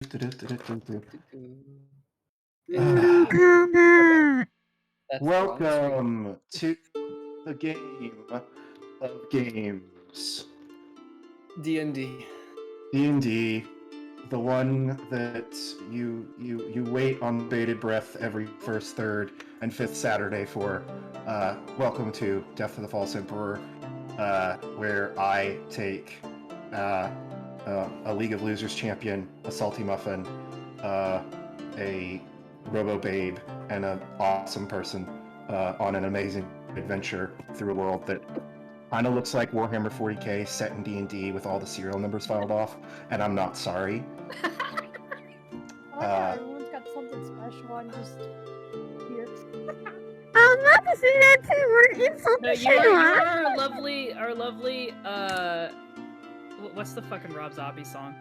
That's Welcome to the game of games. D&D. D&D, the one that you wait on bated breath every first, third, and fifth Saturday for. Welcome to Death of the False Emperor, where I take a League of Losers champion, a salty muffin, a robo babe, and an awesome person on an amazing adventure through a world that kind of looks like Warhammer 40k set in D&D with all the serial numbers filed off, and I'm not sorry. Everyone's got something special. I'm just here. I'm not to say that too. We're insulting No, you're our lovely, what's the fucking Rob Zombie song?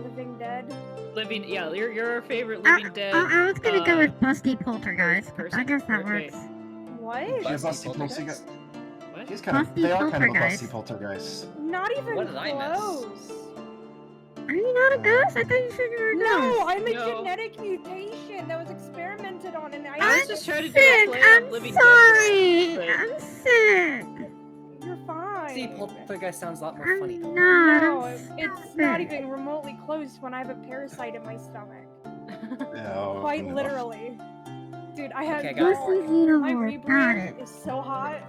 Living Dead. Yeah, you're our favorite Living Dead. I was gonna go with Busty Poltergeist. I guess that Okay. works. What? Busty Poltergeist. What? He's kind of, Busty they are kind of a Poltergeist. busty poltergeist. Not even What did I miss? close. Are you not a ghost? I thought you said you were a No, ghost. I'm a No. genetic mutation that was experimented on, and I was just trying to do a Sick. play on I'm Living sorry. Dead. I'm sick. You're fine. See, Poltergeist sounds a lot more funny. I'm No, not. it's not even remotely close when I have a parasite in my stomach. Oh, Quite no. literally. Dude, I have Okay, got it. Busty my Xenomorph. Got it. rebreathe is so hot.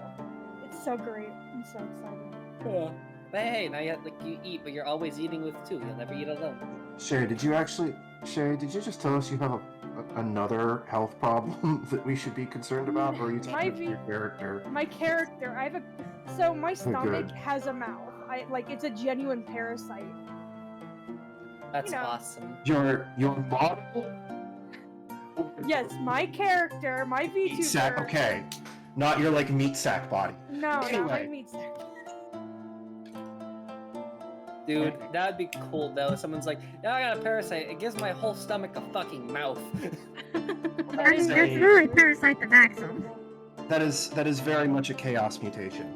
It's so great. I'm so excited. Cool. But hey, now you eat, but you're always eating with two. You'll never eat alone. Sherry, did you just tell us you have another health problem that we should be concerned about, or are you talking Might about be. your character? My character, so my stomach good. has a mouth. It's a genuine parasite. That's You know. awesome. Your model? Yes, my character, my Meat VTuber. sack, okay. Not your like meat sack body. No, not my Anyway. meat sack. Dude, that'd be cool though. Someone's like, yeah, I got a parasite. It gives my whole stomach a fucking mouth. That is Say- That's really Parasite the Maxim. That is very much a chaos mutation.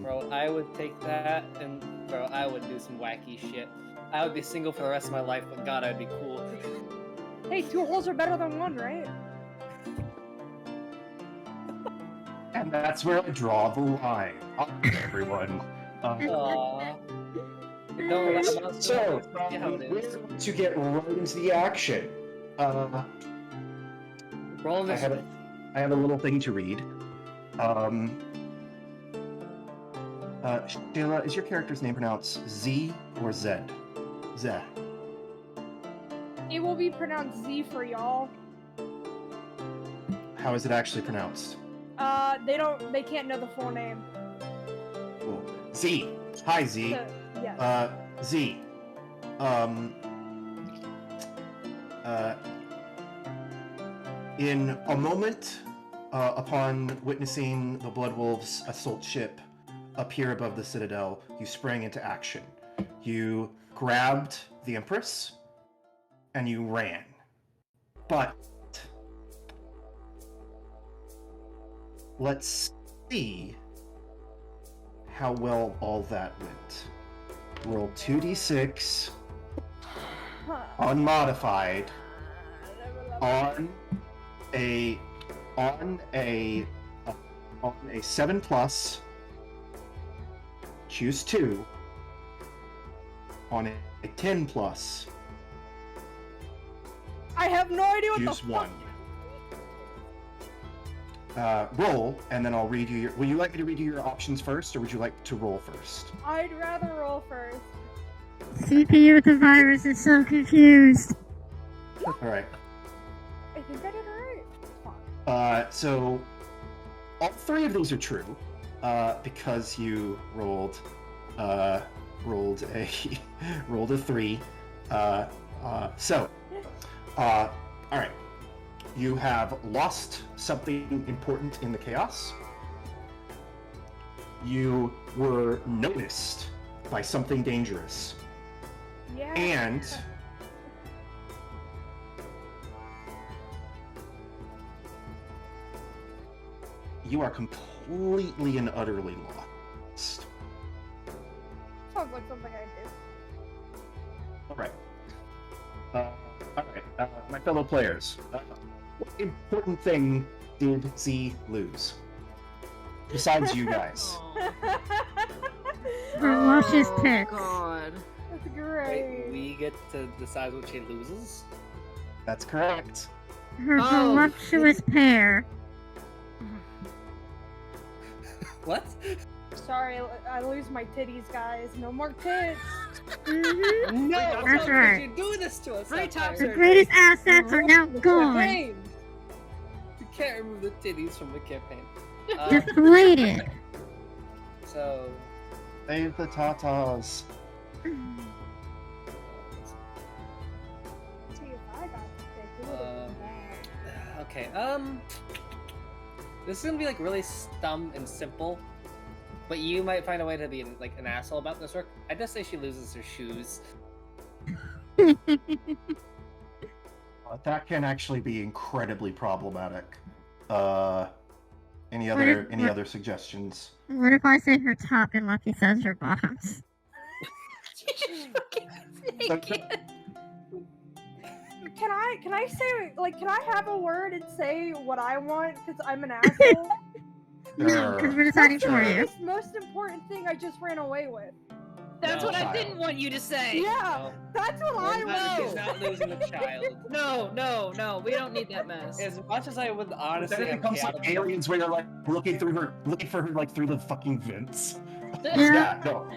Bro, I would take that and bro, I would do some wacky shit. I would be single for the rest of my life, but God, I'd be cool. Hey, two holes are better than one, right? And that's where I draw the line. Everyone. Aww. Don't let them out. So, Yeah, how it is. to get right into the action, Roll I this. have a little thing to read. Sheila, is your character's name pronounced Z or Zed? Zed. It will be pronounced Z for y'all. How is it actually pronounced? They can't know the full name. Cool. Z. Hi, Z. So, yes. Z. In a moment, upon witnessing the Blood Wolves' assault ship appear above the Citadel, you sprang into action. You grabbed the Empress, and you ran. But let's see how well all that went. Roll 2d6 unmodified on a 7 plus. Choose 2. On a 10 plus, I have no idea what the choose fuck. 1. Roll, and then I'll read you your... Would you like me to read you your options first, or would you like to roll first? I'd rather roll first. CPU with the virus is so confused. Alright. I think I did it right. Fuck. So all 3 of these are true, because you rolled a 3. Alright. You have lost something important in the chaos. You were noticed by something dangerous. Yeah. And you are completely and utterly lost. Sounds like something I did. All right. fellow players, what important thing did Z lose? Besides you guys. Her luscious tits. God. That's Wait, great. we get to decide what she loses? That's correct. Her Oh. voluptuous pair. What? Sorry, I lose my titties, guys. No more tits. Mhm. No, That's how right. could you do this to us? Free top Sapphire? The surgery. greatest assets are now The gone. campaign! You can't remove the titties from the campaign. Deflated. So, Save the tatas. See, if I got the dick, it would've been bad. okay, this is gonna be like really dumb and simple, but you might find a way to be like an asshole about this work. I just say she loses her shoes. That can actually be incredibly problematic. Any What if- other suggestions? What if I say her top and Lucky says her bottoms? She just fucking naked. Can I say, like, can I have a word and say what I want because I'm an asshole? No, because Sure. we're deciding That's for the you. biggest, most important thing I just ran away with. That's No, what I child. didn't want you to say. Yeah, No. that's what I no. She's want. not losing a child. No, we don't need that mess. As much as I would Then honestly it have becomes like chaotic- aliens where you're like looking for her like through the fucking vents. Yeah. Yeah, no.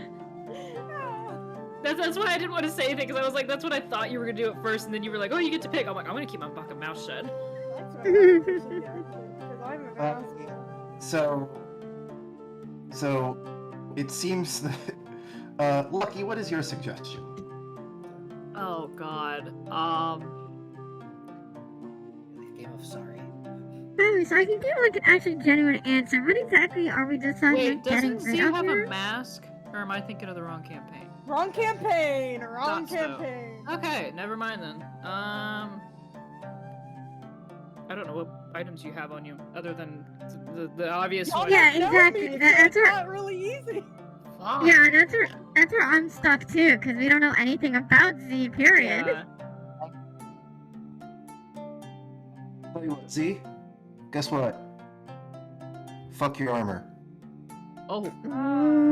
That's why I didn't want to say anything, because I was like, that's what I thought you were gonna do at first, and then you were like, oh, you get to pick. I'm like, I'm gonna keep my fucking mouth shut. That's what I should do, because I'm an asshole. So it seems that Lucky, what is your suggestion? Oh God. Game of sorry. Oh, so I can get like an actually genuine answer. What exactly are we deciding Wait, on getting doesn't rid Z of have her? a mask? Or am I thinking of the wrong campaign? Wrong campaign. Wrong Thought so. campaign. Okay, never mind then. I don't know what items you have on you, other than the obvious Y'all one. Yeah, don't know exactly. me, so That's it's where- not really easy. Fuck. Yeah, that's where I'm stuck too, because we don't know anything about Z. Period. Yeah. Tell you what, Z, guess what? Fuck your armor. Oh. Oh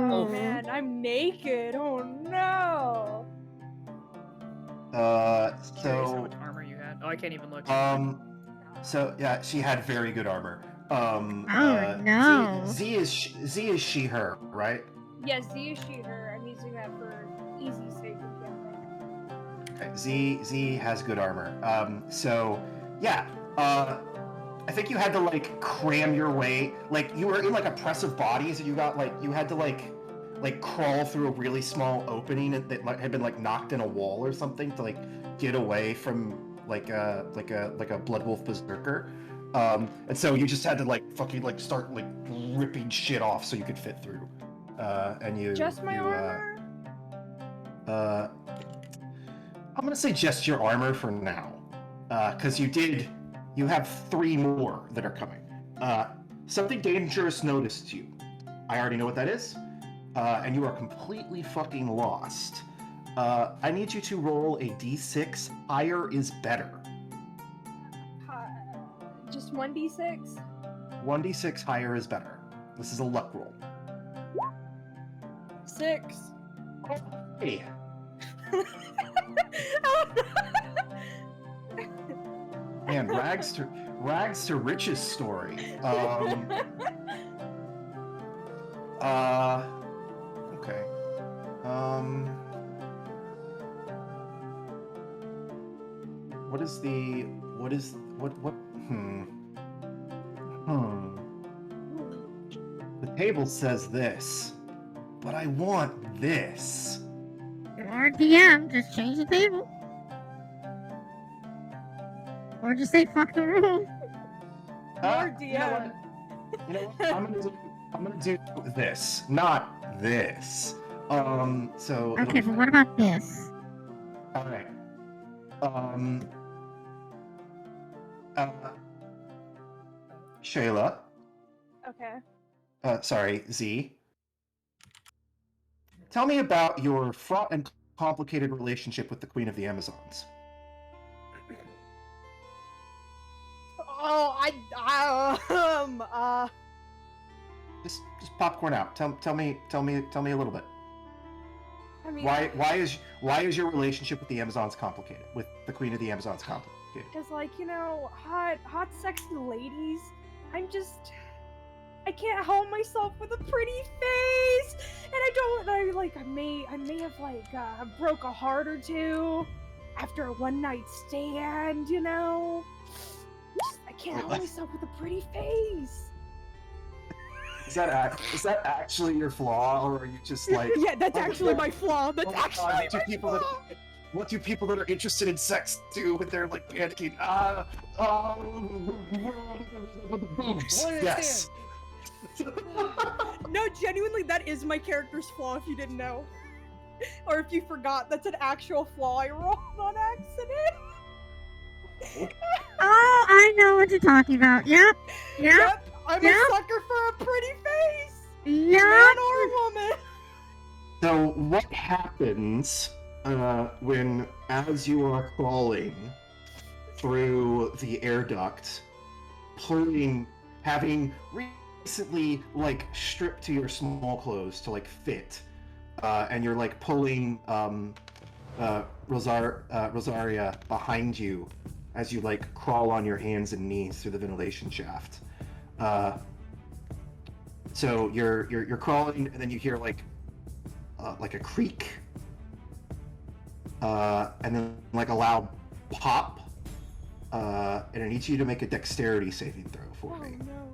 Oh. man, I'm naked. Oh no. Curious how So much armor you had. Oh, I can't even look. so yeah, she had very good armor. No. Z is she her, right? Yes, Z is she, her. I'm using that for easy sake of campaign. Okay, Z has good armor. So yeah, I think you had to like cram your way, like you were in like a press of bodies, and you had to like crawl through a really small opening that had been like knocked in a wall or something to like get away from like a blood wolf berserker. And so you just had to like fucking like start like ripping shit off so you could fit through. And you Just my you, armor? I'm gonna say just your armor for now, because you have 3 more that are coming. Something dangerous noticed you. I already know what that is, and you are completely fucking lost. I need you to roll a d6. Higher is better. Just 1d6? 1d6 higher is better. This is a luck roll. 6. Hey, man, rags to riches story. Okay. The table says this, but I want this. Or DM, just change the table. Or just say fuck the rule. More You know DM. what? You know what? I'm gonna do this, not this. So Okay, but what about this? all right. Shayla. Okay. Sorry, Z. Tell me about your fraught and complicated relationship with the Queen of the Amazons. Just popcorn out. Tell me a little bit. I mean, Why is your relationship with the Amazons complicated? With the Queen of the Amazons complicated? because like hot sexy ladies. I can't help myself with a pretty face, and I may have broke a heart or two after a one night stand, you know. I can't help myself with a pretty face. Is that actually your flaw, or are you just like? Yeah, that's oh, actually my my flaw. That's God, actually my flaw. What do people that are interested in sex do with their like panicking? Yes. No, genuinely, that is my character's flaw. If you didn't know, or if you forgot, that's an actual flaw I rolled on accident. Oh, I know what you're talking about. Yep. I'm a sucker for a pretty face. Yep. Man or a woman. So what happens when, as you are crawling through the air duct, having recently like stripped to your small clothes to like fit, and you're like pulling Rosaria behind you as you like crawl on your hands and knees through the ventilation shaft. So you're crawling, and then you hear like a creak, and then like a loud pop, and I need you to make a dexterity saving throw for me. No.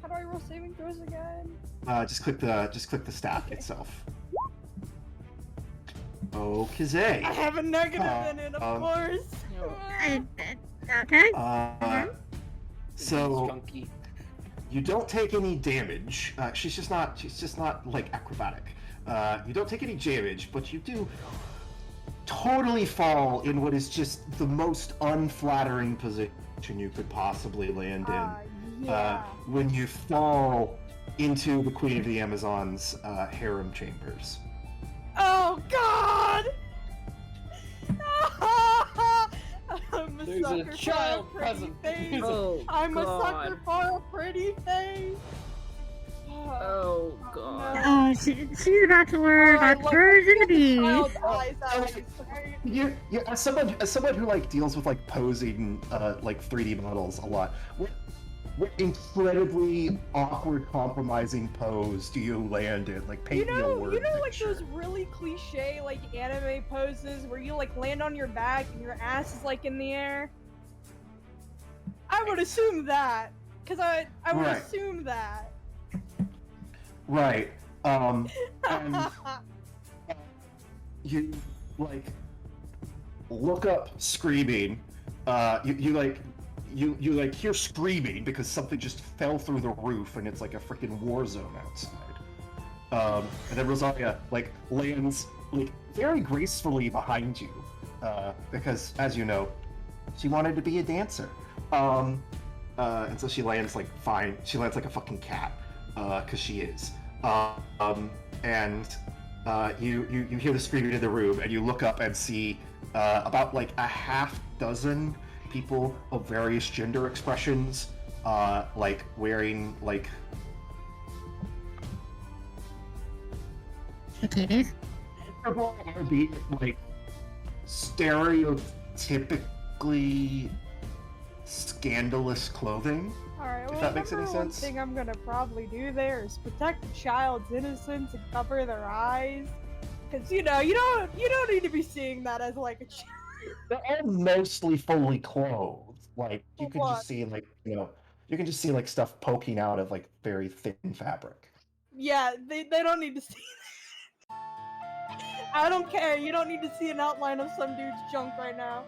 How do I roll saving throws again? Just click the stat itself. Okay. I have a negative in it, of course. Okay. So Chunky. you don't take any damage. She's just not like acrobatic. You don't take any damage, but you do totally fall in what is just the most unflattering position you could possibly land in. When you fall into the Queen of the Amazons' harem chambers. Oh God! I'm a There's sucker a child for a pretty present. face. Oh, I'm a God. sucker for a pretty face. Oh, God. Oh, she's about to learn about the birds and the bees. Child's eyes out, right? You as someone who like deals with like posing like 3D models a lot. What incredibly awkward, compromising pose do you land in? Like, paint me a word like picture. those really cliche like anime poses where you like land on your back and your ass is like in the air. I would assume that, cause I would Right. assume that. Right. And you like look up screaming. You hear screaming because something just fell through the roof and it's like a freaking war zone outside. And then Rosaria like lands like very gracefully behind you, because as you know, she wanted to be a dancer. And so she lands like fine. She lands like a fucking cat, because she is. And you hear the screaming in the room, and you look up and see about like a half dozen people of various gender expressions, like wearing like Bikinis. like stereotypically scandalous clothing. Alright, If that makes any number one sense. thing I'm gonna probably do there is protect the child's innocence and cover their eyes. Cause you don't need to be seeing that as like a child. They're all mostly fully clothed. Like you can What? just see like you can just see like stuff poking out of like very thin fabric. Yeah, they don't need to see that. I don't care, you don't need to see an outline of some dude's junk right now.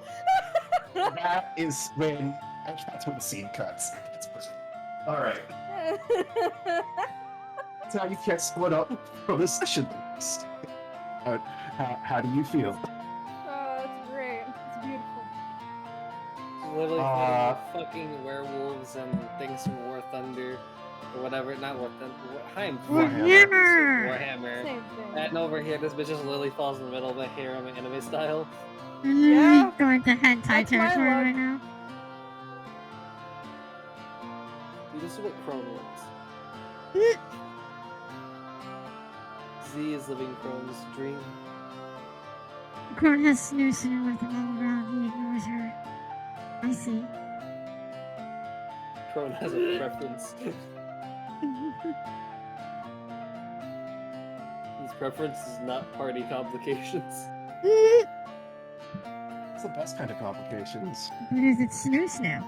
That's when the scene cuts. All right. That's how you can't split up from the session. How do you feel? It's great. It's beautiful. Literally fighting fucking werewolves and things from War Thunder. or whatever. Not War Thunder. I'm Warhammer. Warhammer. Same thing. And over here, this bitch just literally falls in the middle of a harem anime style. We're literally Yeah. going to hentai That's my territory luck. right now. Dude, this is what Crone wants. Mm. Z is living Crone's dream. Corn has snoozing with him all around. He ignores her. I see. Crone has a preference. His preference is not party complications. It's the best kind of complications. But is it snooze now?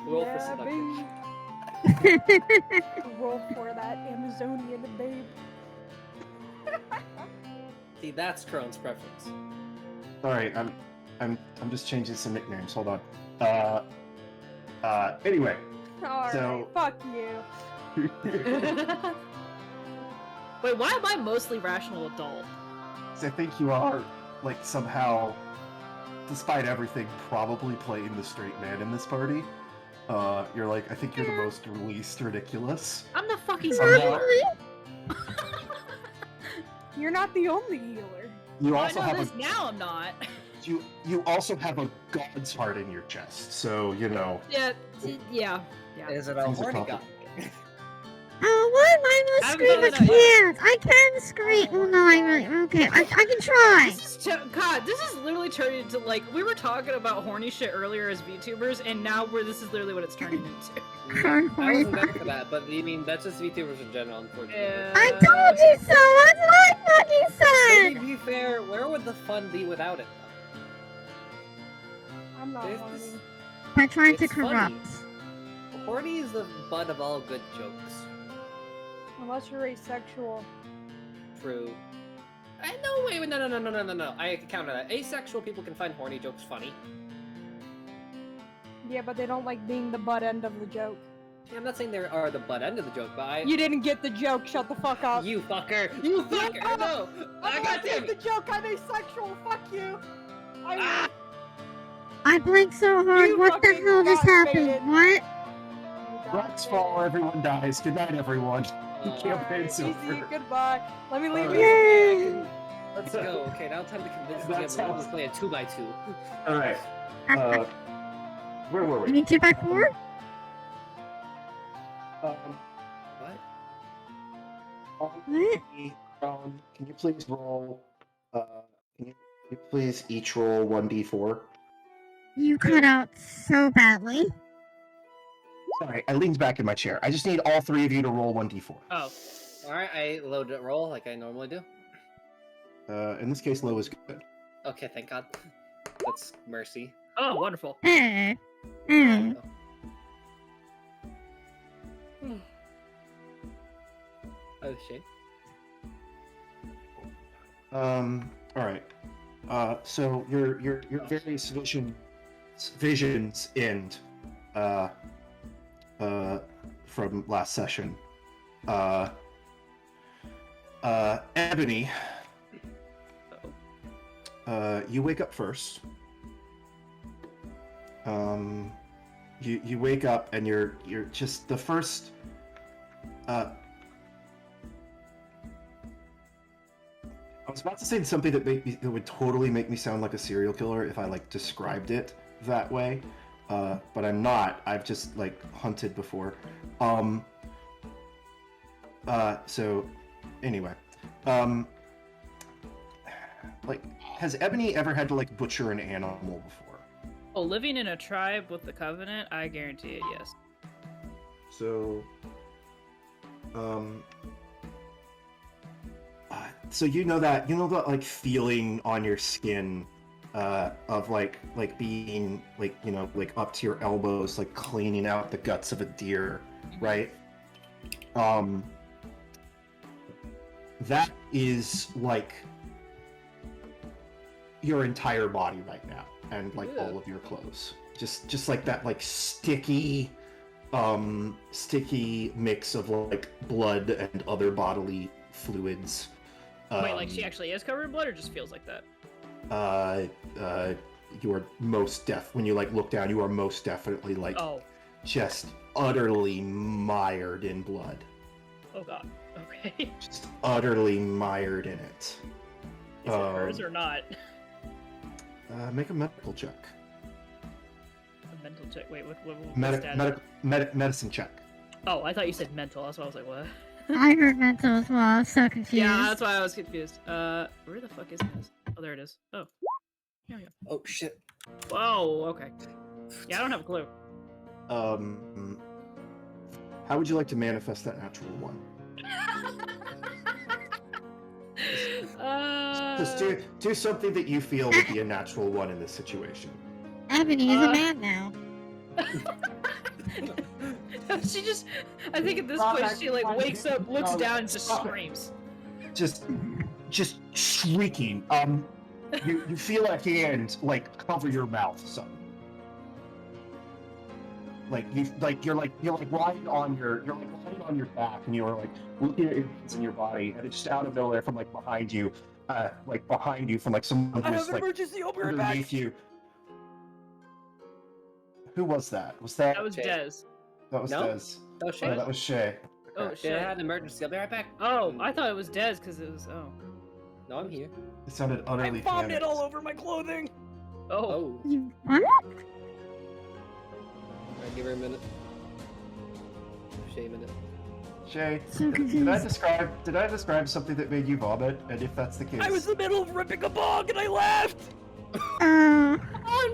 Roll for Yeah, seduction. babe. Roll for that Amazonian babe. See, that's Crone's preference. Sorry, I'm just changing some nicknames. Hold on. Anyway. Alright, So- fuck you. Wait, why am I mostly rational adult? I think you are, like, somehow, despite everything, probably playing the straight man in this party. You're like, I think you're the most least ridiculous. I'm the fucking Somehow- You're not the only healer. You Well, I also know have this a now. I'm not. you also have a god's heart in your chest, so you know. Yeah. Yeah. Is it a Things are horny guy? Oh, what? Mine I was haven't scream. I done that yet. can't. I can scream. Oh no, I really. Okay, I can try. This is God. This is literally turning into like we were talking about horny shit earlier as VTubers, and now this is literally what it's turning into. Corn I horny. wasn't there for that, but I mean, that's just VTubers in general, unfortunately. Yeah. I told you so. That's what I fucking But said. to be fair, where would the fun be without it? I'm not There's horny. this- By trying to It's funny. corrupt. Horny is the butt of all good jokes. Unless you're asexual. True. No, wait, no. I can counter that. Asexual people can find horny jokes funny. Yeah, but they don't like being the butt end of the joke. Yeah, I'm not saying they are the butt end of the joke, but I. You didn't get the joke, shut the fuck up. You fucker! You fucker! Yeah. No! I got get him! the joke, I'm asexual, fuck you! Ah! I blinked so hard. You What the fucking hell just got happened? baited. What? Rocks fall, everyone dies. Good night, everyone. Oh, Campaign's Easy, over. goodbye. Let me leave Alright. you. Yay! Let's go. Okay, now time to convince the That's everyone how- to play a 2x2. All right. Where were You we? need 2x4? What? What? Can you please roll? Can you please each roll 1d4? You cut out so badly. Sorry, I leaned back in my chair. I just need all three of you to roll 1d4. Oh. Alright, I load it roll like I normally do. In this case, low is good. Okay, thank God. That's mercy. Oh, wonderful. Eh. Oh shit. All right. So your various visions end from last session. Ebony, you wake up first. You wake up and you're just the first. I was about to say something that would totally make me sound like a serial killer if I like described it that way, but I'm not. I've just like hunted before. So anyway, like, has Ebony ever had to like butcher an animal before? Oh, living in a tribe with the Covenant, I guarantee it, yes. So, so you know that like feeling on your skin, of like being like, you know, like up to your elbows, like cleaning out the guts of a deer, right? That is like your entire body right now, and like Yeah. all of your clothes, just like that, like sticky mix of like blood and other bodily fluids. Wait, like she actually is covered in blood, or just feels like that? You are most when you like look down, you are most definitely like Oh. just utterly mired in blood. Oh god. Okay. Just utterly mired in it. Is it hers or not? Make a medical check. A mental check. Wait, what Medicine check. Oh, I thought you said mental. That's why I was like, what? I heard mental as well. I was so confused. Yeah, that's why I was confused. Where the fuck is this? Oh, there it is. Oh. Here we go. Oh shit. Whoa, okay. Yeah, I don't have a clue. How would you like to manifest that natural one? Just do something that you feel would be a natural one in this situation. Ebony is a man now. She just, I think at this point she like wakes up, looks down, and just screams. Just shrieking. You feel a hand like cover your mouth or something. You're lying on your back, and you're like looking at your hands and your body, and it's just out of nowhere from behind you from someone who's emergency underneath you. Who was that? That was Shay. Dez. That was No. Dez. Oh Oh, shit. that was Shay. Oh Okay. Yeah, I shit. had an emergency. I'll be right back. Oh, I thought it was Dez because it was. Oh. No, I'm here. It sounded utterly I vomited panicked. all over my clothing. Oh. Oh. You what? Alright, give her a minute. Shay a minute. Shay, So did confused. I describe something that made you vomit? And if that's the case, I was in the middle of ripping a bong and I laughed. Oh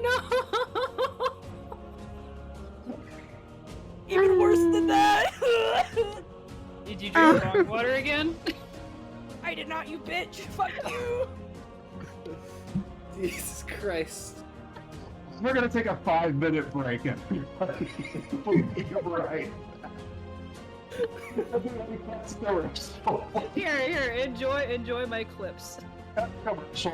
no. Even worse than that. Did you drink wrong water again? I did not, you bitch. Fuck you. Jesus Christ. we're gonna take a 5-minute break. Everybody, you're right. That's commercial. Here, enjoy my clips. Commercial.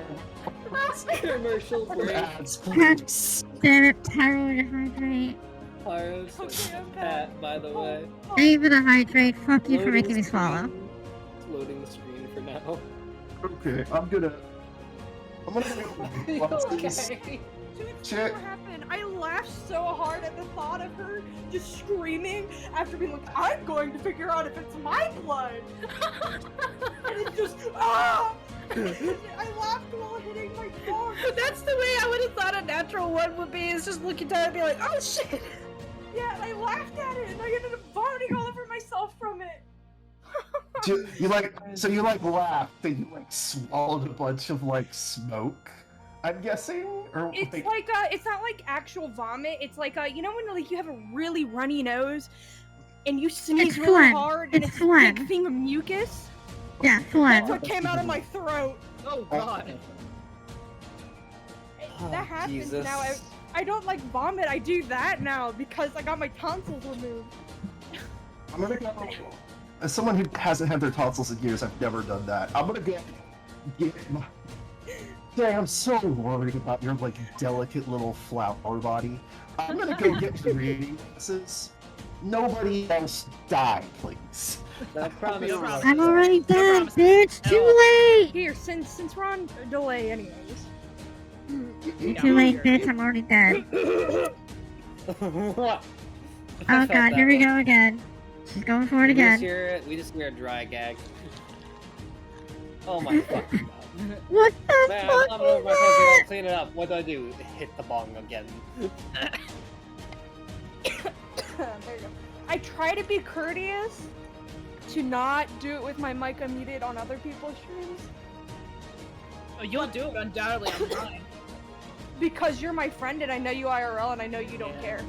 Commercial break. Ads, please. Damn it, Pyro to hydrate. Pyro's Okay, I'm hat, back. by the way. Ain't even a hydrate. Fuck you for Loading making me screen. swallow. Loading the screen for now. Okay, I'm gonna Okay. Dude, Shit. what happened? I laughed so hard at the thought of her just screaming after being like, I'm going to figure out if it's my blood. And it's just, ah! I laughed while hitting my dog. That's the way I would have thought a natural one would be. Is just looking down and be like, oh shit. Yeah, and I laughed at it, and I ended up vomiting all over myself from it. you laughed and you swallowed a bunch of smoke, I'm guessing? Or It's it's not like actual vomit. It's like, you know when you have a really runny nose, and you sneeze It's really phlegm. hard, and It's it's a big phlegm. thing of mucus? Yeah, That's phlegm. what came out of my throat. Oh god. Oh, That happens Jesus. now. I don't like vomit. I do that now because I got my tonsils removed. I'm gonna go. As someone who hasn't had their tonsils in years, I've never done that. I'm gonna get my. Dang, I'm so worried about your delicate little flower body. I'm gonna go get your reading glasses. Nobody else die, please. I promise. No problem. I'm already dead, promises. bitch. Too late. Here, since we're on delay anyways. Too late, bitch. I'm already dead. What? Oh god, here we go again. She's going for it again. We just hear a dry gag. Oh my fucking god. What the Man, fuck I'm is over my face, that? I'll clean it up. What do? Hit the bong again. There you go. I try to be courteous to not do it with my mic unmuted on other people's streams Oh, you'll do it undoubtedly on mine. because you're my friend and I know you IRL and I know you don't Yeah. care.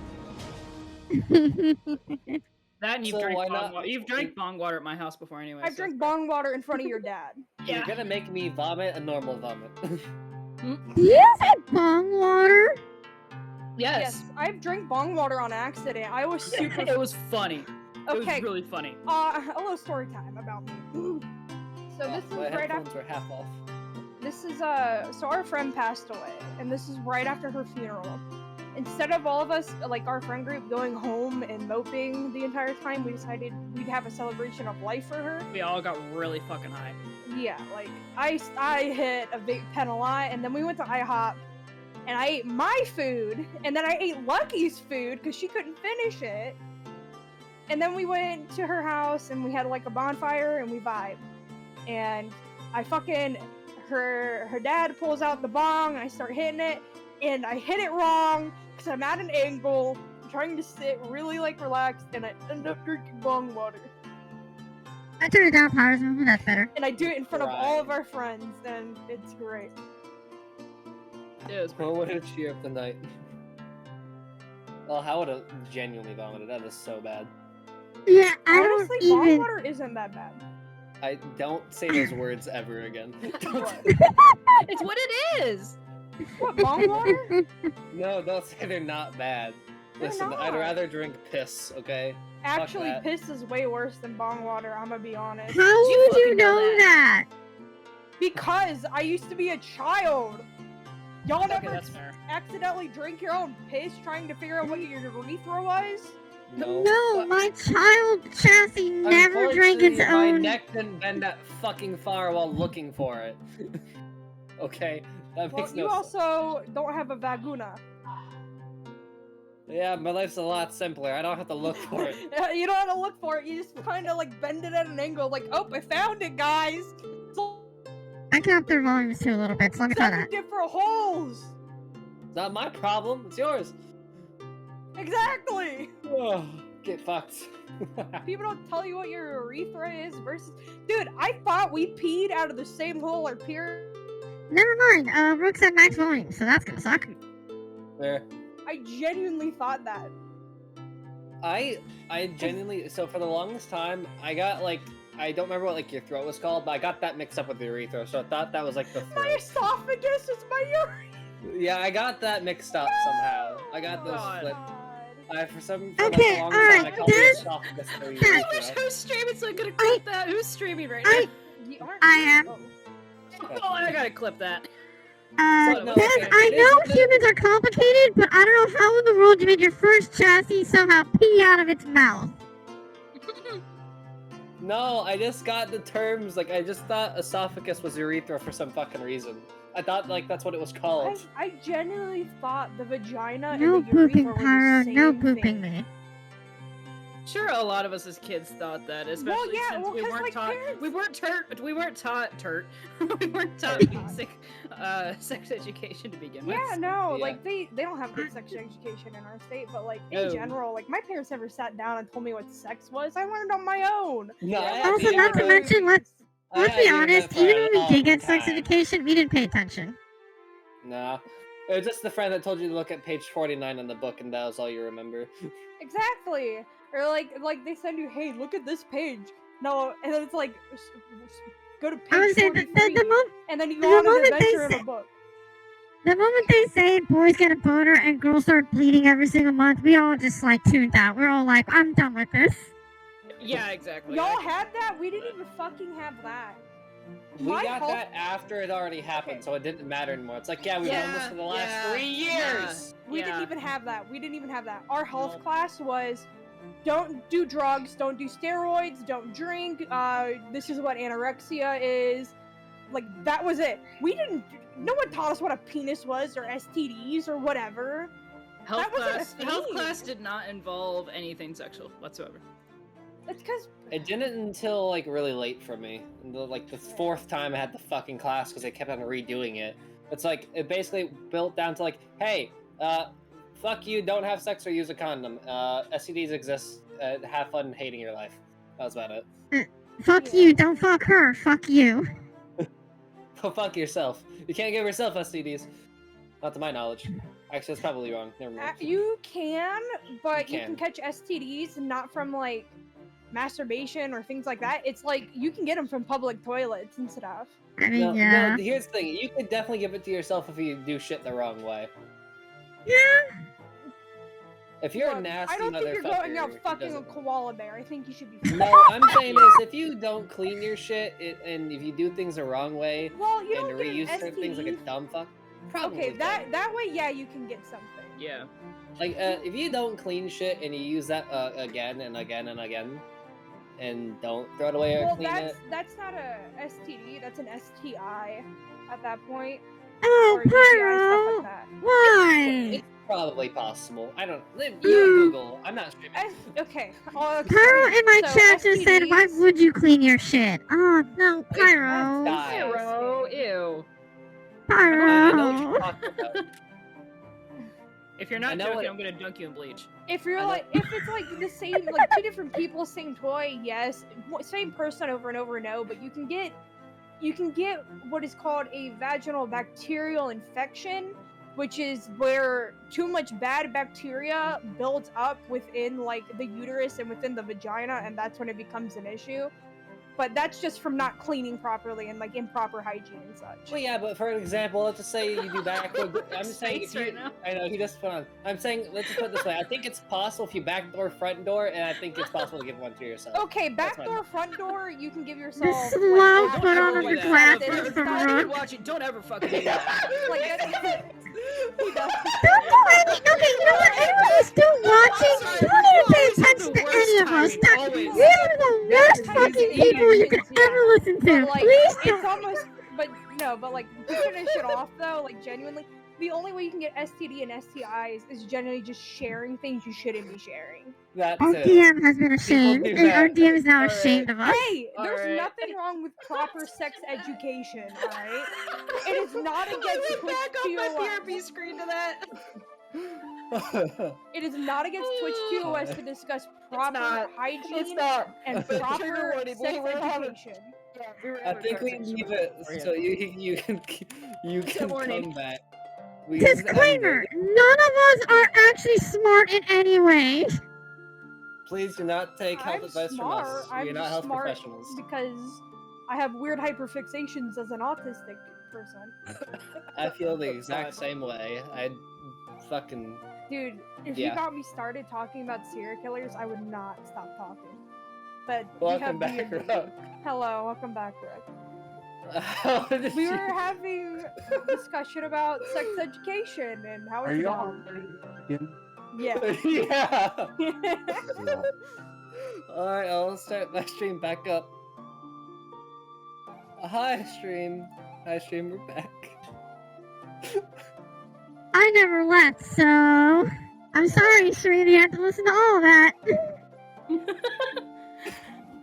That and you've So drank why bong not- water. You've drank bong water at my house before anyway. I've so- drank bong water in front of your dad. You're Yeah. gonna make me vomit a normal vomit. You had bong water? Yes. I've drank bong water on accident. I was super. It was funny. It Okay. was really funny. A little story time about me. So this My is right headphones after. were half off. This is so our friend passed away, and this is right after her funeral. Instead of all of us, our friend group, going home and moping the entire time, we decided we'd have a celebration of life for her. We all got really fucking high. Yeah, I hit a vape pen a lot, and then we went to IHOP, and I ate my food, and then I ate Lucky's food because she couldn't finish it. And then we went to her house and we had like a bonfire and we vibed. And I fucking her dad pulls out the bong, I start hitting it, and I hit it wrong because I'm at an angle, trying to sit really like relaxed, and I end up drinking bong water. I turned it down, Powers, and that's better. And I do it in front of all of our friends, and it's great. It was pretty Well, what did she up the night? Well, how would have genuinely vomited? That is so bad. Yeah, I Honestly, don't bong even. water isn't that bad. I don't say those words ever again. It's what it is. What, bong water? No, don't say they're not bad. They're Listen, I'd not. rather drink piss, okay? Actually, that. piss is way worse than bong water, I'm gonna be honest. How would you fucking know know that? Because I used to be a child. Y'all Okay, never that's fair. accidentally drink your own piss trying to figure out what your urethra was? No, my child chassis never drank its Unfortunately, my own. neck didn't bend that fucking far while looking for it. Okay, that Well, makes you no sense. also don't have a vagina. Yeah, my life's a lot simpler. I don't have to look for it. You don't have to look for it. You just kind of like bend it at an angle, like, oh, I found it, guys. It's I capped their volumes too a little bit, so let me try 7 that. different holes. It's not my problem. It's yours. Exactly. Oh, get fucked. People don't tell you what your urethra is versus. Dude, I thought we peed out of the same hole our period. Never mind. Brooks at max volume, so that's gonna suck. There. I genuinely thought that. I genuinely, so for the longest time, I got like, I don't remember what like your throat was called, but I got that mixed up with the urethra, so I thought that was like the My throat. esophagus is my urethra. Yeah, I got that mixed up somehow. I got those God. split. For like, Okay, the longest time, alright, I called the there's- esophagus the I wish urethra. who's streaming so I could clip that. Who's streaming right now? You aren't- I am. oh. Oh, I gotta clip that. So, no, Des, okay, I it know is- humans are complicated, but I don't know how in the world you made your first chassis somehow pee out of its mouth. No, I just got the terms, like, I just thought esophagus was urethra for some fucking reason. I thought, like, that's what it was called. I genuinely thought the vagina No and the urethra pooping, were Pyro. the same No pooping thing. me. Sure, a lot of us as kids thought that, especially yeah, since well, we 'cause, weren't like, taught. parents- We weren't taught we weren't taught basic sex education to begin with. Yeah, no, Yeah. like they don't have good sex education in our state, but like in No. general, like my parents never sat down and told me what sex was. I learned on my own. No, I Also, had not to the- mention, let's I be had the honest, internet for even a when we long did get sex time. education, we didn't pay attention. Nah. It was just the friend that told you to look at page 49 in the book, and that was all you remember. Exactly. Or like they send you, hey, look at this page. No, and then it's like go to I would page say 43, and then you the go on an moment they adventure in say- a book. the moment they say boys get a boner and girls start bleeding every single month, we all just like tuned out. We're all like, I'm done with this. Yeah, exactly. Y'all had that? We didn't even fucking have that. We My got health- that after it already happened, Okay. so it didn't matter anymore. It's like, yeah, we've done this for the last 3 years! We didn't Yeah. even have that. We didn't even have that. Our health Nope. class was don't do drugs, don't do steroids, don't drink. This is what anorexia is. Like that was it. We didn't. No one taught us what a penis was or STDs or whatever. Health That wasn't a class. Health thing. class did not involve anything sexual whatsoever. It's because It didn't until, like, really late for me. And like, the 4th time I had the fucking class, because they kept on redoing it. It's like, it basically built down to, like, hey, fuck you, don't have sex or use a condom. STDs exist, have fun hating your life. That was about it. Fuck Yeah. you, don't fuck her, fuck you. Go fuck yourself. You can't give yourself STDs. Not to my knowledge. Actually, that's probably wrong. Never mind. you can, but You you can can. catch STDs not from like masturbation or things like that. It's like you can get them from public toilets and stuff. I mean, No, yeah. no, here's the thing. You could definitely give it to yourself if you do shit the wrong way. Yeah. If you're a Look, nasty I don't think you're going out motherfucker, it fucking a doesn't- koala bear. I think you should be. No, I'm saying is if you don't clean your shit and if you do things the wrong way Well, you and don't get reuse an certain things like a STD. dumb fuck, probably Okay, don't. that way, yeah, you can get something. Yeah. Like if you don't clean shit and you use that again and again and again, and don't throw it away or Well, clean it. that's not a STD. That's an STI at that point. Oh, or UTI, stuff Pyro! like that. Why? It's probably possible. I don't. You Mm. Google. I'm not streaming. Okay, I'll explain. Pyro in my So, chat just said, why STDs would you clean your shit? Oh, no, Pyro. That's Pyro, ew. I know what Pyro. you're talking about. If you're I not know joking, what- I'm gonna dunk you in bleach. If you're I know- like, if it's like the same, like two different people, same toy, yes, same person over and over, no, but you can get what is called a vaginal bacterial infection, which is where too much bad bacteria builds up within like the uterus and within the vagina, and that's when it becomes an issue. But that's just from not cleaning properly and like improper hygiene and such. Well, yeah, but for example, let's just say you do backdoor. I'm just saying if Space you. right now. I know he just put on. I'm saying let's just put it this way. I think it's possible if you backdoor front door, and I think it's possible to give one to yourself. Okay, That's back fine. door, front door, you can give yourself. The like, slow half put an on hour the with glasses that and for stuff. Anyone Rook. watching, don't ever fucking do that. Like that's he does. Don't do any. Okay, you know what? Anyone who's still watching, Sorry, don't you even pay always have attention the to any of us. worst That- timing, We are the worst Yeah, fucking he's people you could yeah. ever listen to. But like, Please it's don't. almost. But no, but like to finish it off though, like genuinely, the only way you can get STD and STIs is generally just sharing things you shouldn't be sharing. That's Our it. DM has been ashamed, do and our that. DM is now Alright. ashamed of us. Hey, there's Alright. nothing wrong with proper sex education, alright? It is not against Went Twitch back on my TOS. PRP screen to that. It is not against Twitch TOS to discuss proper not. hygiene not. and Trigger proper warning, we sex were having- education. Yeah, we were I having think we conversation leave about it beforehand. so you can warning. come back. We just end Disclaimer: it. none of us are actually smart in any way. Please do not take health I'm advice smart. from us. I'm We are not just health smart professionals. because I have weird hyperfixations as an autistic person. I feel the exact same way. I fucking Dude, if Yeah. you got me started talking about serial killers, I would not stop talking. But we welcome have back, weird- Rob. Hello, welcome back, Rick. How did We you- were having discussion about sex education and how Are it's you all done. ready to begin? Yeah. yeah. No. Alright, I'll start my stream back up. Hi, stream. Hi, stream. We're back. I never left, so I'm sorry, Serena. You had to listen to all of that.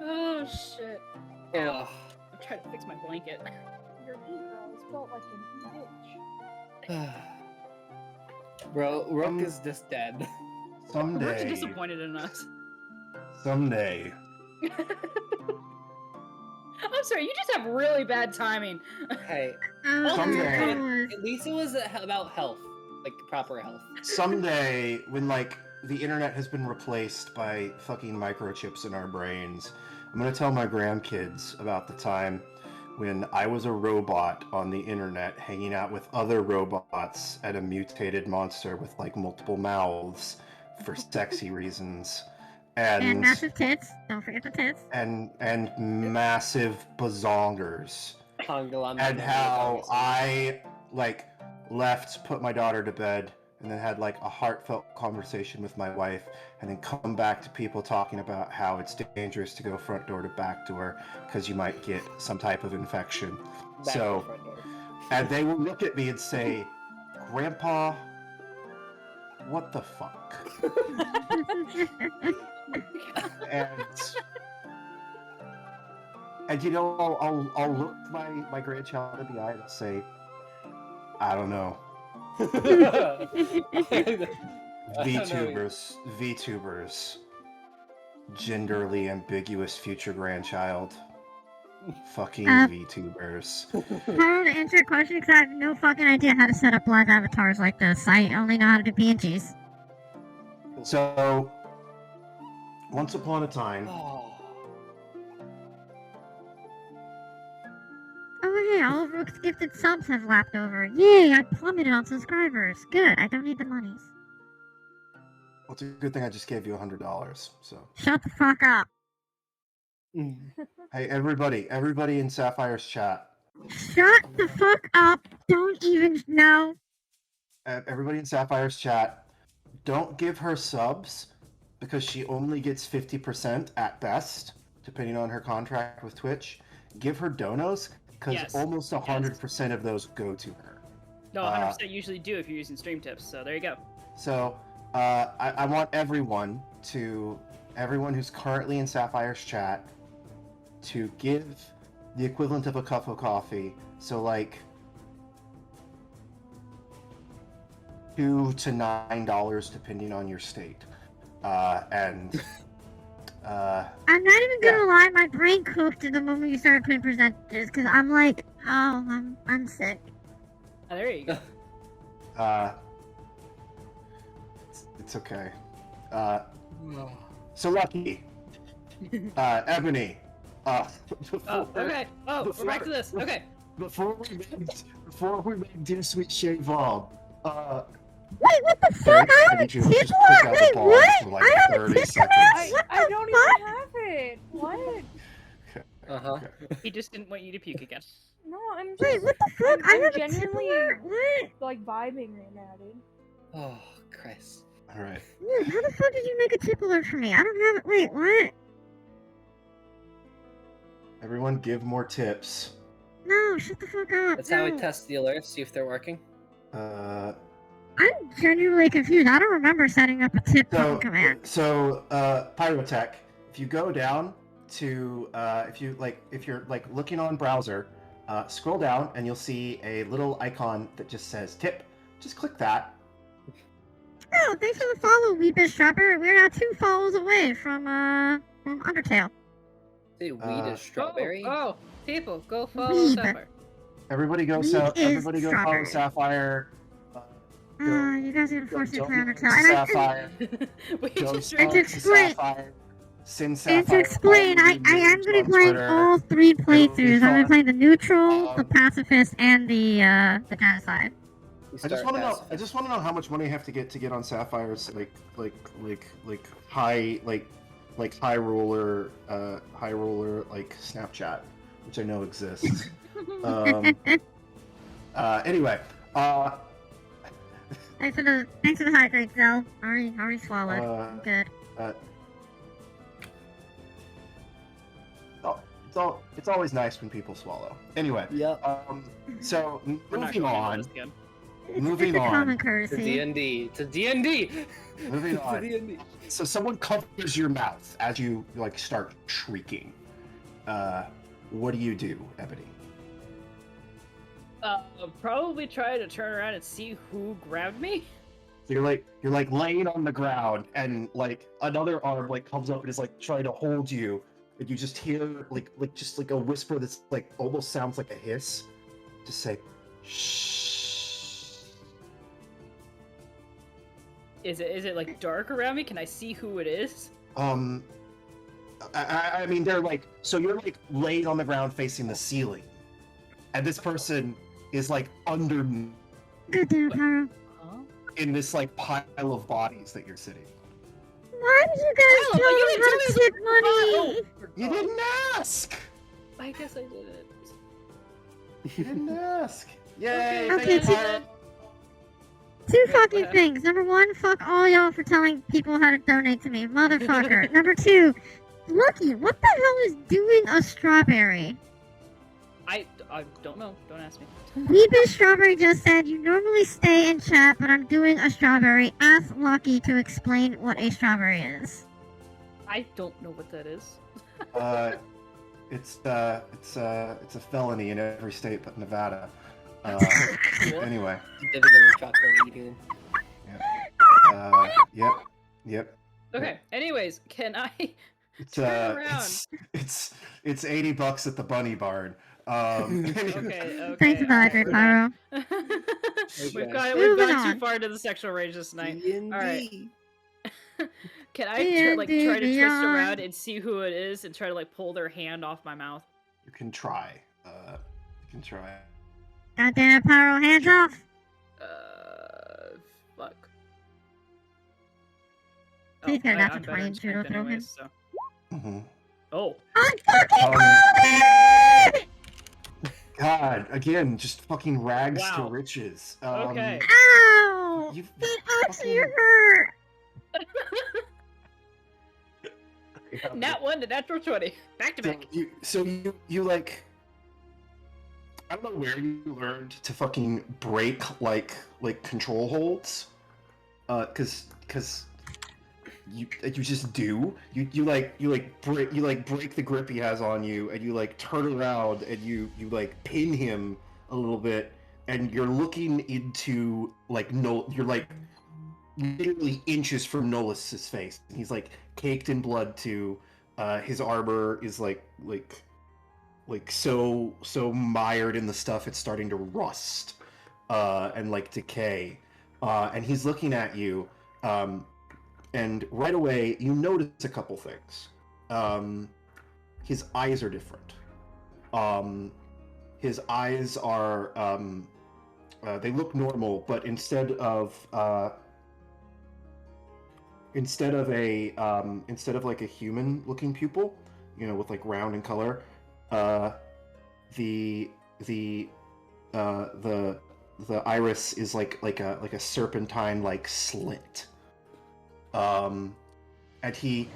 Oh shit. Ugh. I'm trying to fix my blanket. Your ego is built like an bitch. Bro, Rook is just dead. We're Someday, disappointed in us. someday. I'm sorry, you just have really bad timing. Hey, Oh, Someday. at least it was about health, like proper health. Someday, when like the internet has been replaced by fucking microchips in our brains, I'm gonna tell my grandkids about the time when I was a robot on the internet hanging out with other robots and a mutated monster with like multiple mouths for sexy reasons. and massive tits. Don't forget the tits. and massive bazongers. And how I like left, put my daughter to bed, and then had like a heartfelt conversation with my wife, and then come back to people talking about how it's dangerous to go front door to back door because you might get some type of infection. So, and they will look at me and say, "Grandpa, what the fuck?" And you know, I'll look my grandchild in the eye and I'll say, "I don't know." VTubers, genderly ambiguous future grandchild, fucking VTubers. How to answer your question because I have no fucking idea how to set up live avatars like this. I only know how to do PNGs. So, once upon a time, Oh hey, all of Rook's gifted subs have lapped over. Yay, I plummeted on subscribers. Good, I don't need the monies. well, it's a good thing I just gave you $100. So, Shut the fuck up. hey, everybody in Sapphire's chat, Shut the fuck up. Don't even know. everybody in Sapphire's chat, don't give her subs because she only gets 50% at best, depending on her contract with Twitch. Give her donos because Yes. almost 100% of those go to her. No, 100% usually do if you're using stream tips. So there you go. So, I want everyone who's currently in Sapphire's chat to give the equivalent of a cup of coffee. So, like, $2 to $9, depending on your state. I'm not even gonna lie, my brain cooked the moment you started putting percentages, because I'm like, oh, I'm sick. Oh, there you go. It's okay. So Lucky, Ebony. Okay. Oh, we're back to this. Okay. Before we made Dear Sweet Shave Bob, Wait, what the fuck? I have a just pick tickler? out the Wait, balls what? for, like, I have a 30 tickler? seconds. What I the don't fuck? even have it. What? Uh-huh. He just didn't want you to puke again. No, I'm just. Wait, what the fuck? I'm I have a genuinely tickler? What? like vibing right now, dude. Oh, Chris. All right. Dude, how the fuck did you make a tickler for me? I don't have it. Wait, what? Everyone, give more tips. No, shut the fuck up. That's how we No. test the alerts, see if they're working. I'm genuinely confused. I don't remember setting up a tip fucking command. So, Pyrotech, if you go down to, if you're looking on browser, scroll down and you'll see a little icon that just says tip. Just click that. Oh, thanks for the follow, Weepish Shopper. We're now 2 follows away from Undertale. Say weed is strawberry. Oh, people, go follow Weeb. Sapphire. Everybody go, Weed is follow strawberry. Sapphire. You guys are gonna force me to play Undertale. Sapphire. We Go just send to explain- Sapphire. Send And Sapphire. to explain, I am going to be playing all 3 playthroughs. I'm going to be playing the neutral, the pacifist, and the genocide. I just want to know how much money I have to get on Sapphire's high roller like Snapchat, which I know exists. Anyway, Thanks for the hydrate, Zell. Already swallowed. I'm good. it's always nice when people swallow. Anyway, Yep. so We're not moving going into on. this again. Moving it's a on. common To courtesy. D&D. To D&D. Moving To on. D&D. So someone covers your mouth as you start shrieking. What do you do, Ebony? Probably try to turn around and see who grabbed me. You're laying on the ground, and another arm comes up and is trying to hold you, and you just hear just a whisper that's almost sounds like a hiss. Just say, shh. Is it dark around me? Can I see who it is? I mean, they're so you're laying on the ground facing the ceiling, and this person is under Good damn, Pyro. Huh? in this pile of bodies that you're sitting. Why did you guys Oh, tell you me didn't how to tell me take money? You didn't ask. I guess I didn't. You didn't ask. Yay! Okay, thank you, so- Pyro. 2 fucking things. Number 1, fuck all y'all for telling people how to donate to me, motherfucker. Number 2, Lucky, what the hell is doing a strawberry? I don't know. Don't ask me. Weebish Strawberry just said you normally stay in chat, but I'm doing a strawberry. Ask Lucky to explain what a strawberry is. I don't know what that is. It's a felony in every state but Nevada. Anyway. Dividend and chocolate eating. Yep. Okay. Anyways, can I? It's Turn around. it's $80 at the Bunny Barn. Okay. Thanks for the hydrate, Pyro. We've Moving gone on. too far into the sexual range this night. D&D. All right. Can I D&D try to twist beyond. around and see who it is and try to pull their hand off my mouth? You can try. You can try. God damn it, Pyro, hands off! Fuck. Please get a natural I'm 20 better in in judo strength throw him. anyways, so. Mm-hmm. Oh. I'm fucking loaded! God, again, just fucking rags Wow. to riches. Okay. Ow! You've That actually fucking- hurt! Nat 1 to natural 20. Back to back. So you I don't know where you learned to fucking break like control holds, cause you just do. You break the grip he has on you, and you like turn around and you like pin him a little bit, and you're looking into like you're like literally inches from Nolus's face. He's like caked in blood too. His armor is like so mired in the stuff it's starting to rust and like decay. And he's looking at you, and right away you notice a couple things. His eyes are different. His eyes are they look normal, but instead of like a human looking pupil, you know, with like round in color, the iris is like a serpentine like slit. And he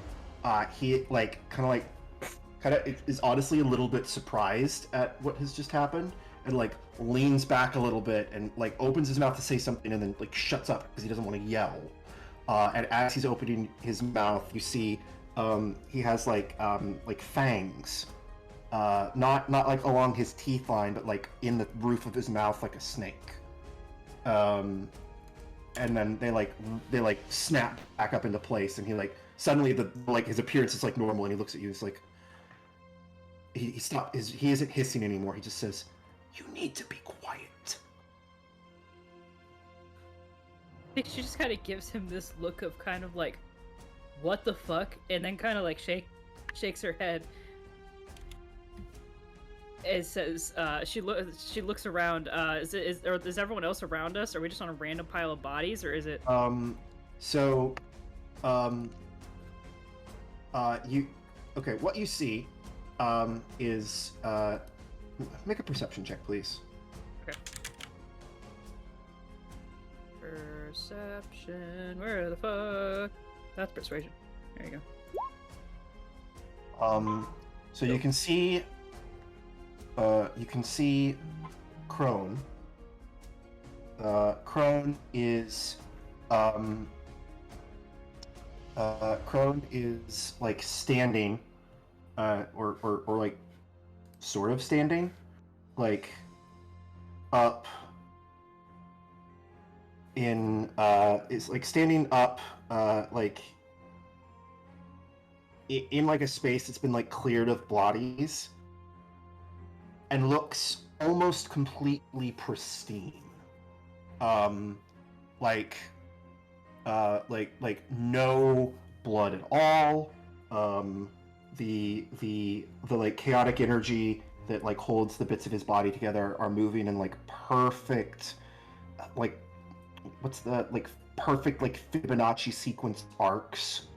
like kind of is honestly a little bit surprised at what has just happened, and like leans back a little bit and like opens his mouth to say something and then like shuts up because he doesn't want to yell. And as he's opening his mouth, you see he has like fangs, not like along his teeth line, but like in the roof of his mouth, like a snake. And then they like snap back up into place, and he like suddenly his appearance is like normal, and he looks at you. He's like, he stopped. He isn't hissing anymore. He just says, "You need to be quiet." I think she just kind of gives him this look of kind of like, what the fuck, and then kind of like shakes her head. It says, she looks around. Is everyone else around us? Are we just on a random pile of bodies, or is it? What you see, is make a perception check, please. Okay. Perception. Where the fuck? That's persuasion. There you go. So you can see Crone. Crone is like standing, or like sort of standing, like up in it's like standing up like in like a space that's been like cleared of bodies, and looks almost completely pristine. Like no blood at all. The like chaotic energy that like holds the bits of his body together are moving in like perfect, like what's the like perfect like Fibonacci sequence arcs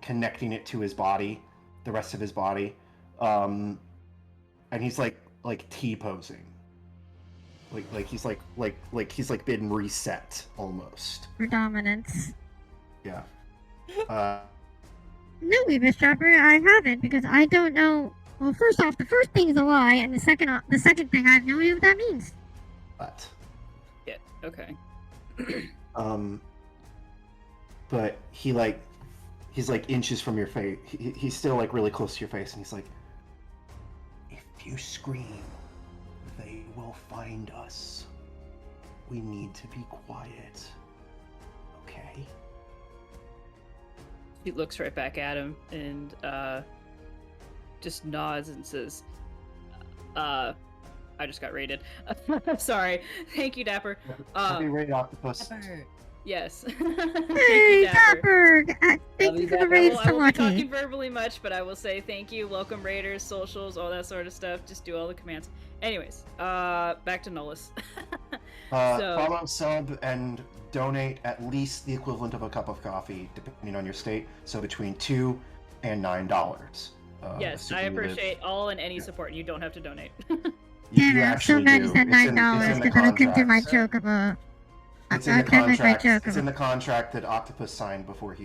connecting it to his body, the rest of his body. And he's like T-posing. Like he's he's like been reset almost. For dominance. Yeah. No, Weavis Chopper, I haven't, because I don't know. Well, first off, the first thing is a lie, and the second thing, I have no idea what that means. But. Yeah. Okay. But he's like inches from your face. He's still like really close to your face, and he's like, "If you scream, they will find us. We need to be quiet. Okay?" He looks right back at him and just nods and says, I just got raided. Sorry. Thank you, Dapper. Happy raid, Octopus. Dapper. Yes. Hey, Dapper! Thank you for the raids to I won't be Lucky. talking verbally much, but I will say thank you, welcome raiders, socials, all that sort of stuff. Just do all the commands. Anyways, back to Nolus. Follow, sub, and donate at least the equivalent of a cup of coffee, depending on your state. So between $2 and $9. Yes, I appreciate all and any support. You don't have to donate. Damn it, I'm so glad you said $9, because then I couldn't do my joke of a... It's in the contract. It's in the contract that Octopus signed before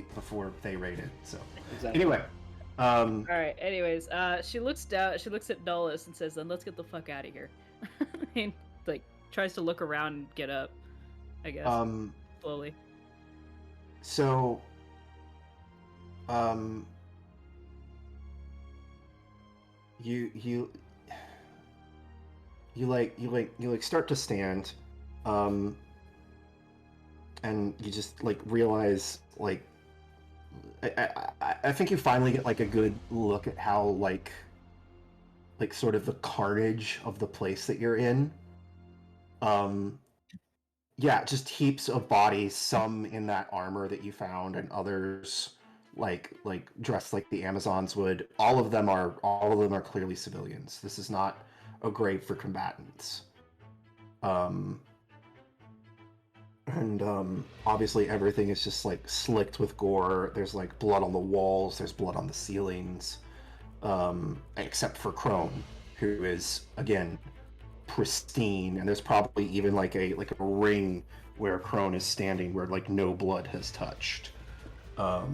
they raided. So, Exactly. anyway, Um, All right. Anyways, she looks down. She looks at Dulles and says, "Then let's get the fuck out of here." I mean, like, tries to look around and get up. I guess slowly. So, um, you start to stand, and you just like realize like I think you finally get like a good look at how like sort of the carnage of the place that you're in. Yeah, just heaps of bodies, some in that armor that you found, and others like dressed like the Amazons would. All of them are clearly civilians. This is not a grave for combatants. And obviously everything is just like slicked with gore. There's like blood on the walls, there's blood on the ceilings. Except for Crone, who is again pristine, and there's probably even like a ring where Crone is standing where like no blood has touched. What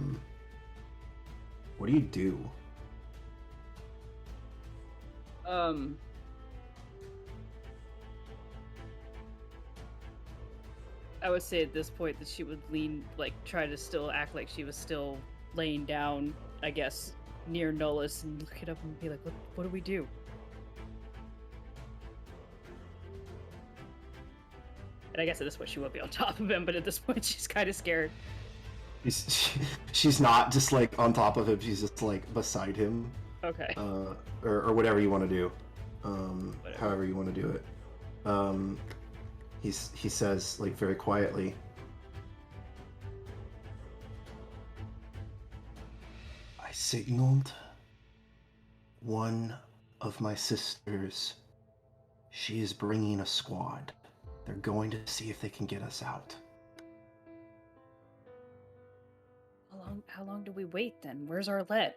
do you do? I would say at this point that she would lean, like, try to still act like she was still laying down, I guess, near Nolus, and look it up and be like, what do we do? And I guess at this point she will be on top of him, but at this point she's kind of scared. She's not just like on top of him, she's just like beside him. Okay. Or whatever you want to do. However you want to do it. He says, like, very quietly, I signaled one of my sisters. She is bringing a squad. They're going to see if they can get us out. How long do we wait then? Where's Arlette?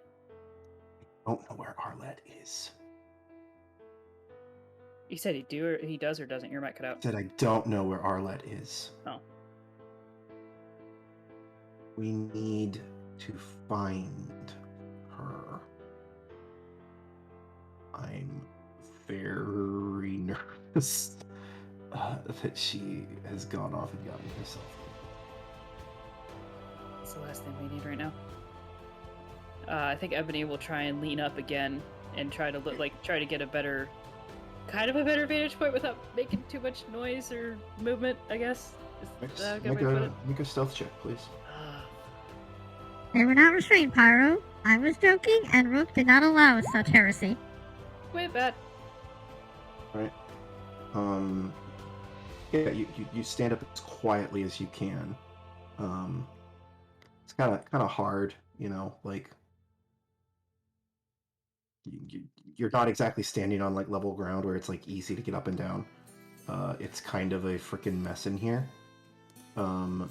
I don't know where Arlette is. You said he does or doesn't? Your mic cut out. I said I don't know where Arlette is. Oh. We need to find her. I'm very nervous that she has gone off and gotten herself. That's the last thing we need right now. I think Ebony will try and lean up again and try to try to get a better vantage point without making too much noise or movement, I guess. Make a stealth check, please. They were not restrained, Pyro. I was joking, and Rook did not allow such heresy. Quite bad. Alright. Yeah, you stand up as quietly as you can. It's kind of hard, you know, like you're not exactly standing on like level ground where it's like easy to get up and down. It's kind of a freaking mess in here.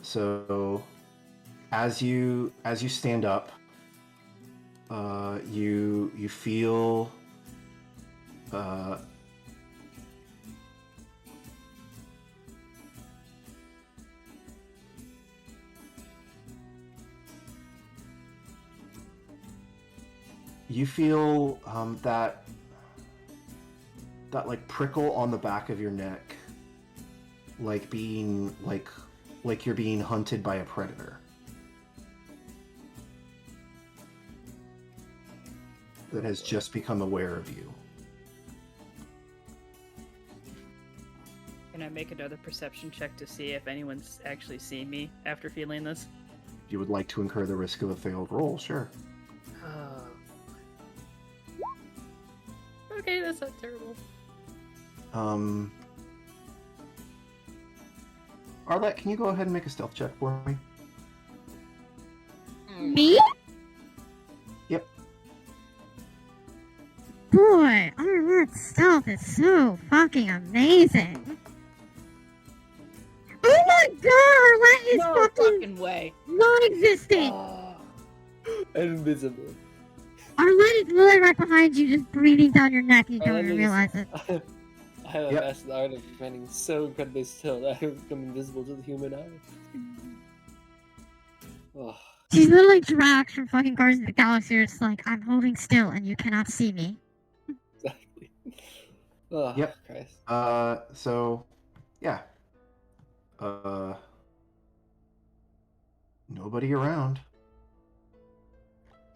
So as you stand up, you feel that like prickle on the back of your neck, like being like you're being hunted by a predator. That has just become aware of you. Can I make another perception check to see if anyone's actually seen me after feeling this? If you would like to incur the risk of a failed roll, sure. Okay, that's not terrible. Arlette, can you go ahead and make a stealth check for me? Me? Yep. Boy, Arlette's stealth is so fucking amazing. Oh my god, Arlette is No fucking way. non-existent. Invisible. Arlette is literally right behind you, just breathing down your neck. You don't even realize it. I have a master art of remaining so incredibly still that I have become invisible to the human eye. Oh. She's literally Drax from fucking Guardians of the Galaxy. It's like, I'm holding still and you cannot see me. Exactly. Oh, Yep. Christ. So, yeah. Nobody around.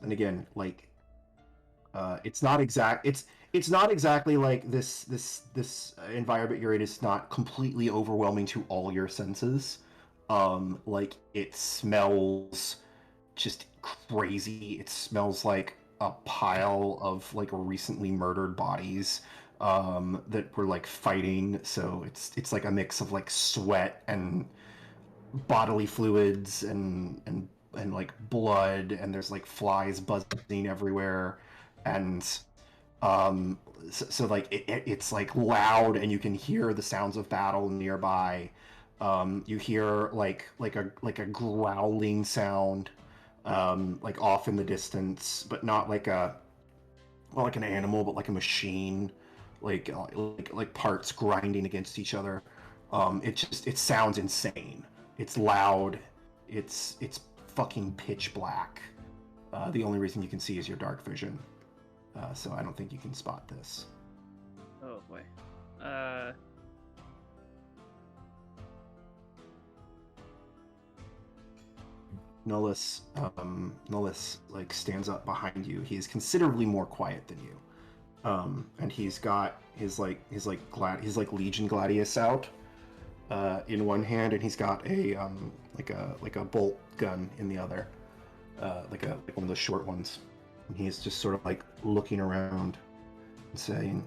And again, like, it's not exactly like this environment you're in is not completely overwhelming to all your senses. Like, it smells just crazy. It smells like a pile of like recently murdered bodies that were like fighting. So it's like a mix of like sweat and bodily fluids and like blood, and there's like flies buzzing everywhere, and so like it's like loud, and you can hear the sounds of battle nearby. You hear like a growling sound like off in the distance, but not like an animal, but like a machine, like parts grinding against each other. It sounds insane. It's loud. It's fucking pitch black. The only reason you can see is your dark vision. So I don't think you can spot this. Oh boy. Nullis like stands up behind you. He is considerably more quiet than you. And he's got his Legion Gladius out in one hand, and he's got a like a bolt gun in the other, like one of those short ones. And he's just sort of like looking around and saying,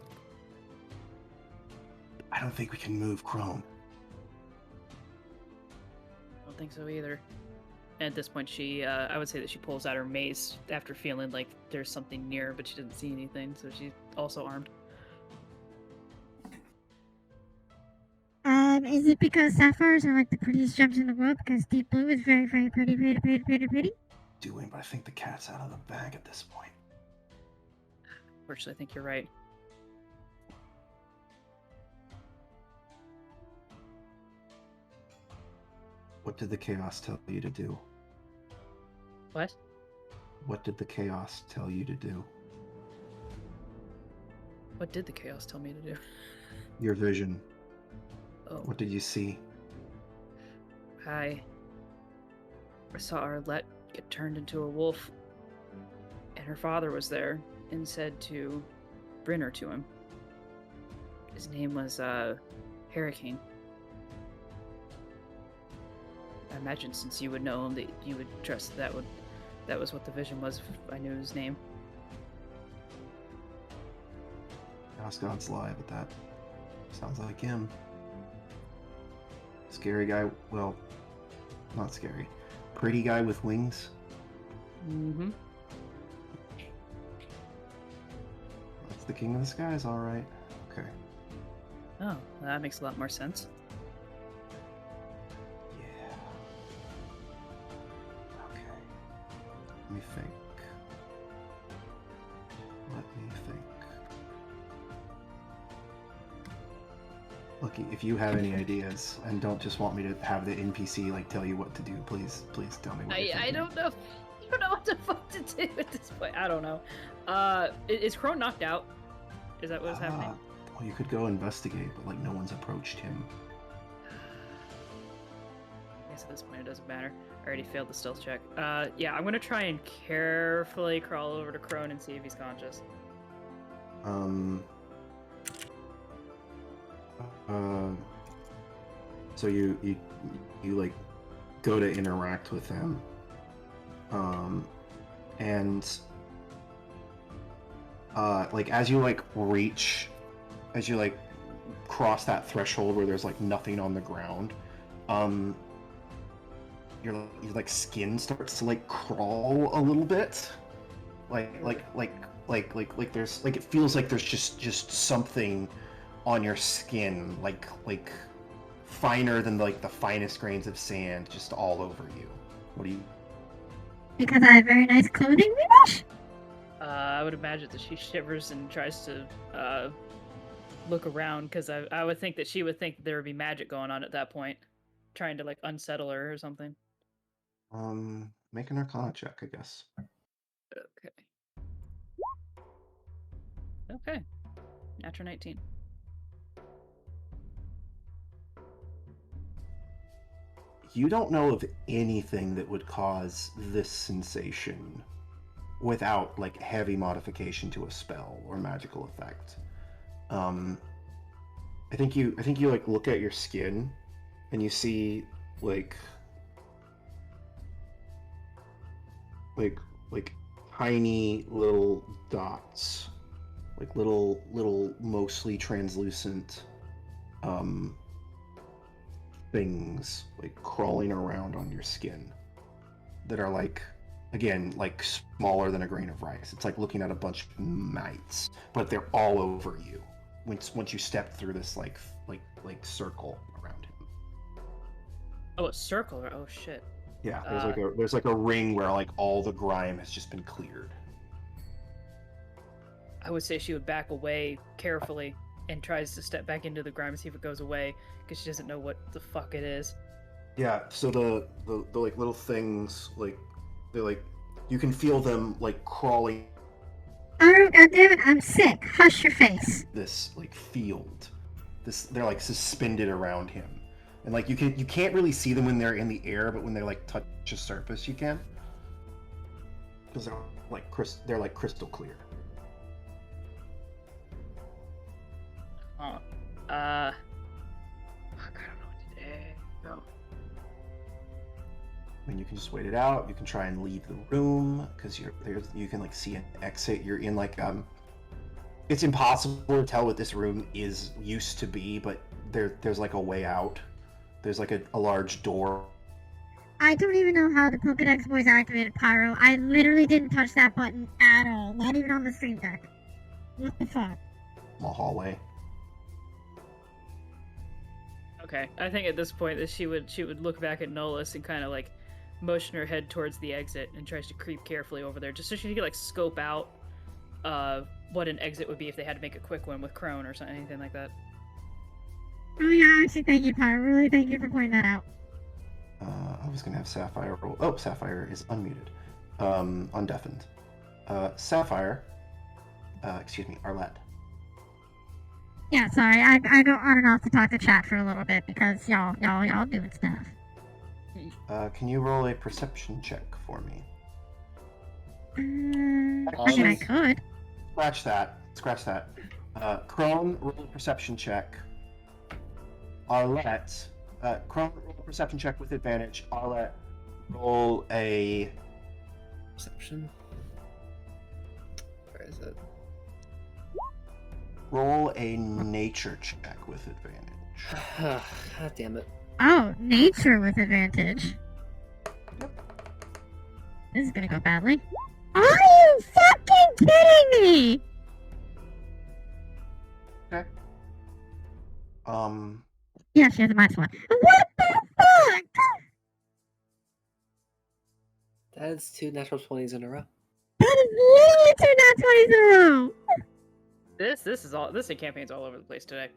"I don't think we can move Crone." I don't think so either. And at this point, I would say that she pulls out her mace after feeling like there's something near, but she doesn't see anything, so she's also armed. Is it because sapphires are like the prettiest gems in the world? Because deep blue is very, very pretty, pretty, pretty, pretty, pretty? Doing, but I think the cat's out of the bag at this point. Unfortunately, I think you're right. What did the chaos tell you to do? What? What did the chaos tell you to do? What did the chaos tell me to do? Your vision. Oh. What did you see? I saw Arlette get turned into a wolf, and her father was there and said to bring her to him. His name was Hurricane. I imagine since you would know him that you would trust that was what the vision was if I knew his name. Chaos God's lie, but that sounds like him. Scary guy, well, not scary. Pretty guy with wings. Mm-hmm. That's the king of the skies, all right. Okay. Oh, that makes a lot more sense. Yeah. Okay. Let me think. Lucky, if you have any ideas and don't just want me to have the NPC like tell you what to do, please tell me what you're I thinking. don't know. I don't know what the fuck to do at this point. I don't know. Is Crone knocked out? Is that what's happening? Well, you could go investigate, but like no one's approached him. I guess at this point it doesn't matter. I already failed the stealth check. Yeah, I'm gonna try and carefully crawl over to Crone and see if he's conscious. So you like go to interact with them, and like as you cross that threshold where there's like nothing on the ground, your like skin starts to like crawl a little bit, like there's like it feels like there's just something on your skin, like finer than like the finest grains of sand, just all over you. What do you? Because I have very nice clothing, maybe? I would imagine that she shivers and tries to look around, because I would think that she would think that there would be magic going on at that point, trying to like unsettle her or something. make an Arcana check, I guess. Okay. Natural 19. You don't know of anything that would cause this sensation without like heavy modification to a spell or magical effect. I think you like look at your skin and you see like tiny little dots, like little mostly translucent things like crawling around on your skin that are like, again, like smaller than a grain of rice. It's like looking at a bunch of mites, but they're all over you once you step through this like circle around him. Oh, a circle. Oh shit. Yeah, there's like a ring where like all the grime has just been cleared. I would say she would back away carefully and tries to step back into the grime and see if it goes away because she doesn't know what the fuck it is. Yeah, so the like little things, like they're like, you can feel them like crawling. Oh, goddammit, I'm sick. Hush your face. This like field, they're like suspended around him, and like you can't really see them when they're in the air, but when they like touch a surface, you can, because they're like crystal clear. Huh. Fuck, I don't know what to do. No. I mean, you can just wait it out. You can try and leave the room because you can like see an exit. You're in like it's impossible to tell what this room used to be, but there's like a way out. There's like a large door. I don't even know how the Pokedex voice activated Pyro. I literally didn't touch that button at all. Not even on the stream deck. What the fuck? Small hallway. Okay, I think at this point that she would look back at Nolus and kind of like motion her head towards the exit and tries to creep carefully over there just so she could like scope out what an exit would be if they had to make a quick one with Crone or something, anything like that. Oh yeah, actually, thank you, Pyro. Really, thank you for pointing that out. I was gonna have Sapphire roll. Oh, Sapphire is unmuted, undeafened. Sapphire, excuse me, Arlette. Yeah, sorry, I go on and off to talk to chat for a little bit because y'all doing stuff. Can you roll a perception check for me? I mean, I could. Scratch that. Crone, roll a perception check. Arlette, Crone, roll a perception check with advantage. Arlette, roll a... Perception? Where is it? Roll a nature check with advantage. God damn it. Oh, nature with advantage. This is gonna go badly. Are you fucking kidding me? Okay. Yeah, she has a minus one. What the fuck? That is 2 natural 20s in a row. That is literally 2 nat 20s in a row. This campaign's all over the place today.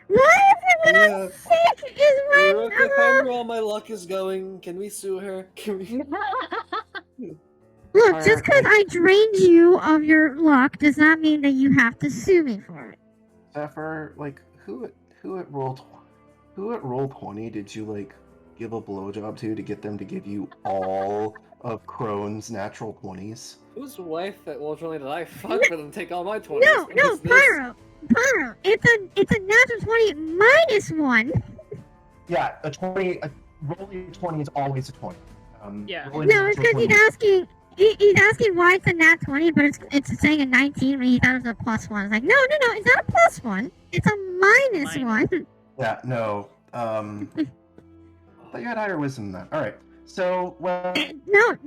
Why is it when I'm sick? Is my Look at how all my luck is going. Can we sue her? Can we? Look, just because I drained you of your luck does not mean that you have to sue me for it. Zephyr, like, who at roll 20 did you like give a blowjob to get them to give you all of Crone's natural 20s? Whose wife at Wolverine did I fuck for them to take all my 20s? No, Pyro, it's a natural 20 minus 1. Yeah, rolling a 20 is always a 20. Yeah. No, it's because he's asking why it's a nat 20, but it's saying a 19 when he thought it was a plus 1. It's like, no, it's not a plus 1. It's a minus 1. Yeah, no. I thought you had higher wisdom than that. Alright, so, well... No,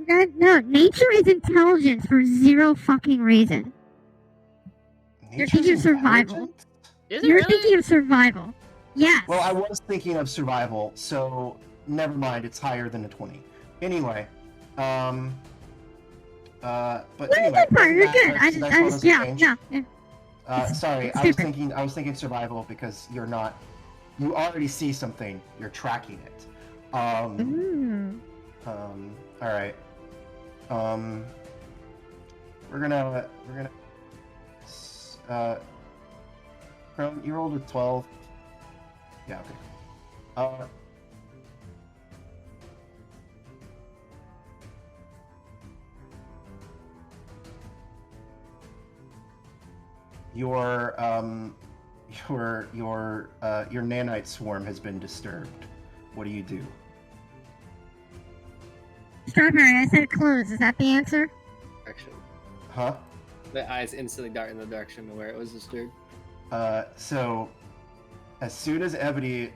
nature is intelligence for 0 fucking reason. You're thinking of survival. You're thinking of survival. Yes. Well, I was thinking of survival, so never mind, it's higher than a 20. Anyway, but anyway... You're good. I just yeah. Sorry, I was thinking survival because you're not... You already see something, you're tracking it. Alright. We're gonna Chrome, you rolled a 12. Yeah, okay. Your nanite swarm has been disturbed. What do you do? Strawberry, I said close. Is that the answer? Direction. Huh? The eyes instantly dart in the direction of where it was disturbed. So as soon as Ebony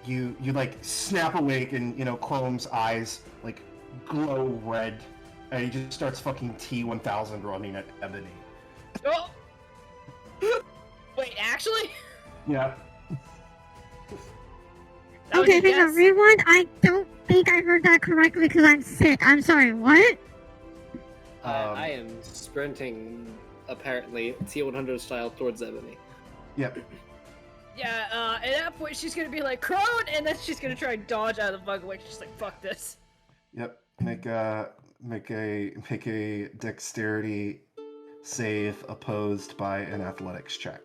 you like snap awake and Chrome's eyes like glow red and he just starts fucking T-1000 running at Ebony. Oh! Wait, actually? Yeah. That was Okay, a hang on, yes. rewind. I don't think I heard that correctly because I'm sick. I'm sorry, what? I am sprinting, apparently, T-100 style towards Ebony. Yep. Yeah, at that point she's gonna be like, Crone! And then she's gonna try and dodge out of the bug away. She's like, fuck this. Yep. Make a dexterity save opposed by an athletics check.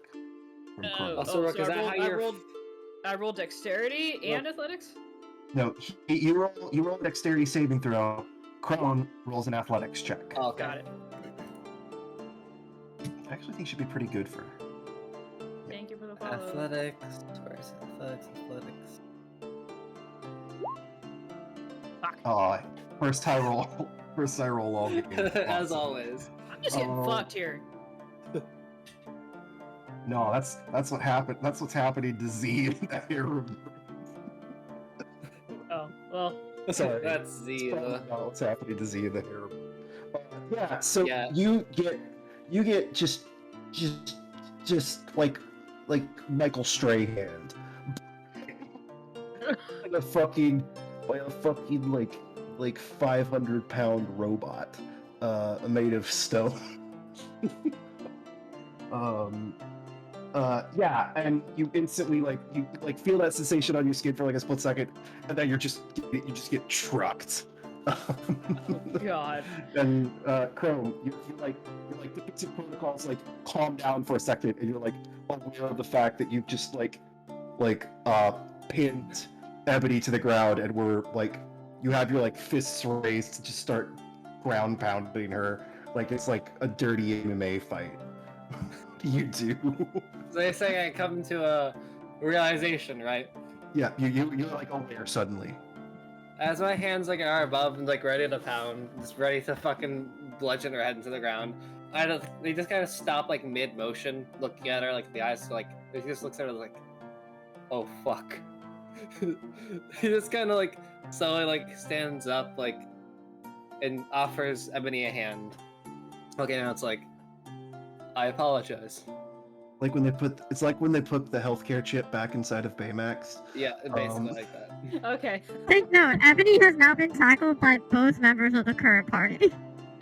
From Chrome. Also, Rook, so is that how you're- I rolled dexterity and athletics? No, you roll a dexterity saving throw. Crone rolls an athletics check. Oh, okay. Got it. I actually think should be pretty good for her. Thank you for the follow. Athletics. Where's athletics? Fuck. Oh, first high roll all game. As Awesome. always. I'm just getting Oh. fucked here. No, that's what happened. That's what's happening to Z in that area. Oh, well. Sorry. That's Z. That's not what's happening to Z in the hair. Yeah, so Yeah. you get just like Michael Strahan, like a fucking like 500-pound robot, made of stone. Yeah, and you instantly you feel that sensation on your skin for like a split second, and then you just get trucked. God. And Chrome, you're like the basic protocols calm down for a second, and you're aware of the fact that you've just pinned Ebony to the ground, and you have your fists raised to just start ground pounding her like it's like a dirty MMA fight. What do you do? So they say I come to a realization, right? Yeah, you're aware suddenly. As my hands are above and ready to pound, just ready to fucking bludgeon her head into the ground. They just kind of stop mid motion, looking at her the eyes he just looks at her oh fuck. He just kind of slowly stands up and offers Ebony a hand. Okay, now it's I apologize. When they put the healthcare chip back inside of Baymax. Yeah, basically like that. Okay. Take note, Ebony has now been tackled by both members of the current party.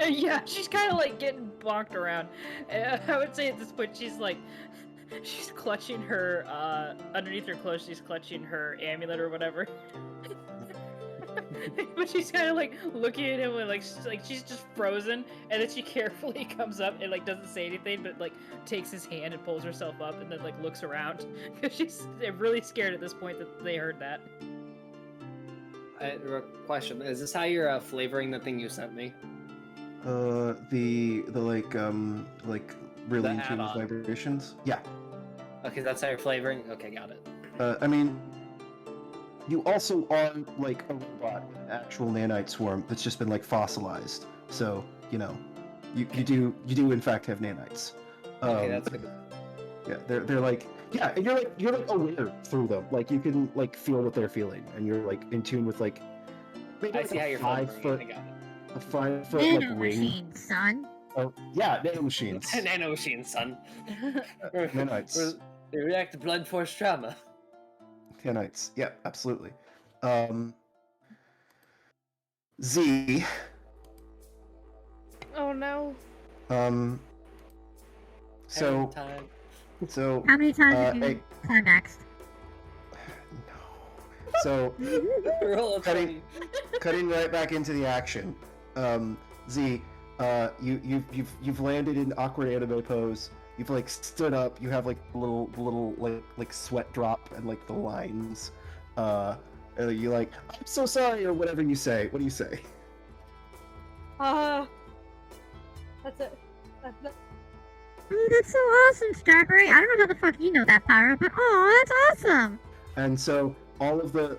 Yeah, she's kind of getting bonked around. I would say at this point she's she's clutching her, underneath her clothes, she's clutching her amulet or whatever. But she's kind of looking at him and she's just frozen, and then she carefully comes up and doesn't say anything, but takes his hand and pulls herself up and then looks around because she's really scared at this point that they heard that. Question: is this how you're flavoring the thing you sent me? The really The intense add-on. vibrations. Yeah. Okay, that's how you're flavoring. Okay, got it. I mean, you also are a robot with an actual nanite swarm that's just been fossilized. So you do in fact have nanites. Okay, that's good. Yeah, they're yeah, and you're aware through them. You can feel what they're feeling, and you're in tune with maybe I see how you're flavoring it. I got a 5 foot Nano ring. machine, son. Oh yeah, nano machines. it. Nano machine, son. Nanites. They react to blood force trauma. Nanites. Yeah, absolutely. Z. Oh no. So Time. so How many times have you hey, climaxed? no. So Roll a Cutting- 20. cutting right back into the action. Z, you've landed in awkward anime pose. You've like stood up. You have like little like sweat drop and like the lines. And you like, I'm so sorry or whatever you say. What do you say? That's it. That's That's so awesome, Strawberry. I don't know how the fuck you know that, Pyro, but oh, that's awesome. And so all of the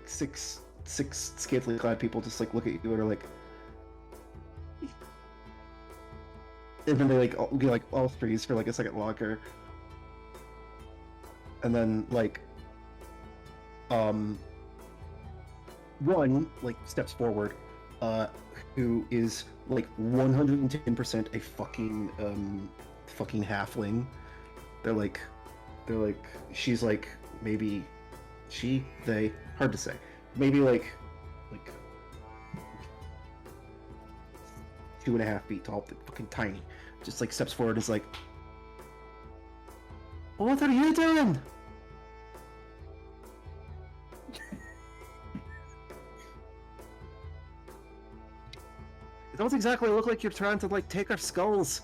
six scantily clad people just like look at you and are like, and then they like all freeze for like a second longer, and then like one like steps forward, who is like 110% a fucking halfling. They're like she's like maybe they hard to say, maybe like 2.5 feet tall, fucking tiny. Just like steps forward, is like, what are you doing? It doesn't exactly look like you're trying to like take our skulls.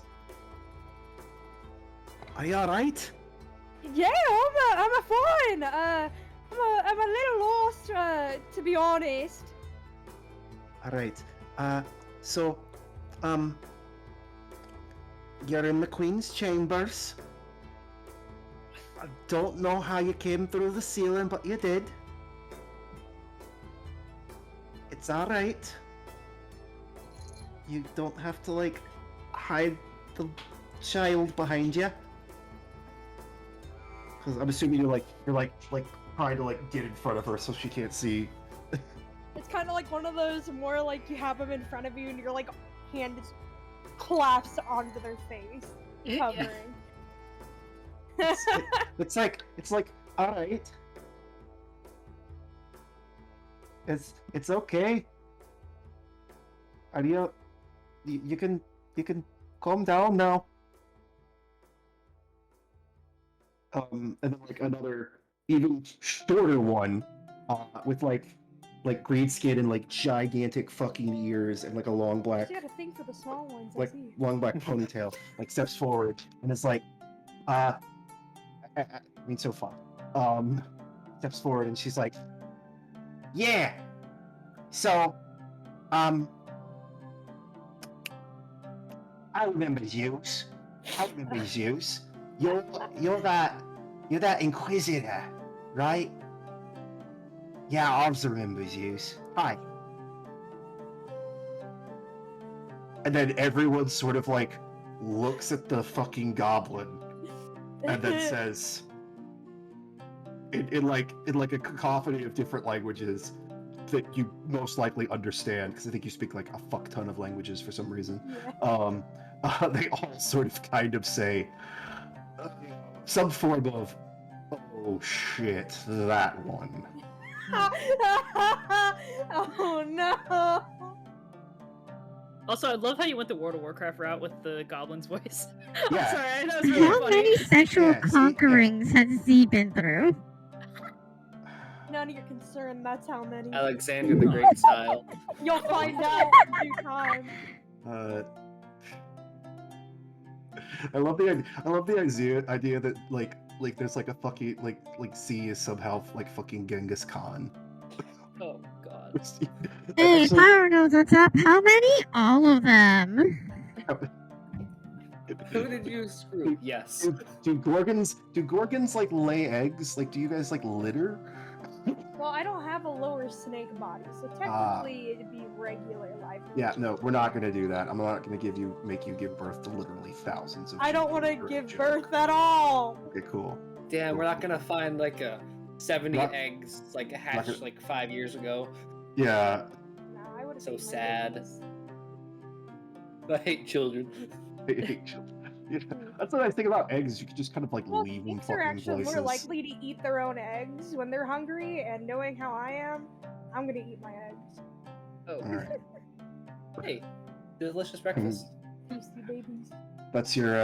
Are you all right? yeah, I'm a fine. I'm a little lost, to be honest. All right. So, you're in the Queen's chambers. I don't know how you came through the ceiling, but you did. It's all right. You don't have to like hide the child behind you. Because I'm assuming you're trying to like get in front of her so she can't see. It's kind of like one of those more like you have them in front of you and your like hand is clasped onto their face, covering. It's like all right. It's okay. Are you can calm down now. And then like another even shorter one, with like green skin and like gigantic fucking ears and like a long black You got a thing for the small ones. like I see. long black ponytail, like steps forward and is like, I mean so far. Steps forward and she's like, yeah. So, I remember yous. You're that Inquisitor, right? Yeah, I remember yous. Hi. And then everyone sort of like looks at the fucking goblin and then says, in like a cacophony of different languages that you most likely understand, because I think you speak like a fuck ton of languages for some reason. Yeah. They all sort of kind of say some form of, oh shit, that one. Oh no! Also, I love how you went the World of Warcraft route with the goblin's voice. Yeah. I'm sorry, that was really How funny. many sexual Yeah, see, conquerings has Z been through? None of your concern. That's how many. Alexander the Great style. You'll find out in due time. I love the idea that like there's like a fucking like C is somehow like fucking Genghis Khan. Oh god. Hey, Actually, Pyro knows what's up. How many? All of them. Who did you screw? Yes. do Gorgons like lay eggs? Like, do you guys like litter? Well, I don't have a lower snake body, so technically it'd be regular life. Yeah, no, we're not gonna do that. I'm not gonna make you give birth to literally thousands of. I don't want to children for a give joke. birth at all. Okay, cool. Damn, we're not gonna find like a 70 Not- eggs like hatched like 5 years ago. Yeah. Nah, I would have So sad. I hate children. Yeah, that's the nice thing about eggs. You can just kind of like Well, leave them snakes are fucking actually places. more likely to eat their own eggs when they're hungry, and knowing how I am, I'm gonna eat my eggs. Oh, All right. hey, delicious breakfast. Tasty babies. That's your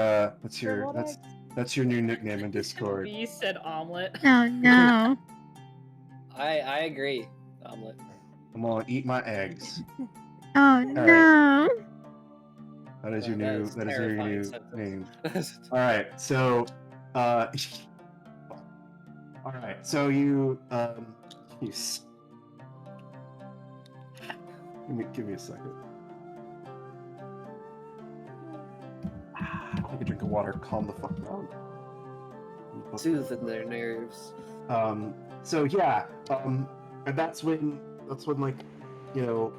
Scrambled that's eggs. your new nickname in Discord. B said omelet. No, no. I agree, Omelet. I'm gonna eat my eggs. Oh no! That is your That new. is That is your terrifying new sentence. name. All right. So, all right. So you you. Give me a second. Take a drink of water. Calm the fuck down. Soothing their nerves. So yeah. And that's when like, you know,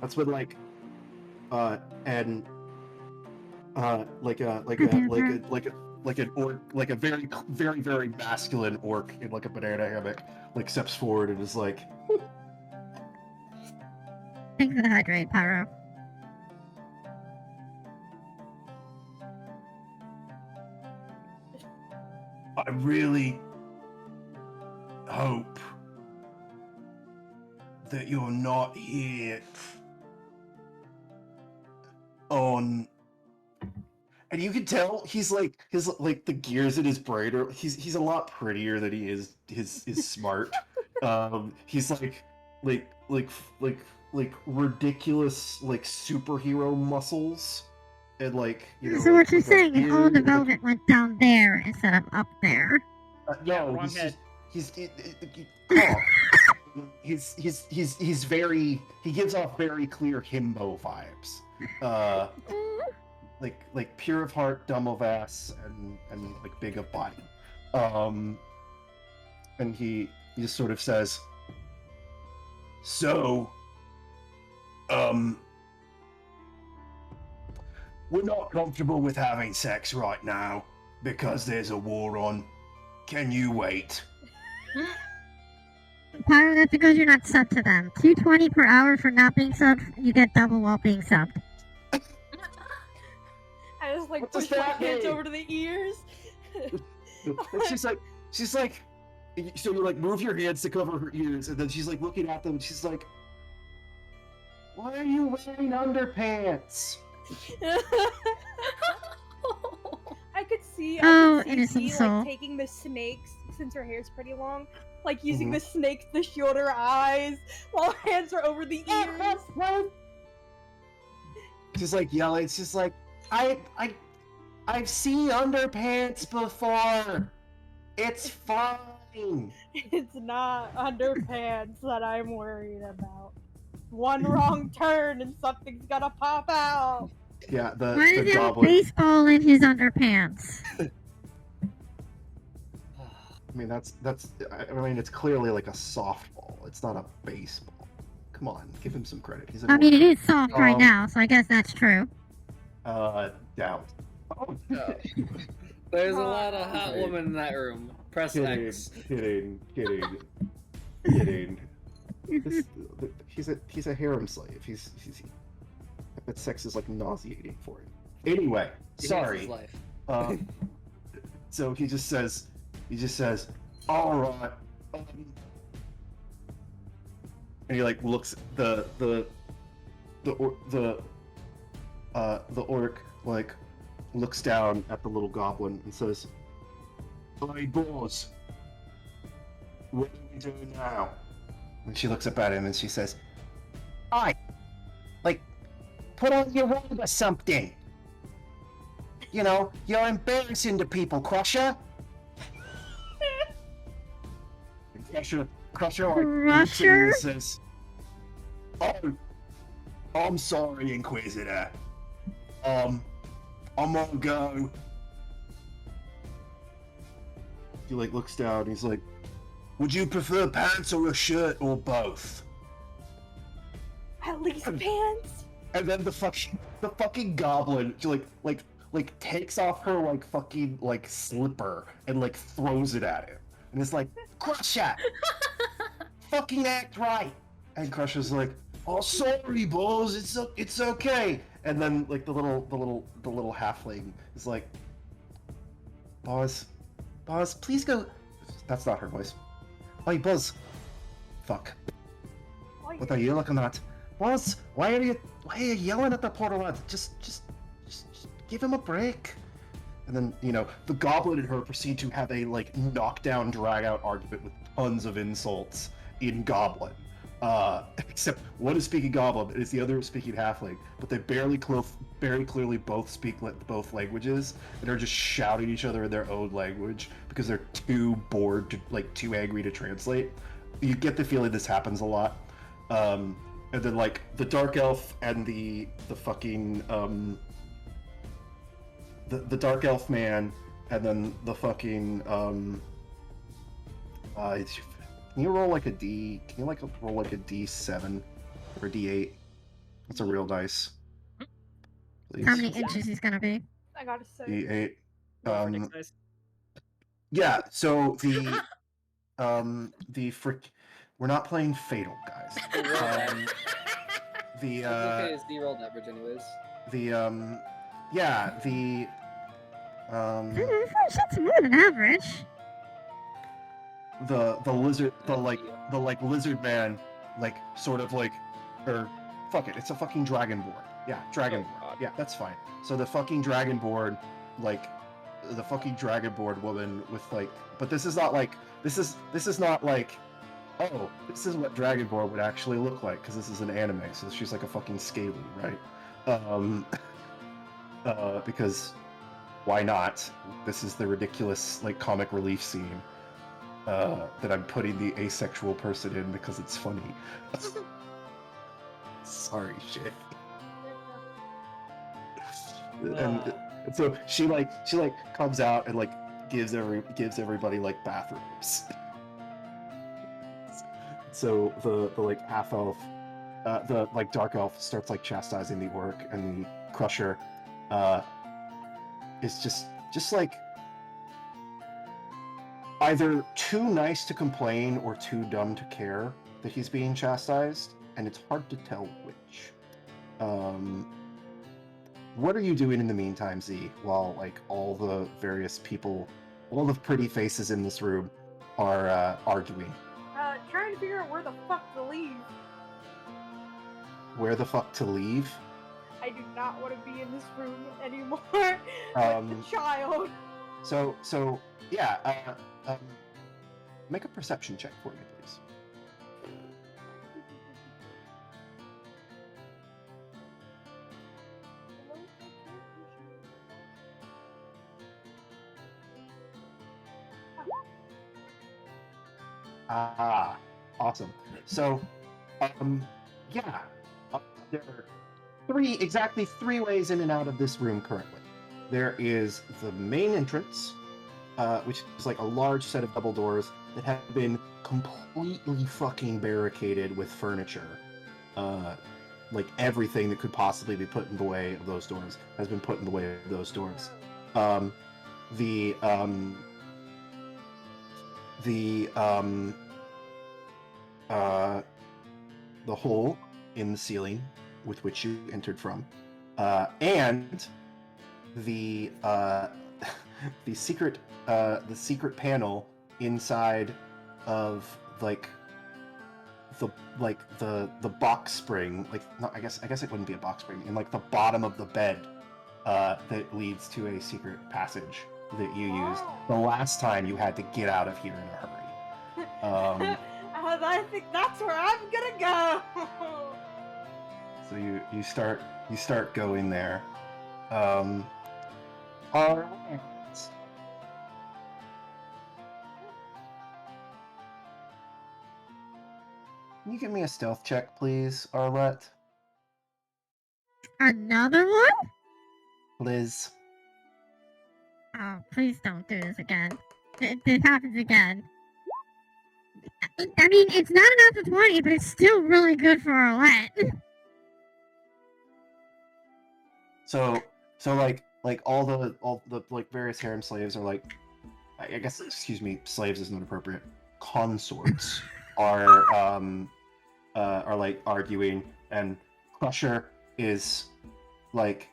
that's when like, and like an orc, like a very masculine orc in like a banana hammock, like steps forward and is like, Thanks for the hydrate, Pyro. I really hope that you're not here on. And you can tell he's like the gears in his brain are he's a lot prettier than he is smart. He's like ridiculous like superhero muscles, and like, you know. So like, what you're like a saying is all beard, development went down there instead of up there. no, Wrong he's head. just calm. He's very, he gives off very clear himbo vibes. Like pure of heart, dumb of ass, and like big of body. And he just sort of says, so, we're not comfortable with having sex right now because there's a war on. Can you wait? Pyro, that's because you're not subbed to them. $2.20 per hour for not being subbed, you get double while being subbed. I just like What does push my that hands mean? over to the ears. And she's like, so you like move your hands to cover her ears, and then she's like looking at them, and she's like, why are you wearing underpants? I could see. Oh, I could innocent see soul. like taking the snakes, since her hair's pretty long, like using Mhm. the snakes to shield her eyes while her hands are over the ears. She's like yelling. It's just like, I've seen underpants before. It's fine. It's not underpants that I'm worried about. One wrong turn and something's gonna pop out. Yeah, Why the does he have a goblin. baseball in his underpants? I mean, that's. I mean, it's clearly like a softball. It's not a baseball. Come on, give him some credit. He's an I mean, it orc. is soft right now, so I guess that's true. Doubt. Oh, Oh. There's a lot of hot Okay. women in that room. Press kidding, X. kidding. He's a harem slave. He's that sex is like nauseating for him. Anyway, He hates sorry. his life. So he just says, all right. And he like looks the orc like looks down at the little goblin and says, "Hey boss, what are we doing now?" And she looks up at him and she says, "Hi, like, put on your robe or something. You know, you're embarrassing to people, Crusher." And Crusher like looks at you and says, "Oh, I'm sorry, Inquisitor. I'm gonna go." He like looks down. He's like, "Would you prefer pants or a shirt or both?" At least pants. And then the fucking goblin like takes off her like fucking like slipper and like throws it at him, and it's like, "Crusher, fucking act right." And Crusher's like, "Oh, sorry, boss. It's okay." And then like the little halfling is like, "Boss, please go." That's not her voice. "Hey, Buzz." Fuck. What are you looking at? Buzz, why are you yelling at the poor lad? Just give him a break. And then, the goblin and her proceed to have a, like, knockdown, drag-out argument with tons of insults in Goblin. Except one is speaking Goblin, and the other is speaking Halfling. But they very clearly both speak both languages, and are just shouting each other in their own language because they're too bored, too angry to translate. You get the feeling this happens a lot. And then, like, the Dark Elf and the fucking, the Dark Elf man, and then the fucking, can you roll like a D? Can you roll like a D7 or a D8? That's a real dice. Please. How many inches he's gonna be? I gotta say. D8. Roll for next dice. Yeah. So we're not playing Fatal, guys. It's okay, it's D-rolled average anyways. That's more than average. The lizard, the lizard man, sort of or fuck it, it's a fucking dragonborn. Yeah, dragonborn. God. Yeah, that's fine. So the fucking dragonborn, the fucking dragonborn woman with but this is not this is not oh, this is what dragonborn would actually look like, because this is an anime, so she's like a fucking scaly, right? Because why not? This is the ridiculous comic relief scene that I'm putting the asexual person in because it's funny. Sorry, shit. And so she comes out and gives everybody bathrooms. So the half elf, the dark elf starts chastising the orc, and the crusher is just either too nice to complain or too dumb to care that he's being chastised, and it's hard to tell which. What are you doing in the meantime, Z, while all the various people, all the pretty faces in this room are arguing? Trying to figure out where the fuck to leave. Where the fuck to leave? I do not want to be in this room anymore with the child. So yeah, make a perception check for me, please. Ah, awesome. So, yeah, there are exactly three ways in and out of this room currently. There is the main entrance, which is a large set of double doors that have been completely fucking barricaded with furniture. Everything that could possibly be put in the way of those doors has been put in the way of those doors. The hole in the ceiling with which you entered from, and the secret panel inside of the box spring, no, I guess it wouldn't be a box spring, in the bottom of the bed that leads to a secret passage that you used the last time you had to get out of here in a hurry. I think that's where I'm gonna go. So you start going there. All right. Can you give me a stealth check, please, Arlette? Another one? Liz. Oh, please don't do this again. This happens again. I mean, it's not enough to 20, but it's still really good for Arlette. So all the various harem slaves are I guess, excuse me, slaves is not appropriate. Consorts are arguing, and Crusher is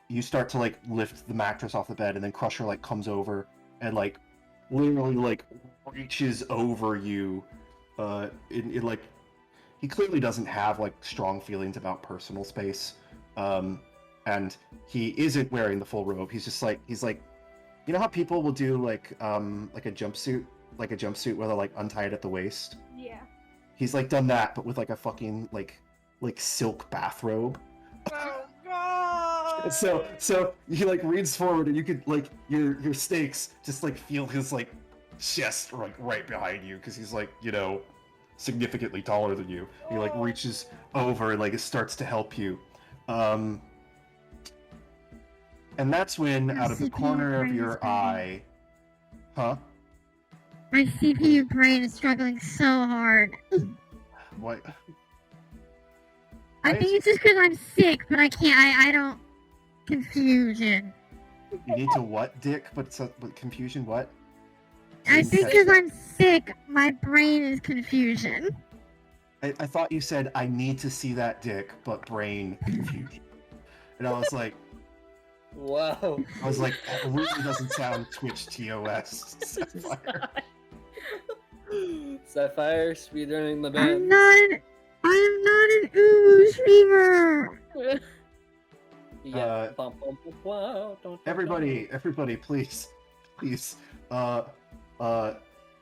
you start to lift the mattress off the bed, and then Crusher comes over and literally reaches over you. He clearly doesn't have strong feelings about personal space, and he isn't wearing the full robe. He's just he's You know how people will do like a jumpsuit where they'll like untie it at the waist? Yeah. He's like done that, but with like a fucking like silk bathrobe. Oh god. So he like reads forward, and you could like your stakes just like feel his like chest like right behind you, because he's like, you know, significantly taller than you. He like reaches over and like starts to help you. And that's when, out of the corner of your eye, huh? My CPU brain is struggling so hard. What? I think it's just because I'm sick, but I can't. I don't. Confusion. You need to what, Dick? But confusion, what? I think because I'm sick, my brain is confusion. I thought you said, I need to see that dick, but brain confusion. And I was like, Whoa. that really doesn't sound Twitch TOS. Sapphire. Sapphire, speedrunning the I band. am not an Uwu streamer. Yeah. Everybody, please,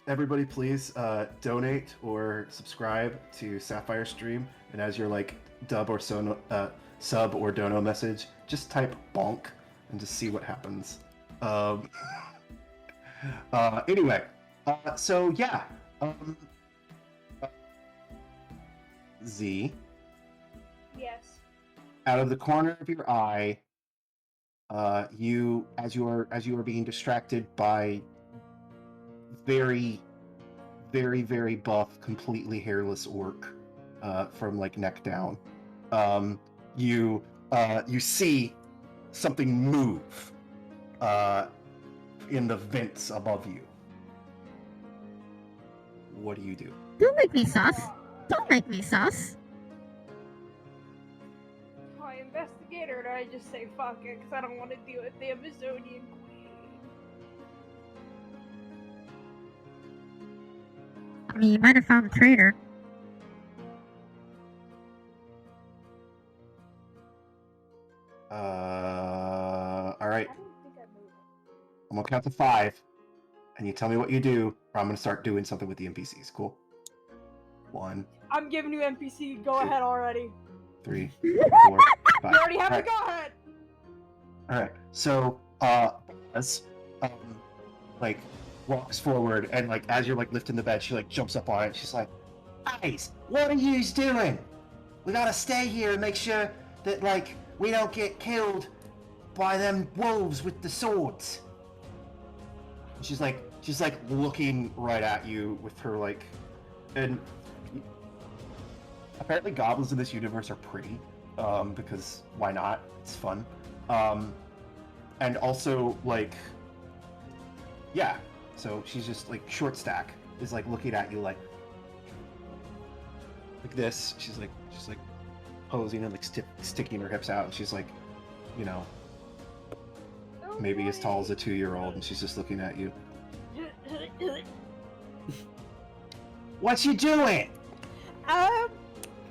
everybody, please, donate or subscribe to Sapphire Stream. And as your like sub or dono message, just type bonk and just see what happens. Anyway, so yeah, Z. Yes. Out of the corner of your eye, as you are being distracted by very buff, completely hairless orc, from like neck down, you see something move in the vents above you. What do you do? Don't make me sus. Don't make me sus. I investigate, or do I just say fuck it because I don't want to deal with the Amazonian queen? I mean, you might have found the traitor. All right. I don't think I moved. I'm gonna count to 5, and you tell me what you do, or I'm gonna start doing something with the NPCs. Cool. 1, I'm giving you NPC. Go ahead already. 3, 4, 5. You already have All to go ahead. All right. So, as like walks forward, and like as you're like lifting the bed, she like jumps up on it. She's like, "Guys, what are you doing? We gotta stay here and make sure that like we don't get killed by them wolves with the swords." And she's like looking right at you with her like, and apparently goblins in this universe are pretty, because why not? It's fun. And also like, yeah. So she's just like short stack is like looking at you like this. She's like posing and like sticking her hips out, and she's like, you know, maybe as tall as a 2-year-old, and she's just looking at you. What you doing?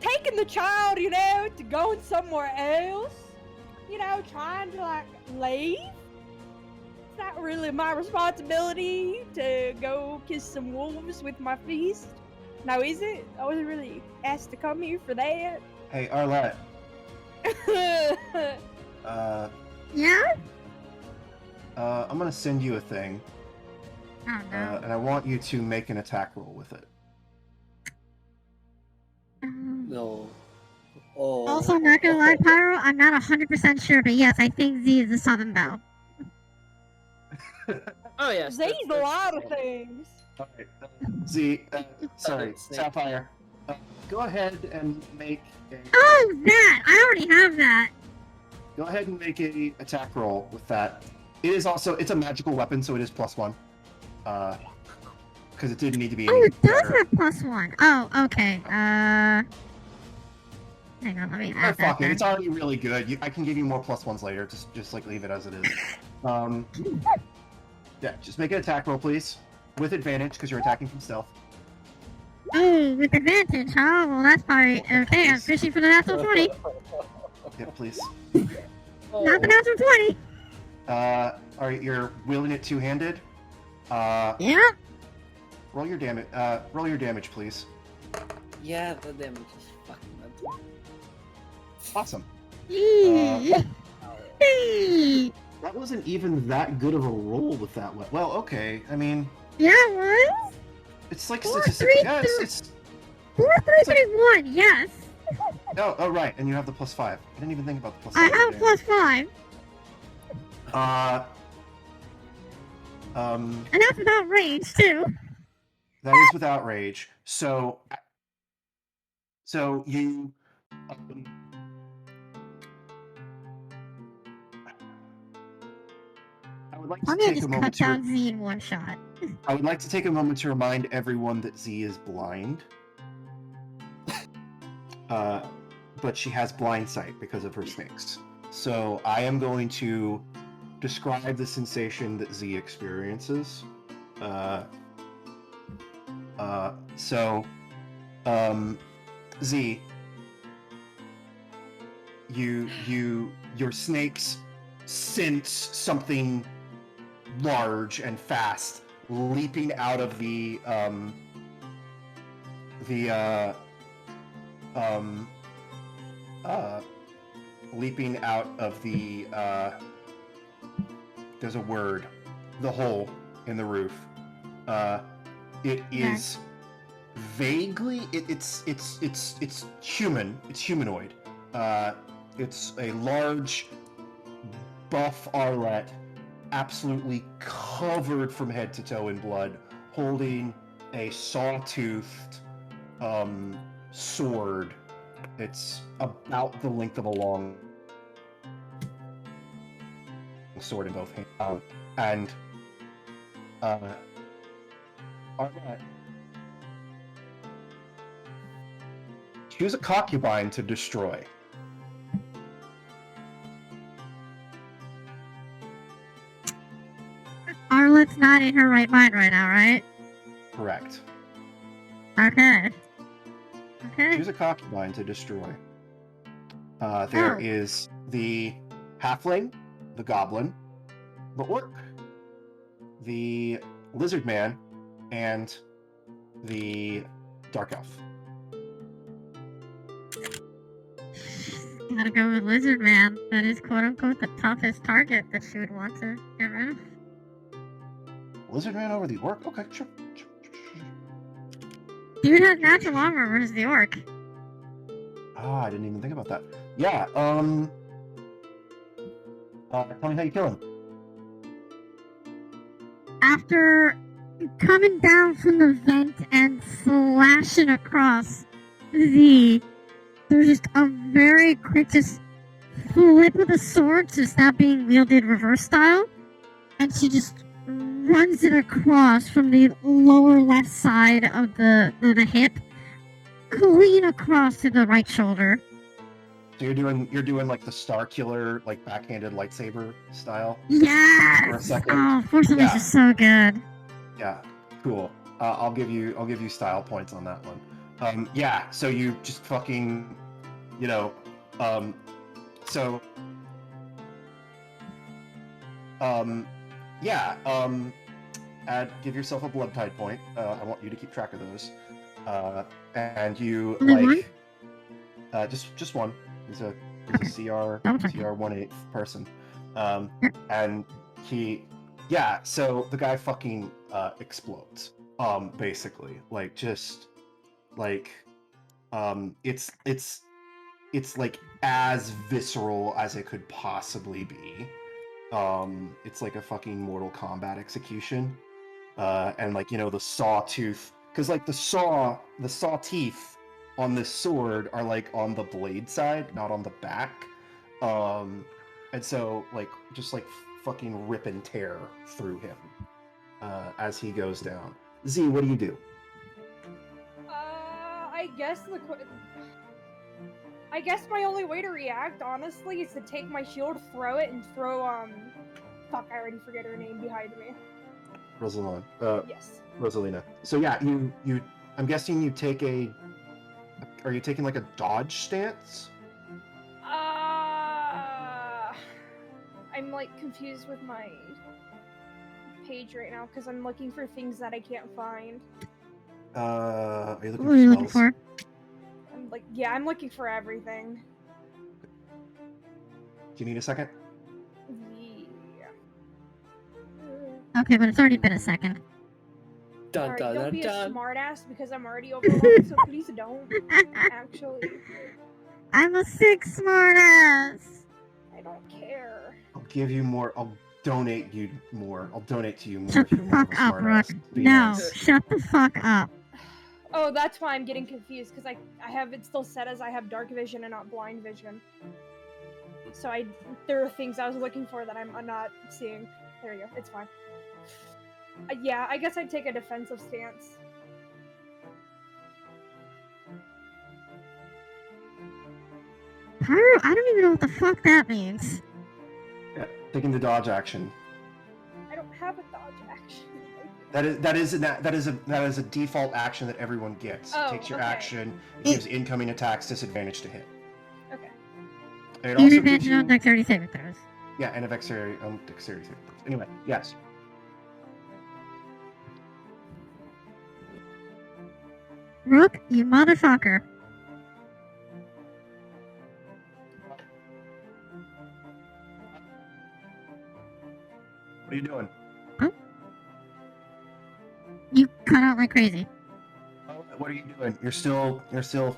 Taking the child, you know, to going somewhere else. You know, trying to like leave. It's not really my responsibility to go kiss some wolves with my fist. Now, is it? I wasn't really asked to come here for that. Hey, Arlette. Yeah? I'm gonna send you a thing, Oh no. and I want you to make an attack roll with it. No. Oh. Also, I'm not gonna lie, Pyro, I'm not 100% sure, but yes, I think Z is the Southern Belle. Oh yes. Z's a that's lot of cool. things. All right, Z. Sorry, Snake. Sapphire. Go ahead and make a. Oh, that! I already have that. Go ahead and make a attack roll with that. It is also it's a magical weapon, so it is +1. Because it didn't need to be. Oh, any it does better. have +1. Oh, okay. Hang on, let me Oh, add that fuck it. then. It's already really good. I can give you more +1s later. Just like leave it as it is. Yeah, just make an attack roll, please, with advantage because you're attacking from stealth. Oh, with advantage, huh? Well, that's probably okay. I'm fishing for the natural 20. Yeah, please. Not the natural 20. you're wielding it two-handed. Yeah. Roll your damage. Roll your damage, please. Yeah, the damage is fucking mental. Awesome. Yee. Hey. That wasn't even that good of a roll with that one. Well, okay. I mean, Yeah, it was. it's like 4, statistical. 3, Yeah, 2. it's 4, 3, 3, 1. Yes. oh, right. And you have the +5. I didn't even think about the +5. I have +5, and that's without range too. That is without rage. So you. I would like to I'm gonna take a just moment cut down Z in one shot. I would like to take a moment to remind everyone that Z is blind. But she has blind sight because of her snakes. So I am going to describe the sensation that Z experiences. Z, your snakes sense something large and fast leaping out of leaping out of the there's a word, the hole in the roof. It is vaguely it's human. It's humanoid. It's a large buff Arlet, absolutely covered from head to toe in blood, holding a sawtoothed sword. It's about the length of a long sword in both hands. And Arlet, choose a concubine to destroy. Arlet's not in her right mind right now, right? Correct. Okay. Okay. Choose a concubine to destroy. There is the halfling, the goblin, the orc, the lizard man, and the dark elf. Gotta go with Lizard Man. That is quote unquote the toughest target that she would want to get rid of. Lizard man over the orc? Okay, sure. Dude has natural armor versus the orc. Ah, I didn't even think about that. Yeah, tell me how you kill him. After coming down from the vent and slashing across there's just a very quick just flip of the sword, just now being wielded reverse style, and she just runs it across from the lower left side of the hip, clean across to the right shoulder. So you're doing like the Star Killer, like backhanded lightsaber style? Yes! For a second. Oh, fortunately, Yeah. it's just so good. Yeah, cool. I'll give you style points on that one. Yeah, so you just fucking, give yourself a blood tide point. I want you to keep track of those. And you Only one? Just one. He's a CR 1/8 person. And he, so the guy fucking explodes. Basically, like just like it's like as visceral as it could possibly be. It's like a fucking Mortal Kombat execution. And like, the sawtooth, because like the saw teeth on this sword are like on the blade side, not on the back. And so like just like fucking rip and tear through him as he goes down. Z, what do you do? I guess my only way to react, honestly, is to take my shield, throw it, and throw fuck, I already forget her name behind me. Rosalind. Yes. Rosalina. So yeah, you I'm guessing you take are you taking like a dodge stance? I'm like confused with my page right now because I'm looking for things that I can't find. Are you looking What are you for looking spells? for? I'm like, yeah, I'm looking for everything. Do you need a second? Yeah. Okay, but it's already been a second. Dun, Alright, dun, don't dun, be a dun. smartass because I'm already overwhelmed, so please don't. Actually, I'm a sick smartass. I don't care. I'll give you more. I'll donate you more. I'll donate to you more Shut if the you're more of a fuck up, Rook. smartass. Be No, nice. shut the fuck up. Oh, that's why I'm getting confused because I have it still set as I have dark vision and not blind vision. So there are things I was looking for that I'm not seeing. There you go. It's fine. Yeah, I guess I'd take a defensive stance. Pyro, I don't even know what the fuck that means. Yeah, taking the dodge action. I don't have a dodge action. That is a default action that everyone gets. Oh, It takes your okay. action. It gives incoming attacks disadvantage to hit. Okay. And it also gives Disadvantage on you dexterity saving throws. yeah, and a dexterity saving throws. Anyway, yes. Rook, you motherfucker. What are you doing? You cut out like crazy. What are you doing? You're still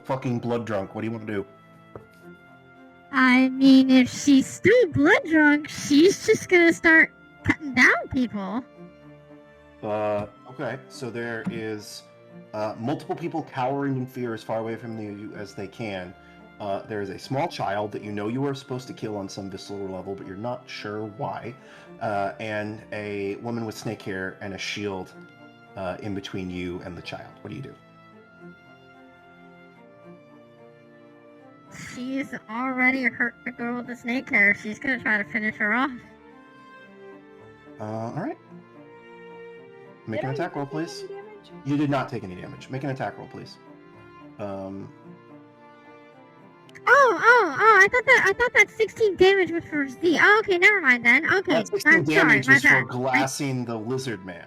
fucking blood drunk. What do you want to do? I mean, if she's still blood drunk, she's just gonna start cutting down people. Okay. So there is multiple people cowering in fear as far away from you as they can. There is a small child that you know you are supposed to kill on some visceral level, but you're not sure why. And a woman with snake hair and a shield in between you and the child. What do you do? She's already hurt the girl with the snake hair. She's gonna try to finish her off. All right. Make Did an I attack roll, take please. any damage? You did not take any damage. Make an attack roll, please. I thought that 16 damage was for Z. Oh, okay, never mind then. Okay, That 16 I'm sorry, damage my is for bad. glassing the lizard man.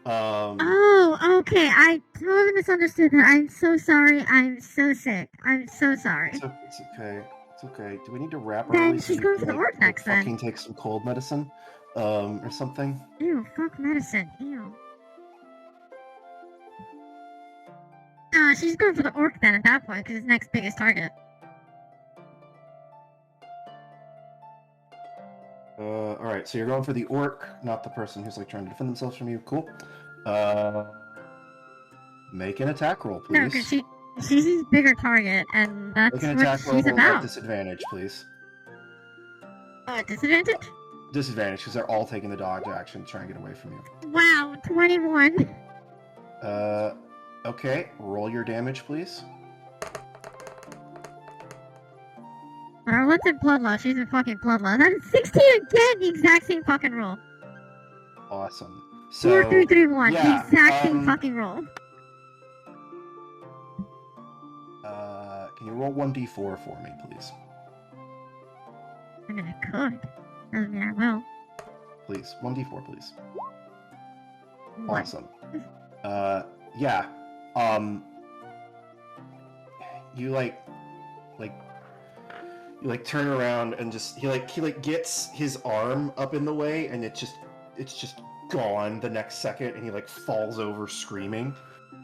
Oh, okay. I totally misunderstood that. I'm so sorry. I'm so sick. I'm so sorry. It's okay. It's okay. Do we need to wrap Then early so she's you going can for the like vortex then. fucking take some cold medicine, or something? Ew, fuck medicine. Ew. She's going for the orc then at that point, because it's next biggest target. All right. So you're going for the orc, not the person who's like trying to defend themselves from you. Cool. Make an attack roll, please. No, because she's his bigger target, and that's Make an what attack roll she's at about. disadvantage, please. Disadvantage? Disadvantage because they're all taking the dodge action to try and get away from you. Wow, 21. Okay. Roll your damage, please. What's in Bloodlust? She's in fucking Bloodlust. That is 16 again, the exact same fucking roll. Awesome. So 4, 3, 3, 1. yeah, The exact same fucking roll. Can you roll 1d4 for me, please? I mean, I could. Doesn't mean I will. Please, 1d4, please. What? Awesome. Yeah. You turn around and just he gets his arm up in the way and it's just gone the next second and he like falls over screaming,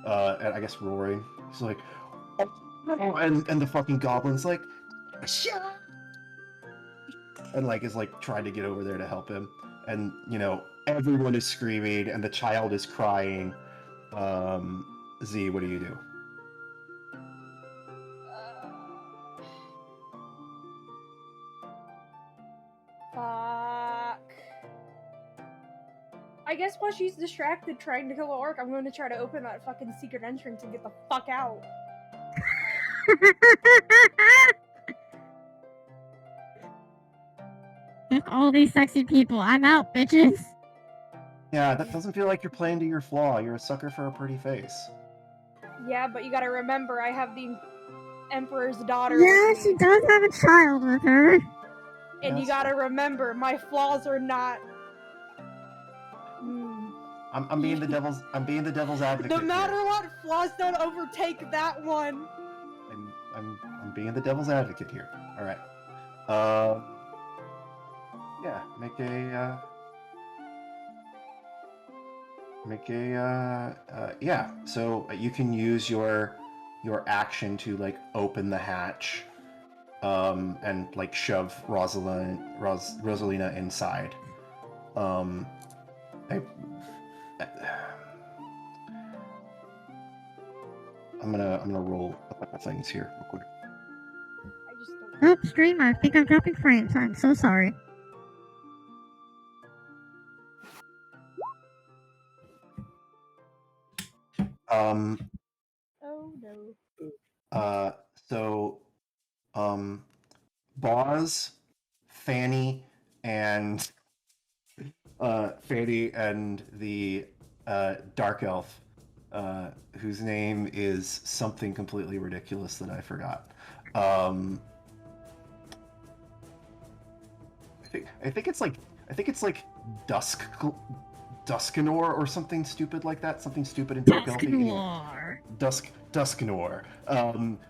and I guess roaring. He's like, oh, and the fucking goblin's like, shut, and like is like trying to get over there to help him, and you know everyone is screaming and the child is crying. Z, what do you do? Fuck. I guess while she's distracted trying to kill the orc, I'm going to try to open that fucking secret entrance and get the fuck out. Fuck all these sexy people. I'm out, bitches. Yeah, that doesn't feel like you're playing to your flaw. You're a sucker for a pretty face. Yeah, but you gotta remember, I have the Emperor's daughter. Yeah, with me. she does have a child with her. And you gotta remember, my flaws are not. I'm being the devil's advocate. No matter here. what, flaws don't overtake that one. I'm being the devil's advocate here. All right. Yeah. Yeah. So you can use your action to like open the hatch, and like shove Rosalina inside. I'm gonna roll a couple things here real quick. I just don't. Oh, stream, I think I'm dropping frames. I'm so sorry. Oh no. So, Boz, Fanny, and the dark elf, whose name is something completely ridiculous that I forgot. I think it's like Duskanor or something stupid like that. Something stupid in dark elf. Duskanor.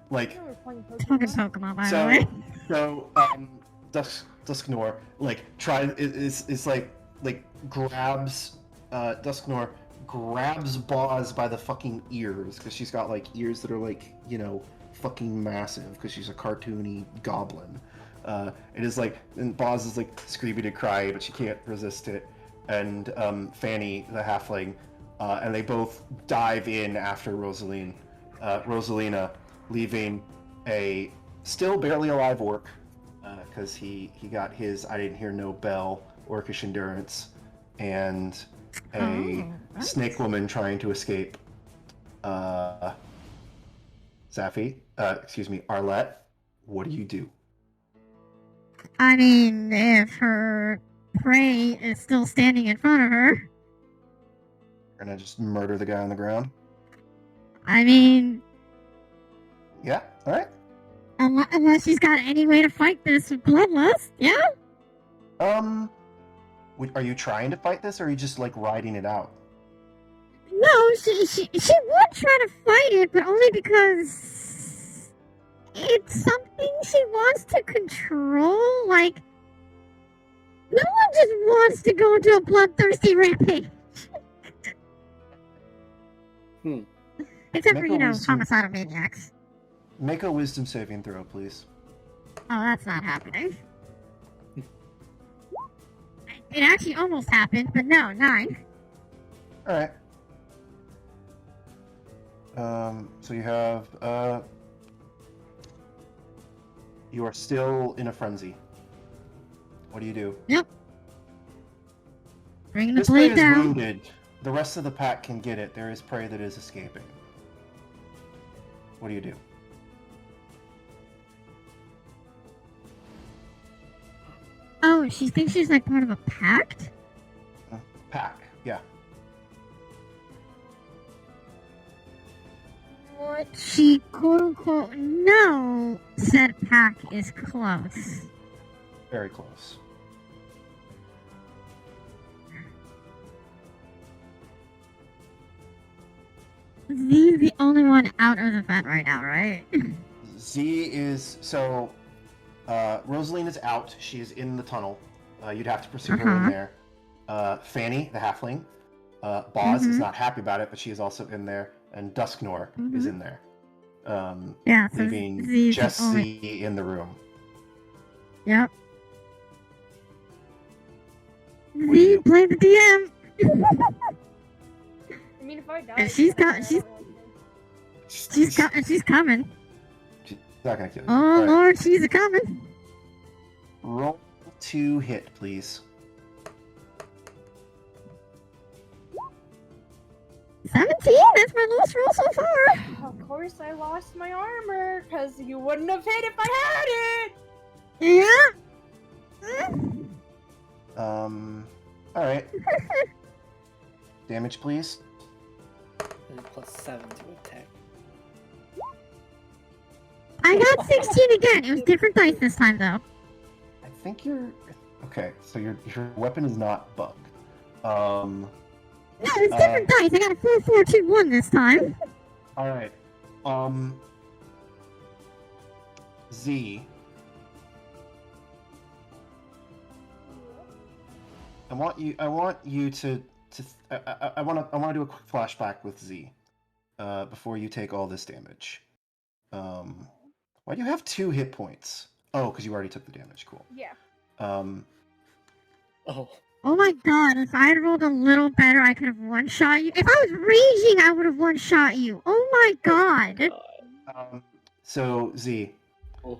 Like. We're playing Fucking Pokemon. Pokemon, by the way. So, Dusknor is like grabs Dusknor grabs Boz by the fucking ears because she's got like ears that are like, you know, fucking massive because she's a cartoony goblin. It is like, and Boz is like screaming and crying, but she can't resist it. And Fanny, the halfling, and they both dive in after Rosalina, leaving a still barely alive orc, because he got his I didn't hear no bell orcish endurance, and a snake woman trying to escape. Arlette, what do you do? I mean, if her prey is still standing in front of her, You're gonna just murder the guy on the ground? I mean, Yeah, alright. unless she's got any way to fight this bloodlust, yeah? Are you trying to fight this, or are you just like riding it out? No, she would try to fight it, but only because it's something she wants to control. Like, no one just wants to go into a bloodthirsty rampage. Except for, you know, homicidal maniacs. Make a wisdom saving throw, please. Oh, that's not happening. It actually almost happened, but no, 9. Alright. So you have, you are still in a frenzy. What do you do? Yep. Bring the This prey blade is down. wounded. The rest of the pack can get it. There is prey that is escaping. What do you do? Oh, she thinks she's like part of a pact? Pack, yeah. What she quote unquote no said pack is close. Very close. Z's the only one out of the vent right now, right? Z is so. Rosaline is out. She is in the tunnel. You'd have to pursue her in there. Fanny, the halfling. Boz is not happy about it, but she is also in there. And Dusknor is in there. Yeah, so Leaving Z's just the only... Z in the room. Yep. What do you Z, do? play the DM! I mean, if I die, And she's coming. She's not gonna kill you. Oh, Alright. Lord, she's a-coming. Roll to hit, please. 17? That's my lowest roll so far. Of course, I lost my armor because you wouldn't have hit if I had it. Yeah. Alright. Damage, please. And +7 to attack. I got 16 again. It was different dice this time, though. I think you're okay. So your weapon is not bugged. No, it's different dice. I got a 4-4-2-1 this time. All right. Z. I want you to. I want to do a quick flashback with Z. Before you take all this damage. Why do you have 2 hit points? Oh, because you already took the damage. Cool. Yeah. Oh. Oh my god, if I had rolled a little better, I could have one-shot you. If I was raging, I would have one-shot you. Oh my god. So, Z. Oh.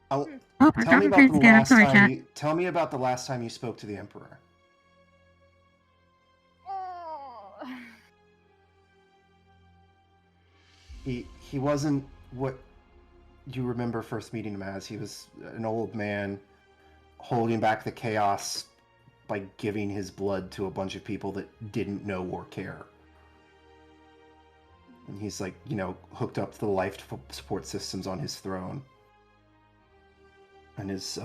Oh, I'm Tell me dropping about pins the again. I'm last sorry, time. chat. Tell me about the last time you spoke to the Emperor. He wasn't what you remember first meeting him as. He was an old man holding back the chaos by giving his blood to a bunch of people that didn't know or care. And he's like, hooked up to the life support systems on his throne. And is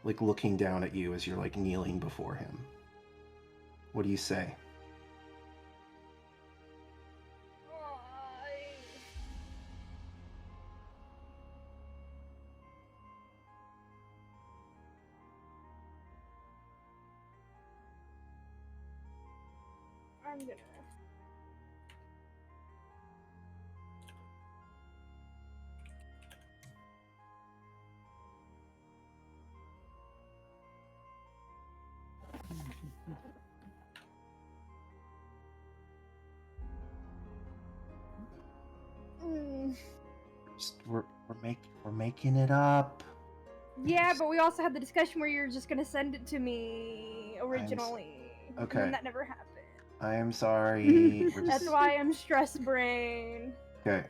like looking down at you as you're like kneeling before him. What do you say? I'm gonna. We're making it up. Yeah, but we also had the discussion where you're just gonna send it to me originally. Okay. And that never happened. I am sorry. That's why I'm stress brain. Okay.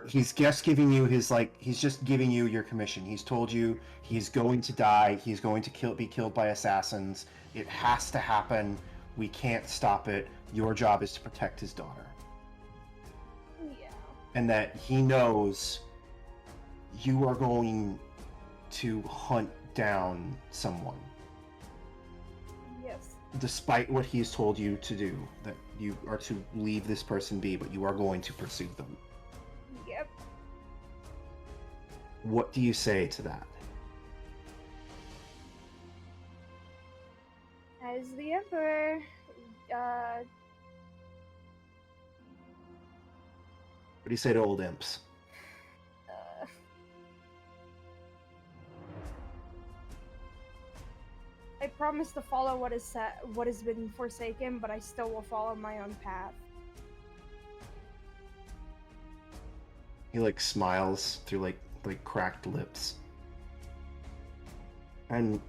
He's just giving you he's just giving you your commission. He's told you he's going to die. He's going to be killed by assassins. It has to happen. We can't stop it. Your job is to protect his daughter. Yeah. And that he knows you are going to hunt down someone. Yes. Despite what he's told you to do, that you are to leave this person be, but you are going to pursue them. Yep. What do you say to that? As the Emperor, What do you say to old imps? I promise to follow what has been forsaken, but I still will follow my own path. He smiles through like cracked lips. And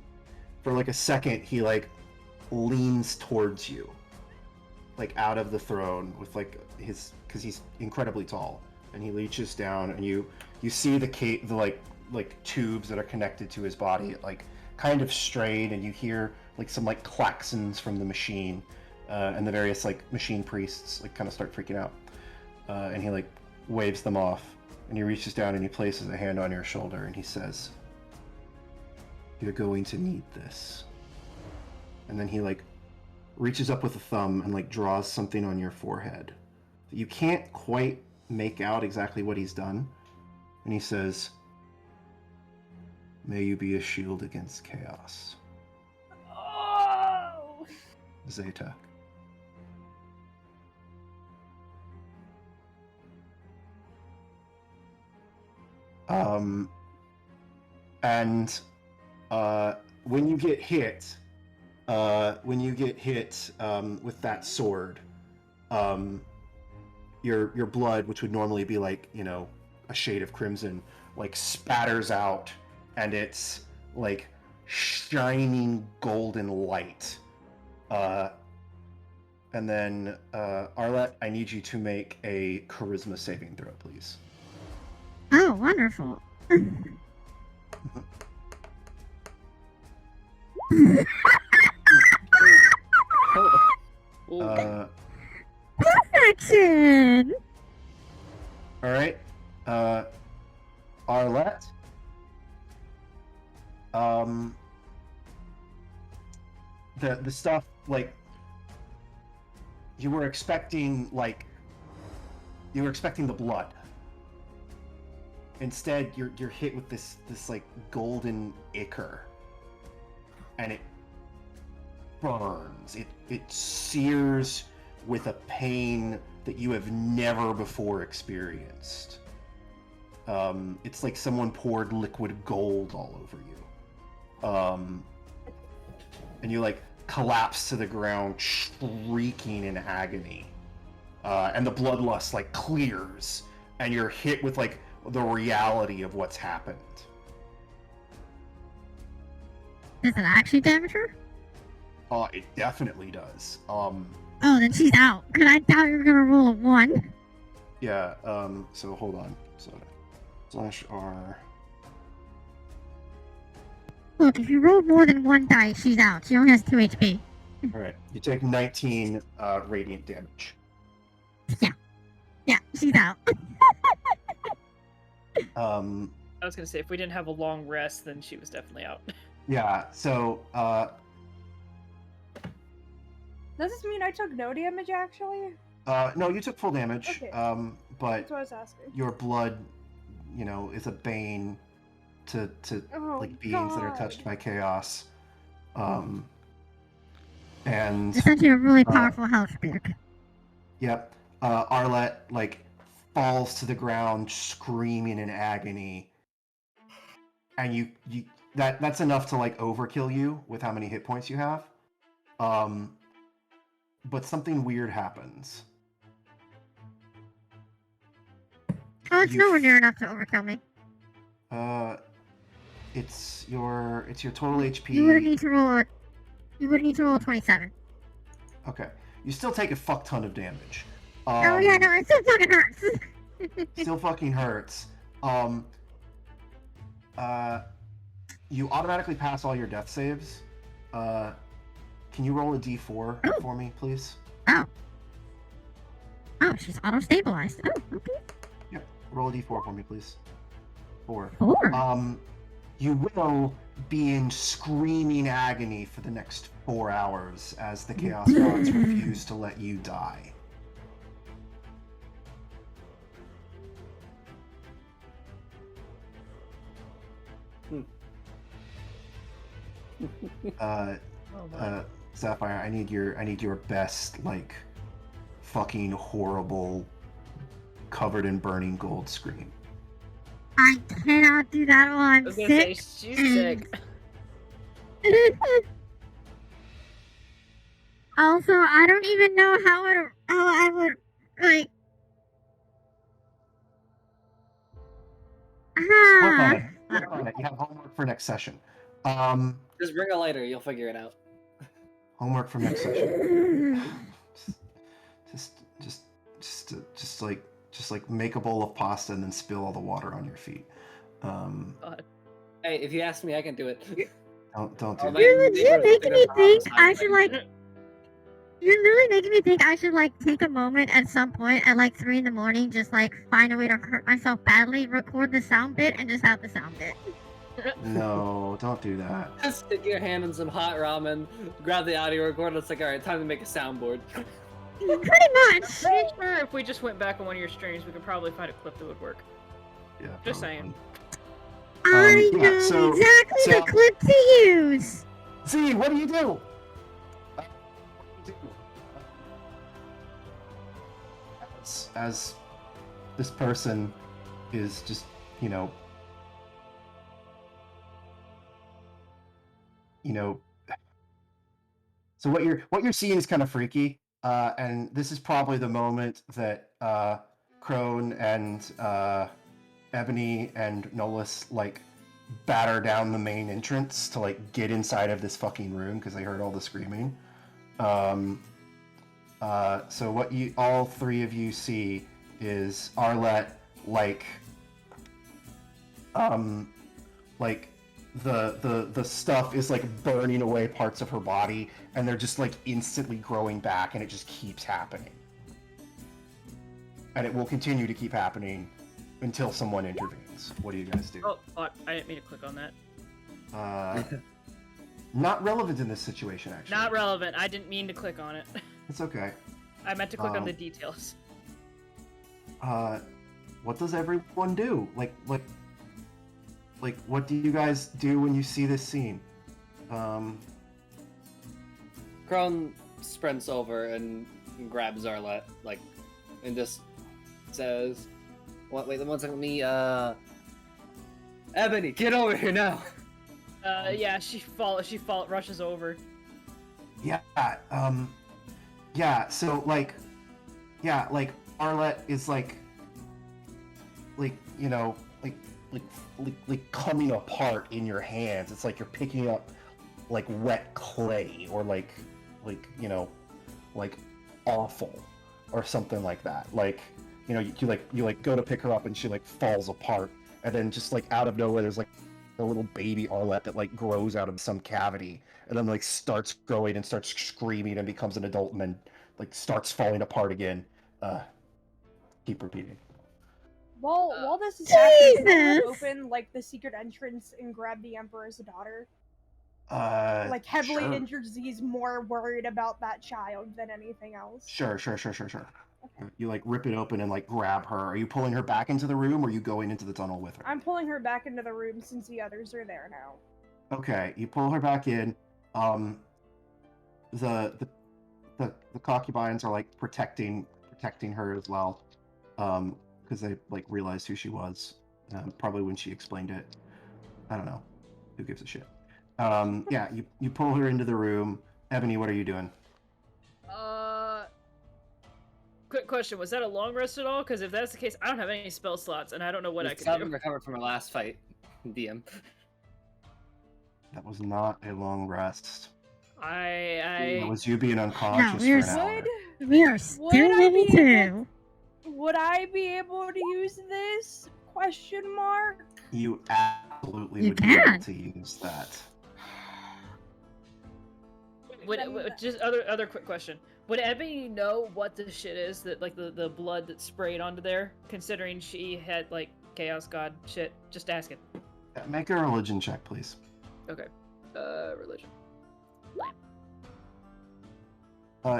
for a second he leans towards you. Out of the throne with his, because he's incredibly tall, and he reaches down and you see the tubes that are connected to his body kind of strain, and you hear some klaxons from the machine, and the various machine priests kind of start freaking out, and he waves them off, and he reaches down and he places a hand on your shoulder and he says, "You're going to need this." And then he reaches up with a thumb and draws something on your forehead. You can't quite make out exactly what he's done, and he says, "May you be a shield against chaos." Oh! Zeta. And when you get hit with that sword, your blood, which would normally be a shade of crimson, spatters out, and it's shining golden light. And then Arlette, I need you to make a charisma saving throw, please. Oh, wonderful. Perfection! All right. the stuff like you were expecting the blood. Instead, you're hit with this like golden ichor, and it burns. It sears with a pain that you have never before experienced. It's like someone poured liquid gold all over you. And you like collapse to the ground, shrieking in agony. And the bloodlust like clears, and you're hit with like the reality of what's happened. Does it actually damage her? It definitely does. Oh, then she's out. Cause I thought you were gonna roll a 1. Yeah, so hold on. So, /R. Look, if you roll more than 1 dice, she's out. She only has 2 HP. Alright, you take 19 radiant damage. Yeah, she's out. I was gonna say if we didn't have a long rest, then she was definitely out. Yeah, so, Does this mean I took no damage, actually? no, you took full damage, Okay. but That's what I was asking. your blood, is a bane to Oh, like beings that are God. touched by chaos. And It's actually a really powerful health spirit. yep, Arlette like falls to the ground screaming in agony, and you that's enough to like overkill you with how many hit points you have. But something weird happens. Oh, it's You nowhere f- near enough to overkill me. It's your total HP. You would need to roll a 27. Okay, you still take a fuck ton of damage. Oh yeah, no, it still fucking hurts. Still fucking hurts. You automatically pass all your death saves. Can you roll a d4 for me, please? Oh, she's auto-stabilized. Oh, okay. Yep. Roll a d4 for me, please. 4. 4. You will be in screaming agony for the next 4 hours as the Chaos Gods refuse to let you die. Sapphire, I need your best, like, fucking horrible, covered in burning gold scream. I cannot do that while I I'm was gonna say sick. she's sick. Also, I don't even know how I would, like... Work on it. Work on it. You have homework for next session. Just bring a lighter, you'll figure it out. Homework for next session. Just like make a bowl of pasta and then spill all the water on your feet. God. Hey, if you ask me, I can do it. Don't do Oh, that. man. You're legit making me think I should, like... You're really making me think I should, like, take a moment at some point at, like, 3 in the morning, just, like, find a way to hurt myself badly, record the sound bit, and just have the sound bit. No, don't do that. Just stick your hand in some hot ramen, grab the audio recorder, it's like, alright, time to make a soundboard. Pretty much! Pretty sure if we just went back on one of your streams, we could probably find a clip that would work. Yeah. Just probably. saying. I yeah, know so- exactly so- the clip to use! Z, what do you do? As this person is just, so what you're seeing is kind of freaky, and this is probably the moment that Crone and Ebony and Nolus like batter down the main entrance to like get inside of this fucking room because they heard all the screaming. So what all three of you see is Arlette like the stuff is like burning away parts of her body, and they're just like instantly growing back, and it just keeps happening. And it will continue to keep happening until someone intervenes. What do you guys do? Oh, fuck. I didn't mean to click on that. Not relevant in this situation, actually. Not relevant. I didn't mean to click on it. It's okay. I meant to click on the details. What does everyone do? Like, what do you guys do when you see this scene? Crone sprints over and grabs Arlette, like, and just says, "What? Wait, one second. Let me, Ebony, get over here now." Yeah, she rushes over. Yeah, yeah, so, like, Arlette is, like, you know, like coming apart in your hands. It's like you're picking up, like, wet clay, or, like, you know, like, awful, or something like that. Like, you know, you go to pick her up, and she, like, falls apart, and then just, like, out of nowhere, there's, like, a little baby Arlette that, like, grows out of some cavity, and then, like, starts growing and starts screaming and becomes an adult, and then, like, starts falling apart again. Keep repeating. While this is happening, can I Jesus! open like the secret entrance and grab the Emperor's daughter? Like, heavily sure. injured Z's more worried about that child than anything else. Sure. You, like, rip it open and, like, grab her. Are you pulling her back into the room, or are you going into the tunnel with her? I'm pulling her back into the room since the others are there now. Okay, you pull her back in. The concubines are, like, protecting her as well, because they, like, realized who she was, probably when she explained it. I don't know. Who gives a shit? Yeah, you pull her into the room. Ebony, what are you doing? Quick question: was that a long rest at all? Because if that's the case, I don't have any spell slots, and I don't know what I can haven't do. recovered from our last fight, DM. That was not a long rest. I That was you being unconscious No, for an hour. We are still level 2. Would I be able to use this? Question mark. You absolutely You would be able can. to use that. just other quick question. Would Ebony know what the shit is that, like, the blood that sprayed onto there, considering she had, like, Chaos God shit? Just asking. Make a religion check, please. Okay. Religion.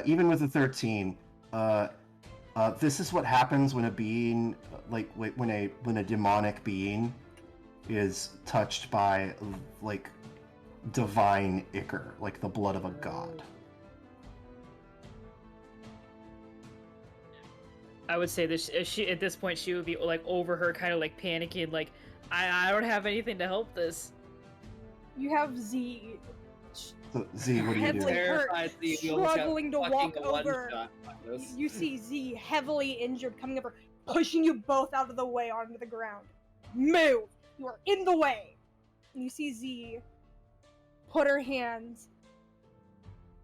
Even with a 13, this is what happens when a being, like, when a demonic being is touched by, like, divine ichor, like the blood of a god. I would say that she at this point she would be, like, over her, kind of, like, panicking, like, I don't have anything to help this. You have Z. So, Z, what do you Heavily do? hurt, Z, you almost got struggling to fucking walk a over. one-shot by this. You see Z heavily injured coming over, pushing you both out of the way onto the ground. Move! You are in the way! And you see Z put her hands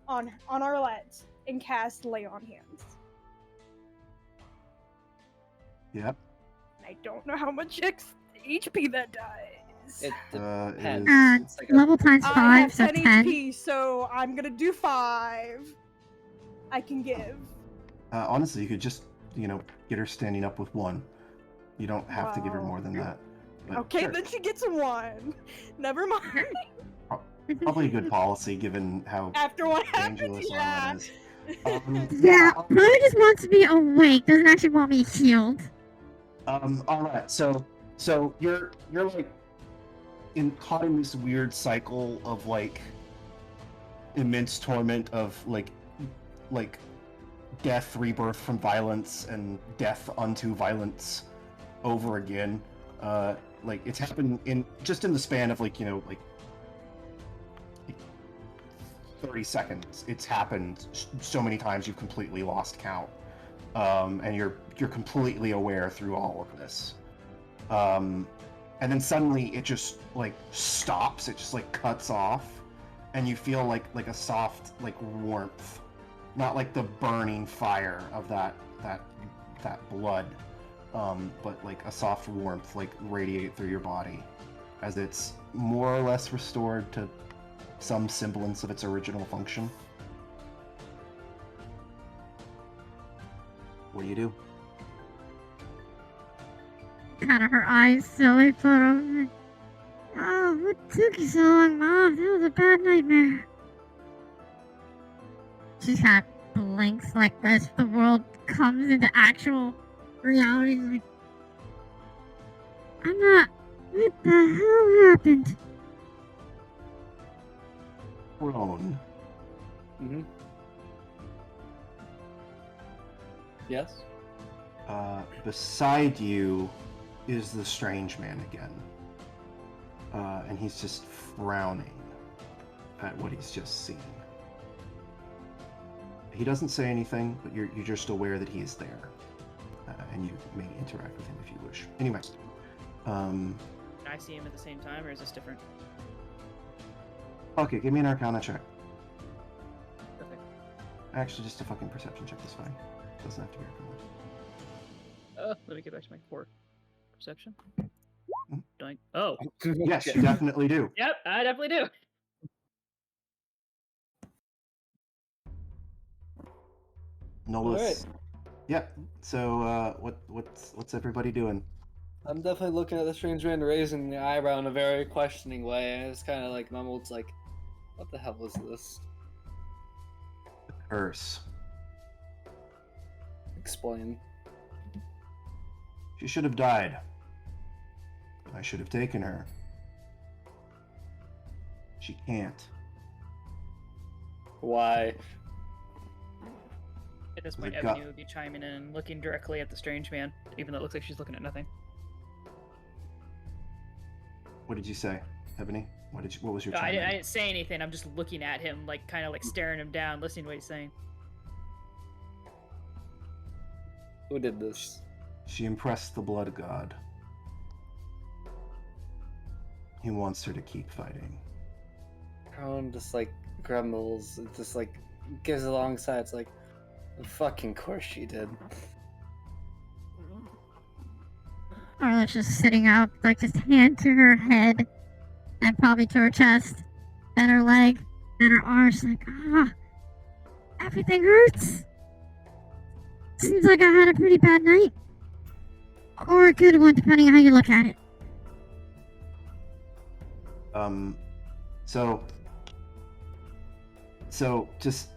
on Arlette and cast Lay on Hands. Yep. I don't know how much HP that does. It It depends. is... It's like Level times I 5, have so 10 10. HP, so I'm gonna do 5. I can give. honestly, you could just, you know, get her standing up with 1. You don't have to give her Wow. more than that. But Okay, sure. then she gets 1. Never mind. Probably a good policy, given how After what happened, dangerous yeah. Arlette is. Yeah, probably just wants to be awake, doesn't actually want me healed. Alright, so you're like caught in this weird cycle of, like, immense torment of, like death, rebirth from violence, and death unto violence over again. Like, it's happened in the span of, like, you know, like 30 seconds. It's happened so many times you've completely lost count. And you're completely aware through all of this. And then suddenly it just, like, stops. It just, like, cuts off, and you feel like a soft, like, warmth, not like the burning fire of that blood, but like a soft warmth, like, radiate through your body as it's more or less restored to some semblance of its original function. What do you do? Kind of her eyes silly for a Oh, what took you so long, Mom? That was a bad nightmare. She kind of blinks like as the world comes into actual reality. Like, I'm not. What the hell happened? Crone. Mm-hmm. Yes? Beside you is the strange man again. And he's just frowning at what he's just seen. He doesn't say anything, but you're just aware that he is there. And you may interact with him if you wish. Anyway. Can I see him at the same time, or is this different? Okay, give me an Arcana check. Okay. Actually, just a fucking perception check is fine. Doesn't have to be Arcana. Let me get back to my core perception. Doink. Oh, Yes, you definitely do. yep, I definitely do. Notice. Yep. So, what's everybody doing? I'm definitely looking at the strange man raising the eyebrow in a very questioning way, and it's kind of like mumbled, like, what the hell was this? Curse. Explain. She should have died. I should have taken her. She can't. Why? At this The point, gut. Ebony would be chiming in and looking directly at the strange man, even though it looks like she's looking at nothing. What did you say, Ebony? What was your No, I chime in? didn't say anything. I'm just looking at him, like kind of like staring him down, listening to what he's saying. Who did this? She impressed the blood god. He wants her to keep fighting. Crone just like grumbles, it just like gives a long sigh. It's like, fucking course she did. Arla's just sitting up, like just hand to her head, and probably to her chest, and her leg, and her arms, like, everything hurts. Seems like I had a pretty bad night. Or a good one, depending on how you look at it. So just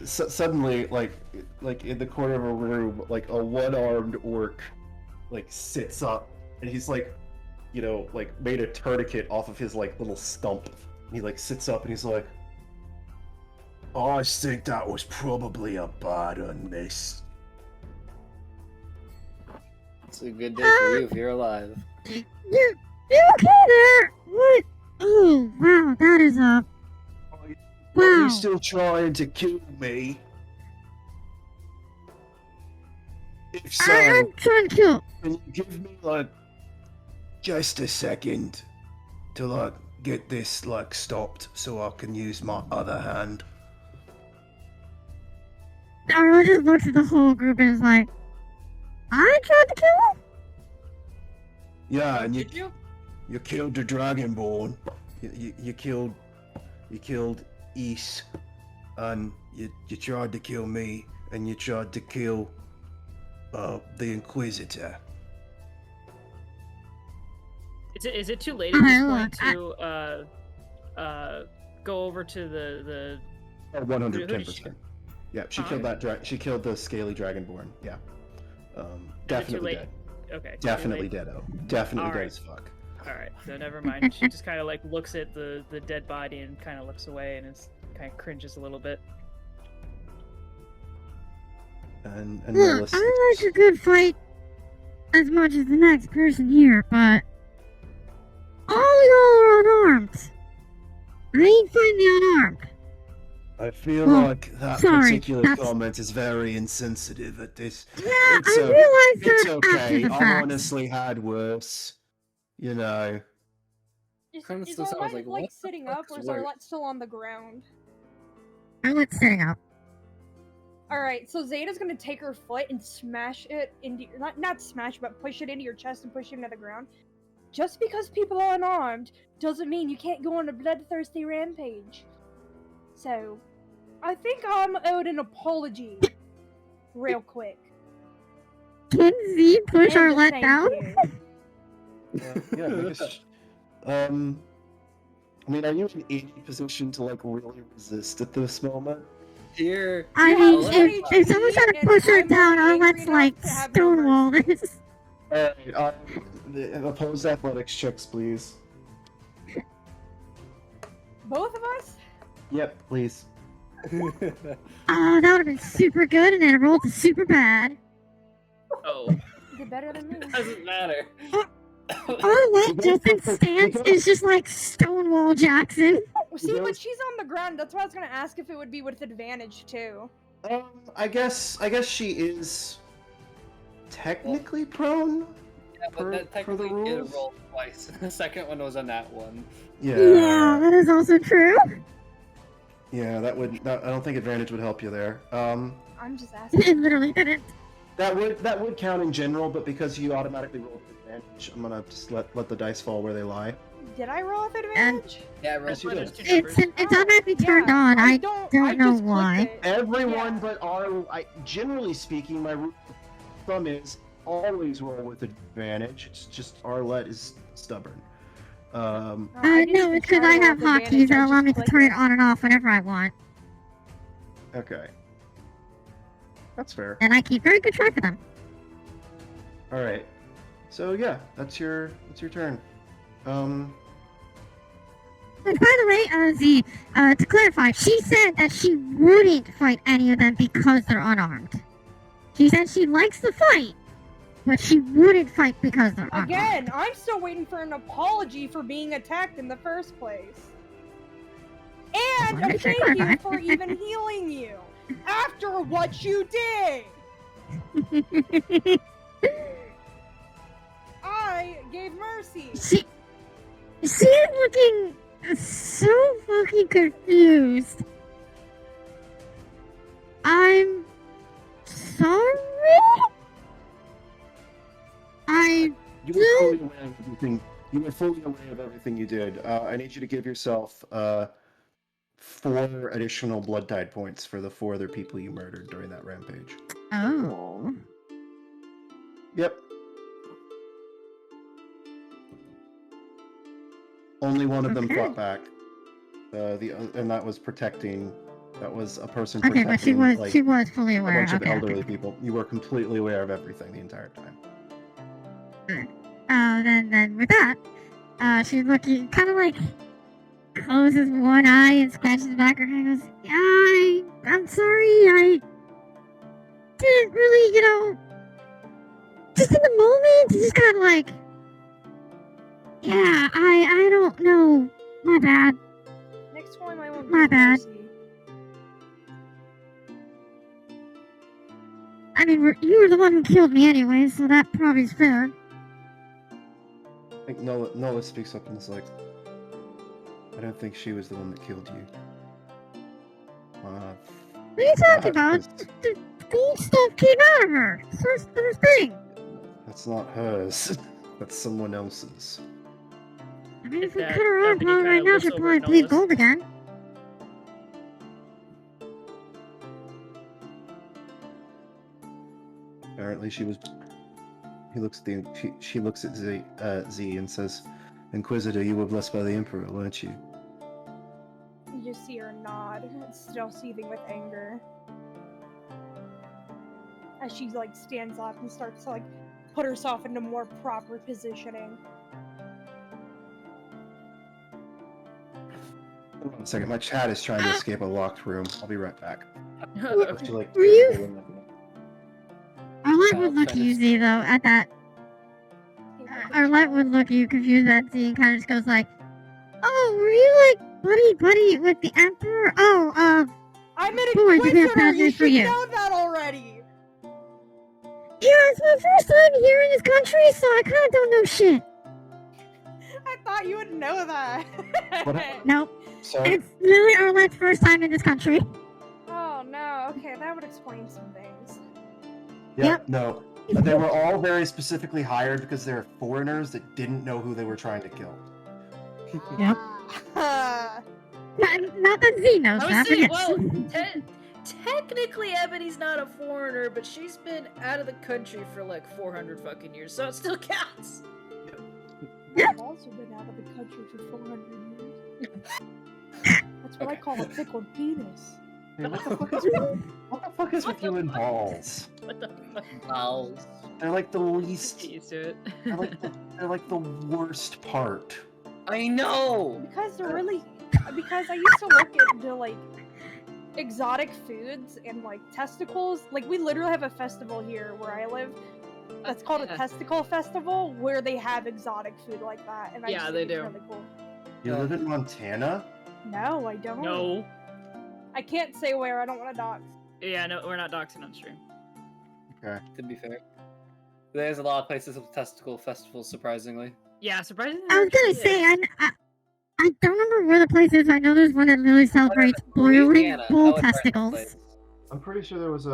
suddenly like in the corner of a room, like a one-armed orc like sits up, and he's like, you know, like made a tourniquet off of his like little stump, and he like sits up and he's like, I think that was probably a bad one, miss. It's a good day for you if you're alive. You okay there? What? Oh, wow, that is a... Are Wow. you still trying to kill me? If so, I'm trying to kill... can you give me like just a second to like get this like stopped so I can use my other hand? Arla just looks at the whole group and is like, I tried to kill him? Yeah, and Did you? you killed the Dragonborn. You killed Is, and you tried to kill me, and you tried to kill the Inquisitor. Is it too late at this Look, point to go over to the 110%. Yeah, she Oh, killed that. She killed the scaly Dragonborn. Yeah, definitely late? dead. Okay. too Definitely late. dead. Definitely All dead right. as fuck. All right, so never mind. She just kind of like looks at the dead body and kind of looks away and is kind of cringes a little bit. And Look, Nihilus- I like a good fight as much as the next person here, but all y'all are unarmed. I ain't fighting the unarmed. I feel Well, like that sorry, particular that's- comment is very insensitive at this. Yeah, It's I o- realize It's that okay. after the I fact. honestly had worse. You know. Kinda Is still sounds Arlette like, like what the sitting fuck up, is or is worse? Arlette still on the ground? Arlette's sitting up. Alright, so Zeta's gonna take her foot and smash it into not smash, but push it into your chest and push you into the ground. Just because people are unarmed doesn't mean you can't go on a bloodthirsty rampage. So, I think I'm owed an apology. Real quick. Can Z push And a Arlette thank down? you. Yeah, I mean, are you in any position to like really resist at this moment? Dear. I You mean, have Alright. one if someone's trying to HP, push her and I'm down, only I'll angry let's like enough to have no stonewall mercy. this. Alright, the opposed athletics checks, please. Both of us? Yep, please. Oh, that would have been super good, and then it rolled to super bad. Oh. Did better than me. Doesn't matter. Arlette just in stance is just like Stonewall Jackson. See, but she's on the ground. That's why I was gonna ask if it would be with advantage too. I guess she is technically prone. Yeah, but For- that for the technically did rules? roll twice. The second one was on that one. Yeah, that is also true. Yeah, I don't think advantage would help you there. I'm just asking. It literally didn't. That would count in general, but because you automatically rolled with advantage, I'm gonna just let the dice fall where they lie. Did I roll with advantage? Yeah, roll Yes, you did. It's automatically turned on. I don't know just clicked why. it. Everyone Yeah. but generally speaking, my rule of thumb is always roll with advantage. It's just Arlette is stubborn. No, I didn't No, even it's because try I to have roll with hotkeys advantage, that I allow just me to clicked turn it it. on and off whenever I want, Okay, that's fair. and I keep very good track of them. All right, so yeah, that's your turn. And by the way, Z, to clarify, she said that she wouldn't fight any of them because they're unarmed. She said she likes the fight, but she wouldn't fight because they're unarmed. Again, I'm still waiting for an apology for being attacked in the first place. And Wanna a make sure thank you clarify. for even healing you after what you did. I gave mercy. She's looking so fucking confused. I'm sorry? You were fully aware of everything. You were fully aware of everything you did. I need you to give yourself 4 additional blood tide points for the 4 other people you murdered during that rampage. Oh. Yep. Only one of them Okay. fought back. And that was protecting. That was a person Okay, protecting. but she was fully a aware. bunch of Okay, elderly okay. people. You were completely aware of everything the entire time. Then with that, she's looking kind of like closes one eye and scratches the back of her head and goes, yeah, I'm sorry, I didn't really, just in the moment, just kind of like, yeah, I don't know, my bad. Next time I won't My give bad. mercy. I mean, you were the one who killed me anyway, so that probably is fair. I think Nola speaks up and is like, I don't think she was the one that killed you. What are you talking about? The gold stuff came out of her. It's her thing. That's not hers. That's someone else's. I mean, if we That cut her arm Ebony off kinda right now, looks she'll over probably at bleed Nola's. gold again. Apparently, she was. He looks at she looks at Z and says, "Inquisitor, you were blessed by the Emperor, weren't you?" You just see her nod, still seething with anger. As she like stands up and starts to like put herself into more proper positioning. Hold on a second. My chat is trying to escape a locked room. I'll be right back. Okay. Would you like Were you- Arlette would look at you, Z, though, at that. Arlette would look at you confused at Z and kind of just goes like, oh, were you like buddy with the Emperor? Oh, I'm an Boy, did we have inquisitor. bad You news for should you. know that already. yeah, it's my first time here in this country, so I kind of don't know shit. I thought you would know that. What happened? Nope, Sorry. it's literally Arlette's first time in this country. Oh no. Okay, that would explain some things. Yeah, Yep. no. They were all very specifically hired because they were foreigners that didn't know who they were trying to kill. Yep. Ah. Not that Z knows I that, was but saying, yes. well, technically Ebony's not a foreigner, but she's been out of the country for like 400 fucking years, so it still counts. I've also been out of the country for 400 years. That's what I call a pickled penis. Hey, what the fuck is with you and balls? What the fuck? Balls. They're like the Get least. used to it. They're like the worst part. I know. Because they're really. Because I used to look into like exotic foods and like testicles. Like we literally have a festival here where I live. That's called a Yeah. testicle festival where they have exotic food like that, and I Yeah, just they think it's do. really cool. You live in Montana? No, I don't. No. I can't say where. I don't want to dox. Yeah, no, we're not doxing on stream. Okay. To be fair, there's a lot of places with testicle festivals. Surprisingly, Yeah, surprisingly. I was gonna say, I don't remember where the place is. I know there's one that literally celebrates boiling Louisiana, I bull would burn that testicles. place. I'm pretty sure there was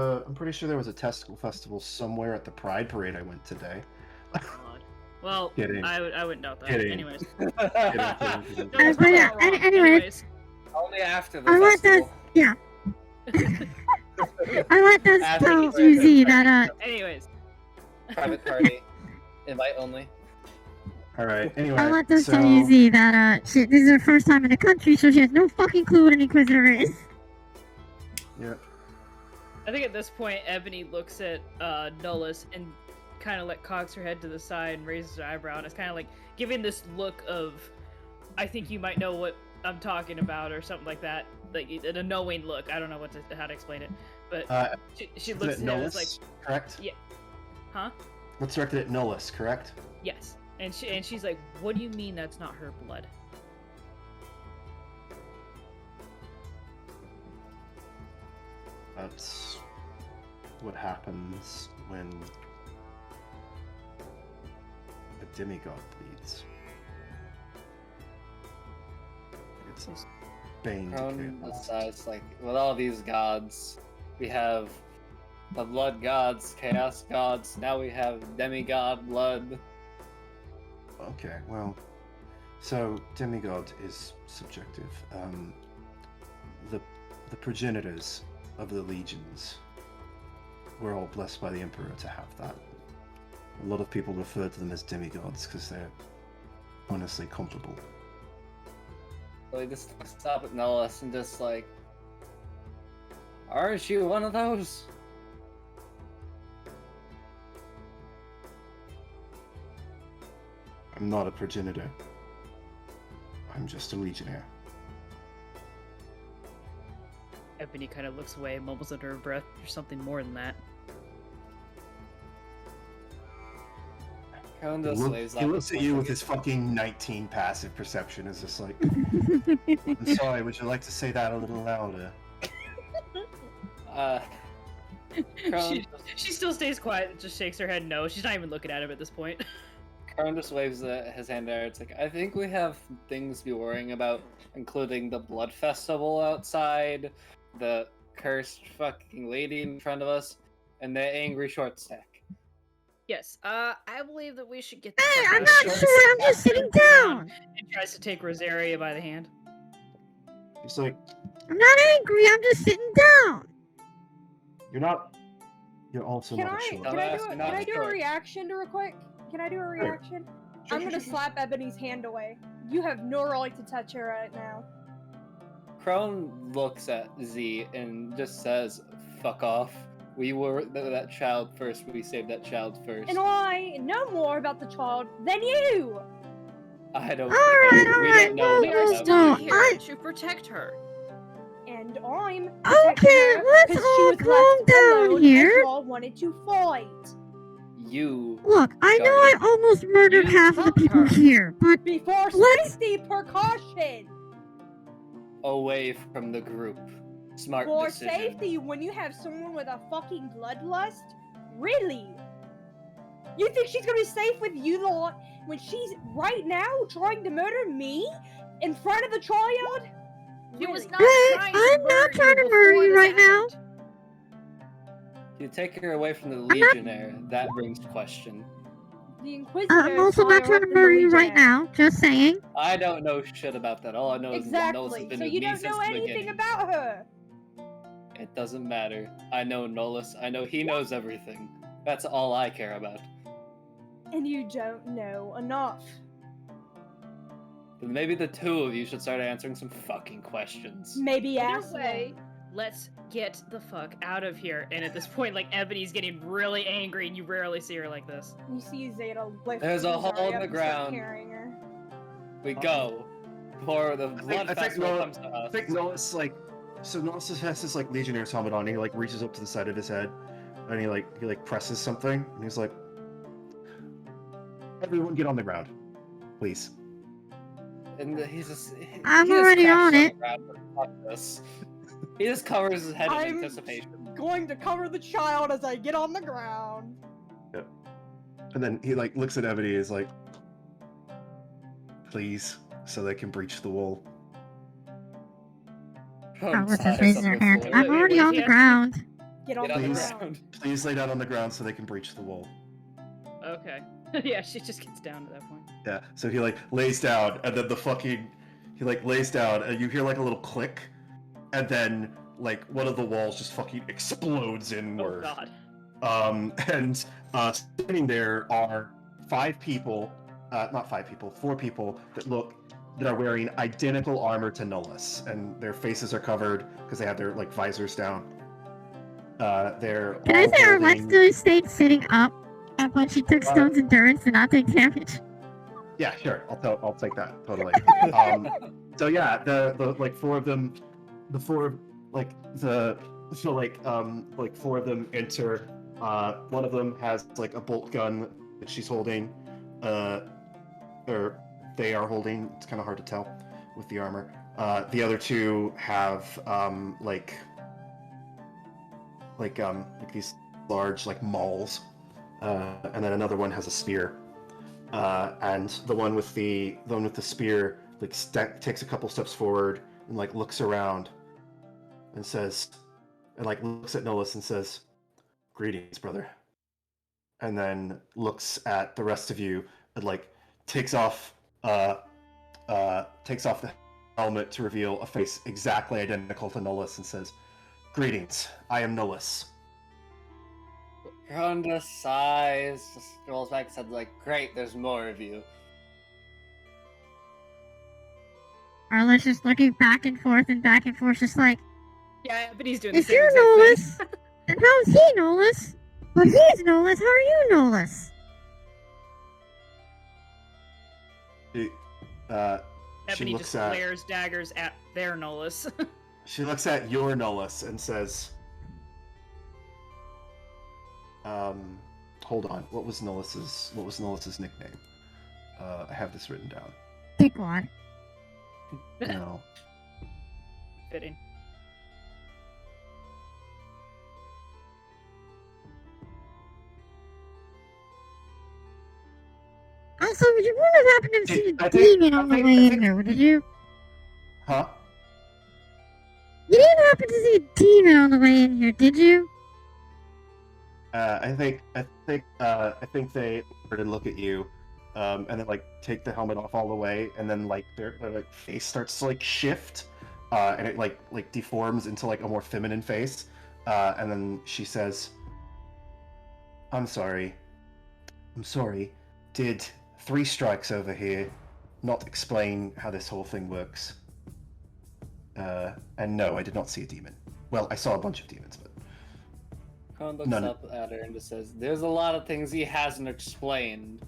a testicle festival somewhere at the Pride Parade I went today. God. Well, Kidding. I wouldn't doubt that. Kidding. Anyways. Kidding. No, but yeah, not wrong. anyways. Only after the I want festival. Yeah. I want us After tell the UZ that Anyways. Private party, invite only. All right. Anyway, I want us so tell UZ that this is her first time in the country, so she has no fucking clue what an Inquisitor is. yeah. I think at this point, Ebony looks at Nullus and kind of like cocks her head to the side and raises her eyebrow, and it's kind of like giving this look of, I think you might know what I'm talking about, or something like that. Like a knowing look. I don't know how to explain it, but she looks at him and Nullus, is like, correct? Yeah. Huh? Let's direct it at Nullus, correct? Yes. And she's like, what do you mean that's not her blood? That's what happens when a demigod bleeds. It's a bane to chaos. Besides, like with all these gods, we have the blood gods, chaos gods. Now we have demigod blood. Okay, well, so demigod is subjective. The progenitors of the legions were all blessed by the Emperor to have that. A lot of people refer to them as demigods because they're honestly comparable. So we just stop at Nullus and just like, aren't you one of those? I'm not a progenitor. I'm just a legionnaire. Ebony kind of looks away, mumbles under her breath, there's something more than that. He looks at you with his fucking 19 passive perception. Is just like, I'm sorry, would you like to say that a little louder? She still stays quiet and just shakes her head no. She's not even looking at him at this point. Kern just waves his hand there. It's like, I think we have things to be worrying about, including the blood festival outside, the cursed fucking lady in front of us, and the angry short stack. Yes, I believe that we should get Hey, the I'm not sure. I'm just sitting down. and tries to take Rosaria by the hand. He's like, I'm not angry. I'm just sitting down. you're not. You're also Can not I? sure. Can I do a Sure. reaction real quick? Can I do a reaction? Sure, I'm sure, gonna sure. slap Ebony's hand away. You have no right to touch her right now. Crone looks at Z and just says, fuck off. We were that child first. We saved that child first. And I know more about the child than you. I don't. Alright, we alright, don't know no, We are about still that. here I- to protect her. And I'm Okay, let's because all she was calm left down alone here. and you all wanted to fight. You Look, I know I almost murdered You half of the took people her. here, but Before Let's- safety precaution. away from the group. Smart For decision. safety, when you have someone with a fucking bloodlust, really? You think she's gonna be safe with you the lot when she's right now trying to murder me in front of the child? He was Really? not Hey, trying to I'm not murder trying to you murder before you this right now. happened. You take her away from the Legionnaire. That brings question. The Inquisitor. I'm also is not higher trying up to than the murder you right Legionnaire. now. Just saying. I don't know shit about that. All I know is that Nolas has Exactly. been So with you me don't since know the anything beginning. about her. It doesn't matter. I know Nolas. I know he knows everything. That's all I care about. And you don't know enough. then maybe the two of you should start answering some fucking questions. Maybe Either ask way, them. let's get the fuck out of here. And at this point, like, Ebony's getting really angry, and you rarely see her like this. You see Zeta lift There's a hole Rosaria in the up and start ground. carrying her. We go. Before the I blood think festival Noah- comes to us. I think Noah's like, so Noah has this like Legionnaire's helmet on. He like reaches up to the side of his head, and he presses something, and he's like, "Everyone, get on the ground, please." And he's just. I'm he just already crashes on it. the ground and fuck this. He just covers his head in I'm anticipation. going to cover the child as I get on the ground. And then he like looks at Ebony and is like, "Please," so they can breach the wall. Carlos sorry, is raising her something hand. silly. I'm Wait, already what on does he the have to do? ground. Get on Get on the the Please. ground. Please lay down on the ground so they can breach the wall. Okay. Yeah, she just gets down to that point. Yeah. So he like lays down, and then he like lays down, and you hear like a little click, and then like one of the walls just fucking explodes Oh inward. god. And standing there are four people that are wearing identical armor to Nullus, and their faces are covered because they have their like visors down. They're Can I all say our Lex holding- still stayed sitting up and when she took Stone's endurance to not take damage? Yeah, sure. I'll take that totally. So yeah, the like four of them, four of them enter. One of them has like a bolt gun that she's holding, or they are holding. It's kind of hard to tell with the armor. The other two have like these large like mauls, and then another one has a spear. And the one with the spear like takes a couple steps forward and like looks around and says, and like looks at Nullus and says, "Greetings, brother." And then looks at the rest of you and like takes off the helmet to reveal a face exactly identical to Nullus and says, "Greetings, I am Nullus." Ronda sighs, just rolls back and said, like, great, there's more of you. Arla's just looking back and forth, just like, Yeah, but he's doing the if same you're exact Nullus, thing. then how's he Nullus? But he's Nullus, how are you Nullus? She Ebony looks just at glares daggers at their Nullus. she looks at your Nullus and says, hold on, what was Nullus's nickname? I have this written down. Pick one. No. Fitting. Also, you wouldn't have happened to see I a think- demon I on the think- way I in think- there, did you? Huh? You didn't happen to see a demon on the way in here, did you? I think they were to look at you, and then like take the helmet off all the way, and then like their like face starts to like shift, and it like deforms into like a more feminine face, and then she says, I'm sorry. Did 3 strikes over here not explain how this whole thing works? And no, I did not see a demon. Well, I saw a bunch of demons, but Kron looks None. up at her and just says, there's a lot of things he hasn't explained.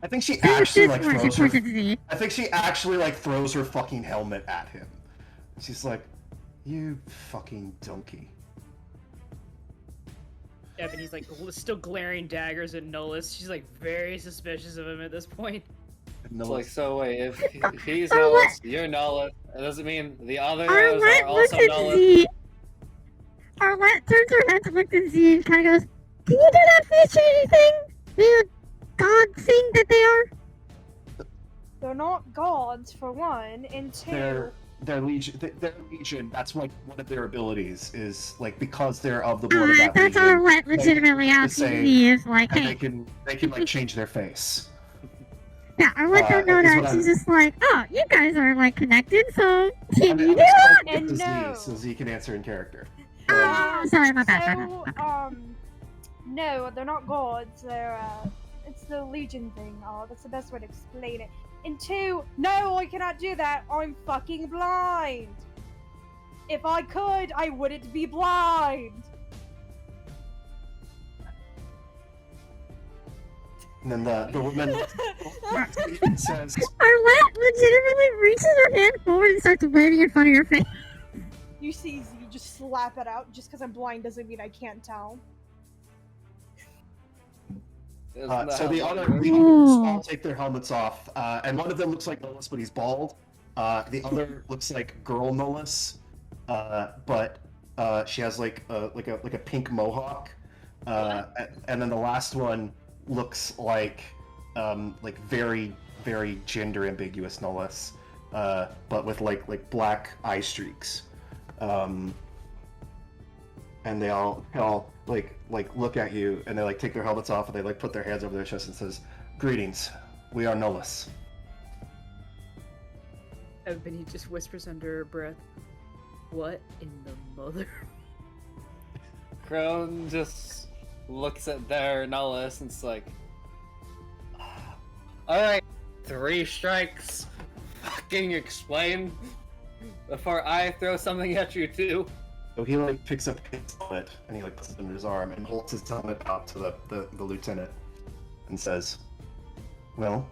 I think she Who was actually this like one? She throws her. pointed to Z. I think she actually like throws her fucking helmet at him. She's like, "You fucking donkey." Ebony's like still glaring daggers at Nullus. She's like very suspicious of him at this point. And It's Noah- like, so wait, if he's Or Nullus, you're Nullus, it doesn't mean the others are Arlette looks also at Nullus. Z. Arlette turns her head to look at Z and kind of goes, "Can you do that fish anything? The god thing that they are?" They're not gods, for one, and two. Their legion. Their legion. That's like one of their abilities. Is like because they're of the blood of that That's legion, Arlette legitimately asking say- Z is like, and hey, they can like change their face. yeah, Arlette don't know is that. what She's I'm- just like, oh, you guys are like connected, so can I'm you do explaining that? it And to Z, no. so Z can answer in character. Oh, sorry, my bad. So, no, they're not gods. They're it's the Legion thing. Oh, that's the best way to explain it. And 2, no, I cannot do that. I'm fucking blind. If I could, I wouldn't be blind. And then the woman says, Arlette legitimately reaches her hand forward and starts waving in front of your face. You see Z just slap it out. Just because I'm blind doesn't mean I can't tell. so the other Ooh. all take their helmets off, and one of them looks like Nolus, but he's bald. The other looks like girl Nolus, but she has like a pink mohawk. And then the last one looks like very very gender ambiguous Nolus, but with like black eye streaks. And they all look at you, and they like take their helmets off, and they like put their hands over their chest and says, "Greetings, we are Nolus." Ebony just whispers under her breath, "What in the mother?" Crone just looks at their Nullis and it's like, alright, 3 strikes. Fucking explain before I throw something at you too. So he like picks up his helmet and he like puts it under his arm and holds his helmet out to the lieutenant and says, "Well,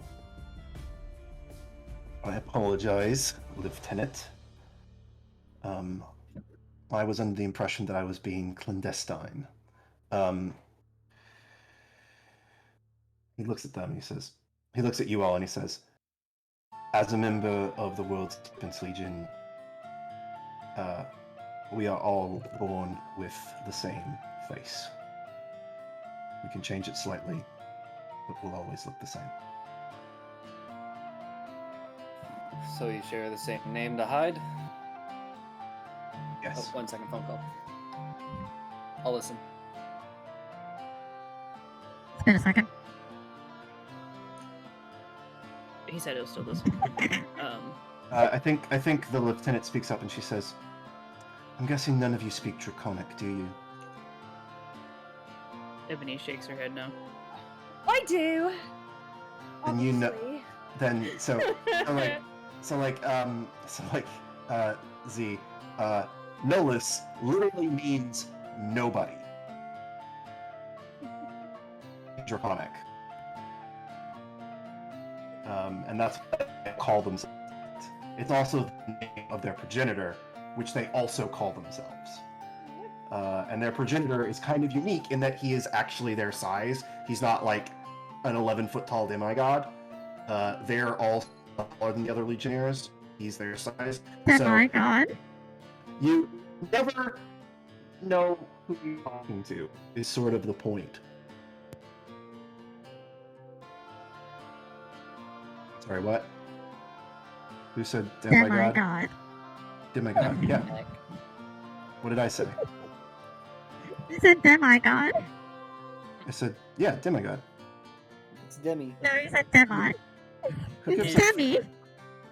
I apologize, Lieutenant. I was under the impression that I was being clandestine." He looks at them and he looks at you all and he says, "As a member of the World's Defense Legion, we are all born with the same face. We can change it slightly, but we'll always look the same." So you share the same name to hide? Yes. Oh, 1 second, phone call. I'll listen. It's been a second. He said he'll still listen. I think the lieutenant speaks up and she says, "I'm guessing none of you speak Draconic, do you?" Ebony shakes her head no. I do. And you know- Obviously. Then Z, Nolus literally means nobody. Draconic. And that's what they call themselves. It's also the name of their progenitor, which they also call themselves. And their progenitor is kind of unique in that he is actually their size. He's not like an 11-foot tall demigod. They're all taller than the other Legionnaires. He's their size. Oh So my god. you never know who you're talking to, is sort of the point. Sorry, what? Who said demigod? Demigod. Demigod, yeah. What did I say? You said demigod. I said, yeah, demigod. It's Demi. No, you said demi. Who It's gives a, demi.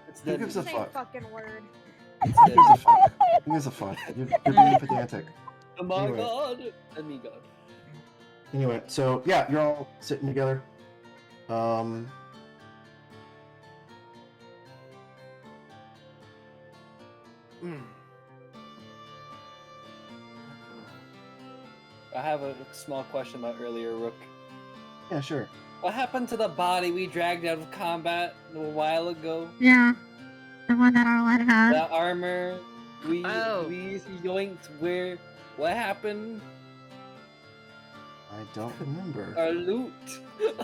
It's who Demi. gives a Same fuck? fucking word. It's Who Demi. gives a fuck? Who gives a fuck? You're being pedantic. Oh my Anyway. god! Demigod. Anyway, so yeah, you're all sitting together. I have a small question about earlier, Rook. Yeah, sure. What happened to the body we dragged out of combat a while ago? Yeah. The one that Arlette had. The armor we Oh. yoinked. Where? What happened? I don't remember. Our loot.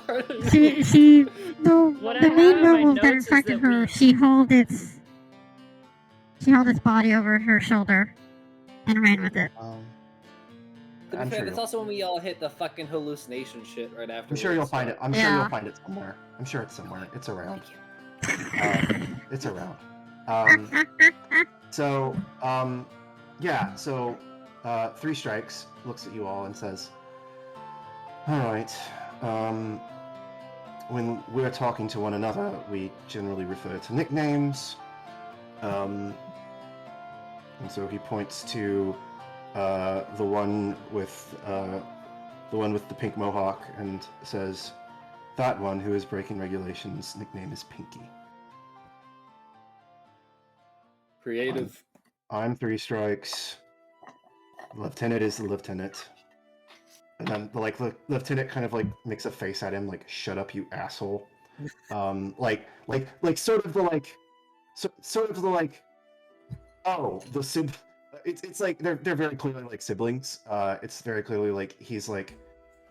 Our loot. She the What I the have main in my werewolf that notes is infected that her, we- she held its body over her shoulder and ran with it. To be I'm fair, sure that's you'll- also when we all hit the fucking hallucination shit right after. I'm sure you'll find it. I'm sure Yeah. you'll find it somewhere. I'm sure it's somewhere. It's around. It's around. So, yeah. So, 3 Strikes looks at you all and says, "All right. When we're talking to one another, we generally refer to nicknames. And so he points to the one with the pink mohawk and says, 'That one who is breaking regulations, nickname is Pinky.'" Creative. I'm 3 strikes. Lieutenant is the lieutenant. And then the lieutenant kind of like makes a face at him, like "Shut up, you asshole." Like sort of the like, sort of the like, oh, the sib. It's like they're very clearly like siblings. It's very clearly like he's like,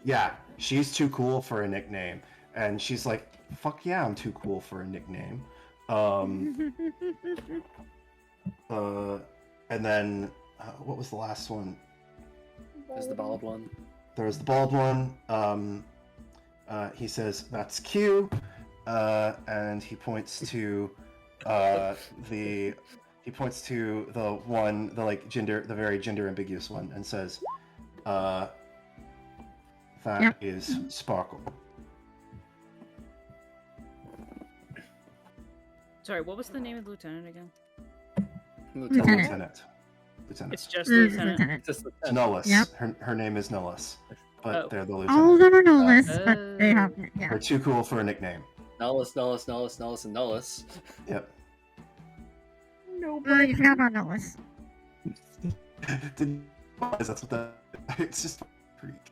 yeah, she's too cool for a nickname, and she's like, fuck yeah, I'm too cool for a nickname. And then what was the last one? There's the bald one. There's the bald one. He says, "That's Q," and he points to the one, the like gender, the very gender ambiguous one, and says, "That is Sparkle." Sorry, what was the name of the lieutenant again? Lieutenant. It's just the lieutenant. Just the It's Nullus. Yep. Her name is Nullus, but Oh. they're the All of lieutenant. them are Nullus, but they have They're too cool for a nickname. Nullus, Nullus, Nullus, Nullus, and Nullus. Yep. No, Oh, you forgot about Nullus. That's what that. It's just freak.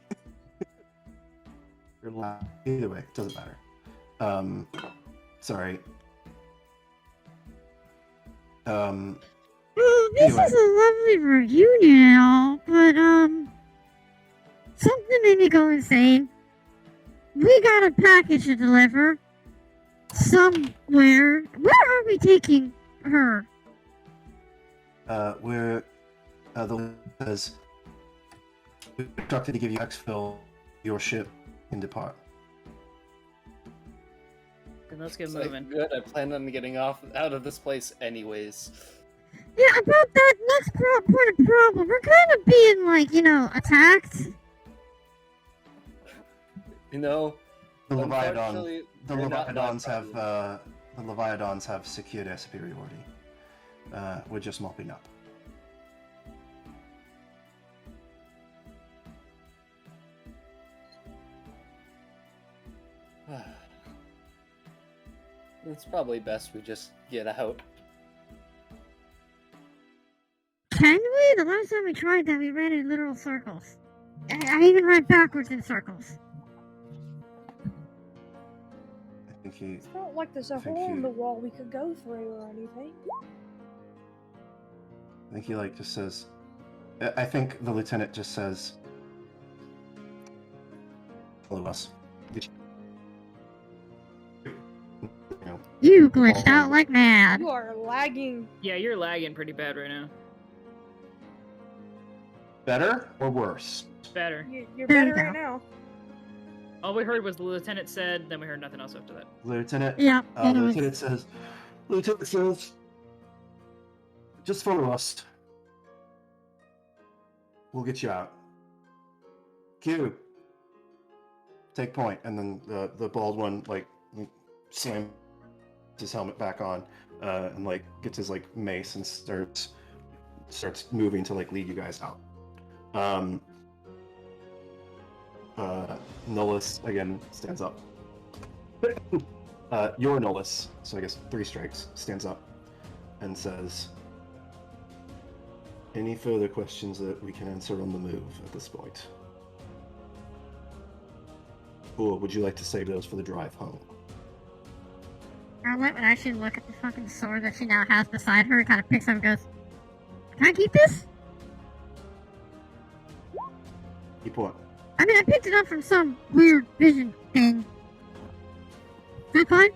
Either way, it doesn't matter. Sorry. Well, this Anyway. is a lovely reunion and all, but something made me go insane. We got a package to deliver somewhere. Where are we taking her? We're the says we're instructed to give you exfil your ship and depart. Then let's get It's like, moving. good. I plan on getting out of this place anyways. Yeah, about that next part of the problem. We're kind of being, like, attacked. The Leviathan, Unfortunately, the we're not Leviathans that have the Leviathans have secured their superiority. We're just mopping up. It's probably best we just get out. Can we? The last time we tried that, we ran in literal circles. I even ran backwards in circles. I think he. It's not like there's a Thank hole in you. the wall we could go through or anything. I think he like just says. I think the lieutenant just says. Follow us. You glitched out like mad. You are lagging. Yeah, you're lagging pretty bad right now. Better or worse? It's better. You're There better you right go. now. All we heard was the lieutenant said, then we heard nothing else after that. Lieutenant. Yeah, The anyways. Lieutenant says, just follow us. We'll get you out. Q. Take point, and then the bald one like slams his helmet back on, and like gets his like mace and starts moving to like lead you guys out. Nullus again stands up. Your Nullus, so I guess 3 strikes, stands up and says, "Any further questions that we can answer on the move at this point? Or would you like to save those for the drive home?" Arlette would actually look at the fucking sword that she now has beside her and kind of picks up and goes, "Can I keep this?" Keep what? I mean, I picked it up from some weird vision thing. Is that fine?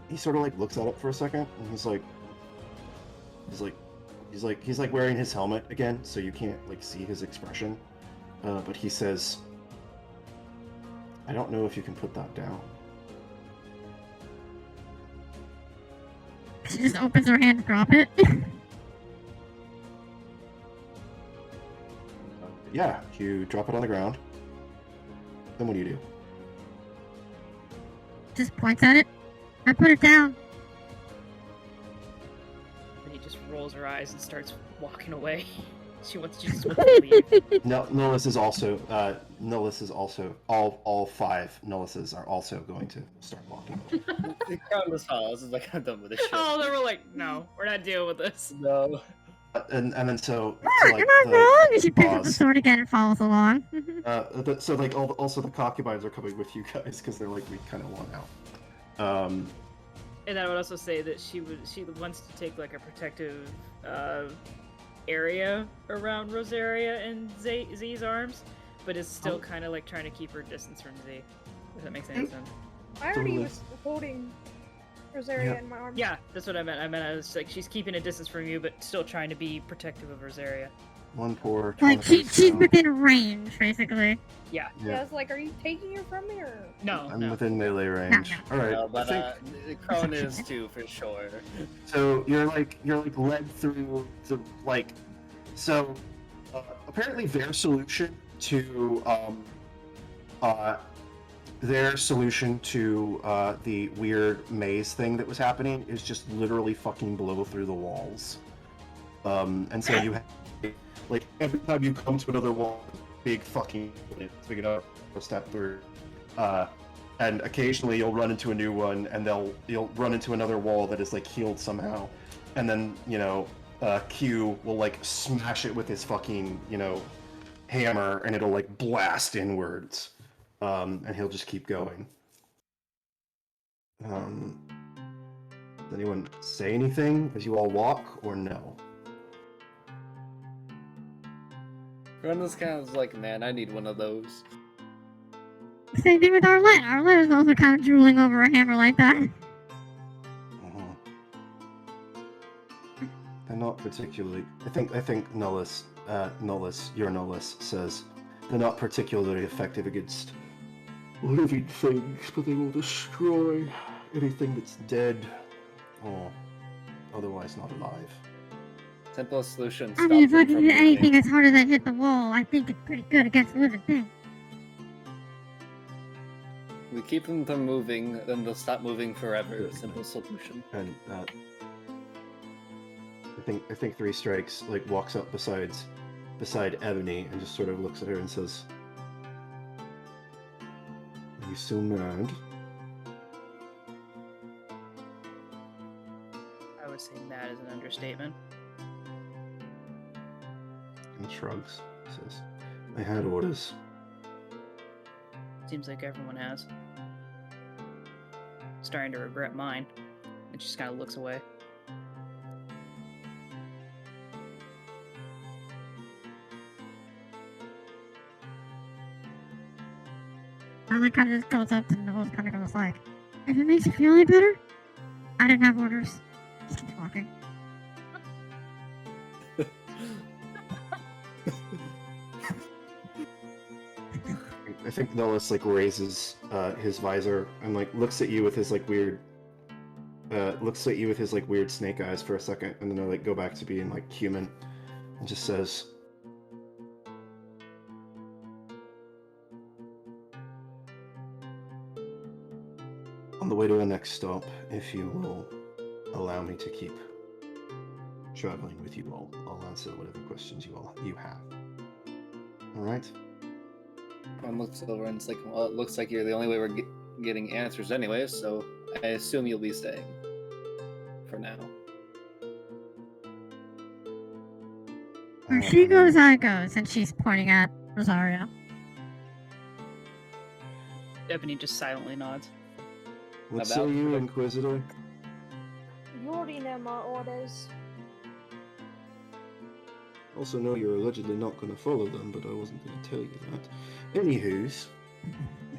He sort of like looks at it for a second, and he's like wearing his helmet again, so you can't like see his expression. But he says, "I don't know if you can put that down." She just opens her hand to drop it. Yeah, you drop it on the ground. Then what do you do? Just points at it. I put it down. Then he just rolls her eyes and starts walking away. She just wants to leave. Nullis is also all 5 Nullises are also going to start walking. The crown is hollow. This is like, I'm done with this shit. Oh, they were like, no, we're not dealing with this. No. And then so Alright, like am I wrong? She picks up the pause. sword again and follows along. So like also the concubines are coming with you guys because they're like, we kind of want out. And I would also say that she wants to take like a protective area around Rosaria and Z's arms, but is still kind of like trying to keep her distance from Z. If that makes any sense. I already was holding Rosaria in my arms. Yeah, that's what I meant. I was like, she's keeping a distance from you, but still trying to be protective of Rosaria. One poor. Like, she's within range, basically. Yeah. Yeah, I was like, are you taking her from me or? No, I'm no. within melee range. No. All right. No, but I think, Crone is too, for sure. so you're like led through the like. So apparently their solution to the weird maze thing that was happening is just literally fucking blow through the walls. And so you have, like, every time you come to another wall, big fucking it's big enough to step through. And occasionally you'll run into a new one, and you'll run into another wall that is like healed somehow, and then Q will like smash it with his fucking hammer, and it'll like blast inwards, and he'll just keep going. Does anyone say anything as you all walk, or no? Crone is kind of like, man, I need one of those. Same thing with Arlette. Arlette is also kind of drooling over a hammer like that. They're not particularly. I think Nullus, your Nullus says they're not particularly effective against living things, but they will destroy anything that's dead or otherwise not alive. Simplest solution. I mean, if I them can from hit moving. anything that's harder than hit the wall, I think it's pretty good against a living thing. We keep them from moving, then they'll stop moving forever. Simple solution. And I think Three Strikes like walks up beside Ebony and just sort of looks at her and says, "Are you so mad?" I would say that is an understatement. And shrugs. Says, "I had orders." Seems like everyone has. Starting to regret mine. And she just kind of looks away. Arlette kind of just goes up to Knowles, kind of goes like, if it makes you feel any better, I didn't have orders. Just keep walking. I think Nullus like raises his visor and like looks at you with his like weird snake eyes for a second, and then they like go back to being like human, and just says, "On the way to the next stop, if you will allow me to keep traveling with you all, I'll answer whatever questions you have. All right?" One looks over and it's like, well, it looks like you're the only way we're getting answers anyway, so I assume you'll be staying. For now. Where she goes, I goes, and she's pointing at Rosario. Ebony just silently nods. What About- say you, Inquisitor? You already know my orders. Also know you're allegedly not going to follow them, but I wasn't going to tell you that. Anywho's,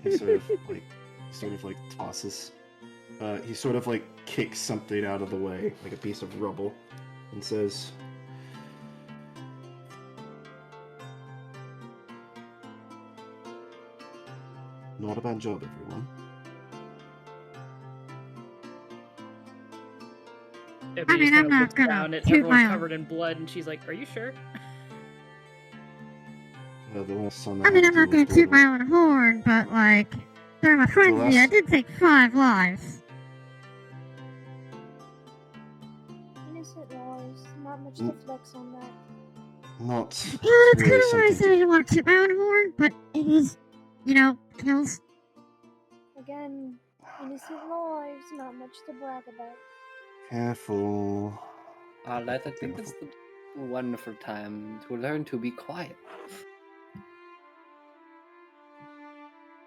he sort of like tosses. He sort of like kicks something out of the way, like a piece of rubble, and says, "Not a bad job, everyone." Ebony mean, just I'm kinda not looks gonna down at toot everyone my own- covered in blood, and she's like, "Are you sure?" The last time I mean, had I'm to not deal gonna with toot my Gordon- own horn, but like, during my frenzy, I did take 5 lives. Innocent lives. Not much to flex on that. not Yeah, that's really kind of what I something said I didn't want to tip my own horn, but it is, kills. Again, innocent lives, not much to brag about. Careful. I think it's the wonderful time to learn to be quiet.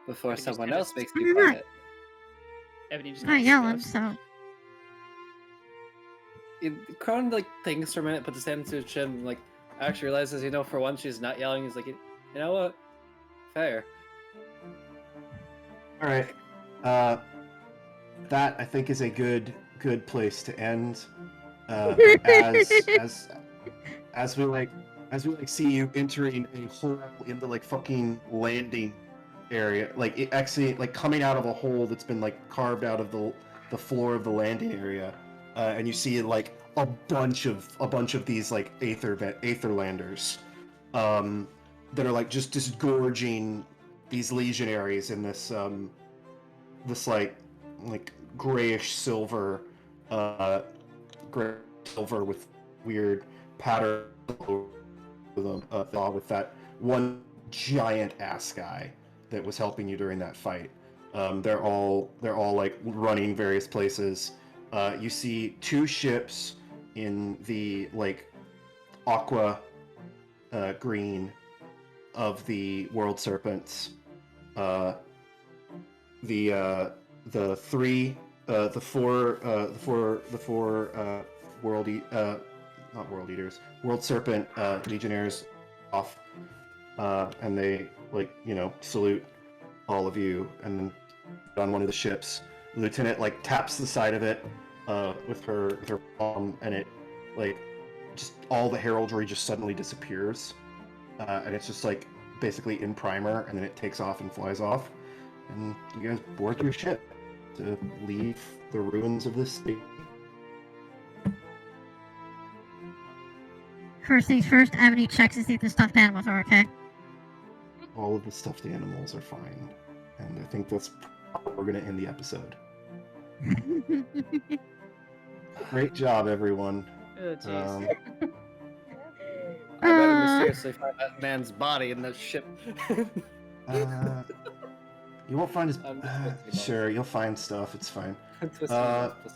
Before Maybe just someone have it- else makes I'm you not- quiet. Ebony just I'm not kinda yelling, scuffs. so. Kron like thinks for a minute, puts his hand to his chin, and like actually realizes, for once she's not yelling. He's like, you know what? Fair. All right. That I think is a good place to end. As we see you entering a hole in the fucking landing area, it actually coming out of a hole that's been carved out of the floor of the landing area, and you see a bunch of these Aetherlanders, that are just disgorging these legionaries in this grayish silver, with weird pattern over them, with that one giant ass guy that was helping you during that fight. They're all running various places. You see 2 ships in the aqua green of the world serpents. The four world serpent legionnaires off, and they salute all of you, and then on one of the ships, the lieutenant taps the side of it with her palm, and it just all the heraldry just suddenly disappears, and it's just basically in primer, and then it takes off and flies off, and you guys board your ship to leave the ruins of this city. First things first, Ebony checks to see if the stuffed animals are okay. All of the stuffed animals are fine, and I think that's probably where we're going to end the episode. Great job, everyone. Oh, jeez. I better mysteriously find that man's body in that ship. You won't find his. I'm just twisting it Sure, you'll find stuff. It's fine. Twisting Uh, it.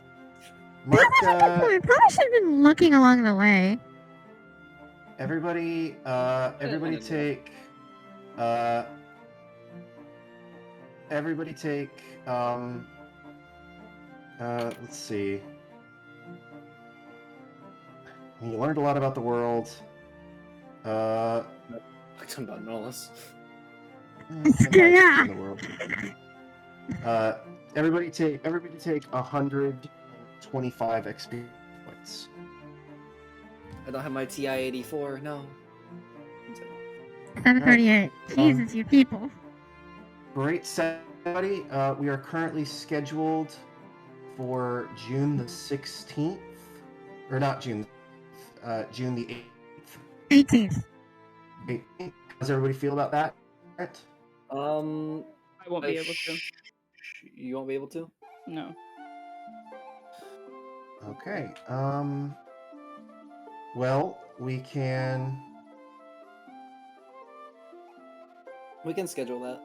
Mark, That was a good point. Probably should have been looking along the way. everybody take. Everybody take. Let's see. You learned a lot about the world. Talking about Nolus. Yeah. In the world. Everybody take 125 XP points. I don't have my TI-84. No. 738. Jesus, you people. Great set, everybody. We are currently scheduled for June the 16th, or not June. June the 18th. 8th. How does everybody feel about that? Right? I won't be able to. You won't be able to? No. Okay. Well, we can schedule that.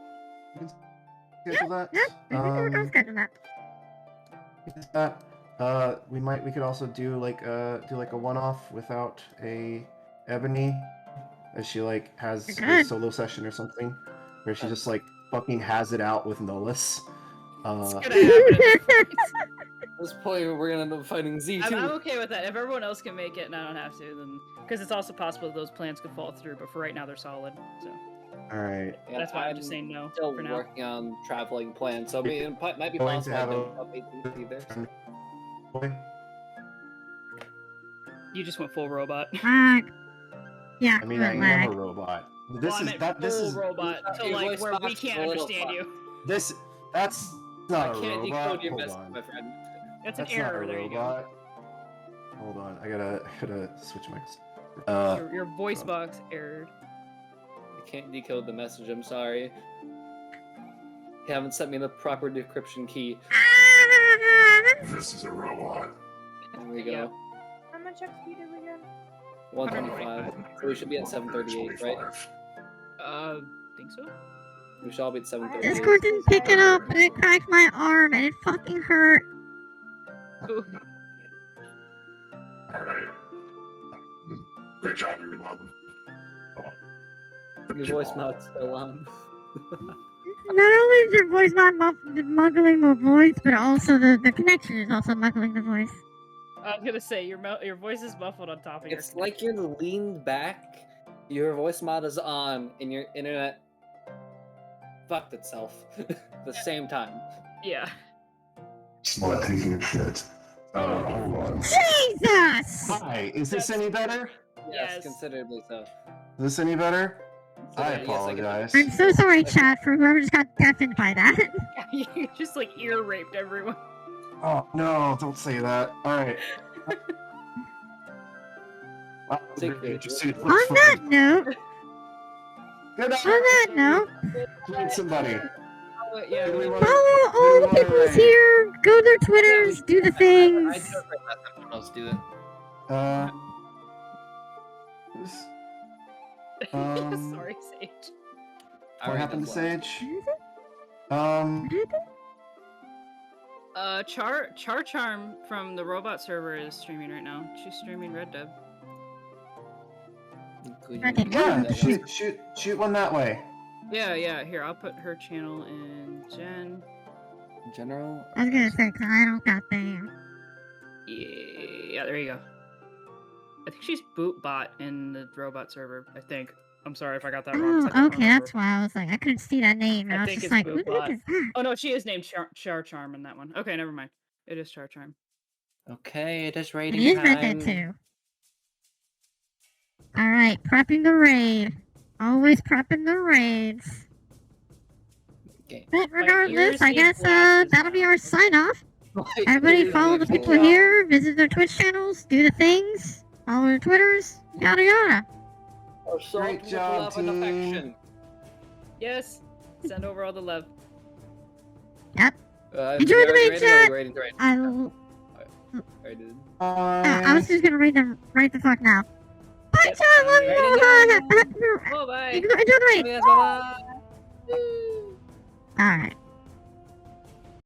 schedule that. Yeah, we can schedule that. We could also do a one-off without a Ebony, as she has a solo session or something, where she just fucking has it out with Nolus. It's gonna happen. At this point, we're gonna end up fighting Z2. I'm okay with that. If everyone else can make it and I don't have to, then because it's also possible those plans could fall through. But for right now, they're solid. So. All right. And That's why I'm just saying no Still for now. working on traveling plans, so I mean, it might be Going to possible I have don't a- help 18th either. You just went full robot. Yeah, I mean, I am a robot. This Well, I is meant that. This full is robot to Your like voice where we box can't is a little understand you. this. That's I not a can't robot. decode your Hold message, on. my friend. That's That's an not error. a There you go. robot. Hold on. I gotta switch mics. Your voice box errored. I can't decode the message, I'm sorry. You haven't sent me the proper decryption key. This is a robot. There we go. Yep. How much XP did we get? 125. So we should be at 738, right? Think so. We should all be at 738. Discord didn't pick it up, and it cracked my arm, and it fucking hurt. Ooh. Great job, everyone. Your voicemail's still on. Not only is your voice not muggling the voice, but also the connection is also muggling the voice. I was gonna say your voice is muffled on top of your. It's like you're leaned back, your voice mod is on, and your internet fucked itself at the same time. Yeah. It's not taking a shit. Hold on. Jesus! Hi, is this any better? Yes, Yes. considerably so. Is this any better? So I then, yes, can- apologize. I'm so sorry, chat, for whoever just got deafened by that. You just like ear raped everyone. Oh no, don't say that. Alright. Secret. On that note, Good on that note, Greet somebody. Oh, yeah. Who do we wanna- follow who all do the we people wanna who's raid? here, go to their Twitters, do the I things. do it right last time. Someone else do it. Who's- Sorry, Sage. I What already happened to did one. Sage? Char Charm from the robot server is streaming right now. She's streaming Red Dead. Could Okay. you- Yeah, that one? shoot one that way. Yeah. Here, I'll put her channel in Gen. General. I was gonna say, 'cause I don't got them. Yeah, there you go. I think she's bootbot in the robot server. I think. I'm sorry if I got that wrong. 'cause I Oh, can't okay, remember. that's why I was like, I couldn't see that name, and I I was think just it's like, who the heck Bootbot. is that? Oh no, she is named Char Charm in that one. Okay, never mind. It is Char Charm. Okay, it is It rating is time. Red Dead 2. Alright, prepping the raid. Always prepping the raids. Okay. But regardless, ears I need guess glasses that'll be now. our sign off. Everybody follow the people Yeah. here, visit their Twitch channels, do the things, follow their Twitters, yada yada. Oh, so Great much job, love and team. affection. Yes. Send over all the love. did Enjoy you the already main rate it or chat. you rated right? I Already did. I was just gonna read them right the fuck now. Bye, Yep, chat. I'm Love ready you. now. Enjoy Oh, bye. the raid. Yes, bye-bye. Alright.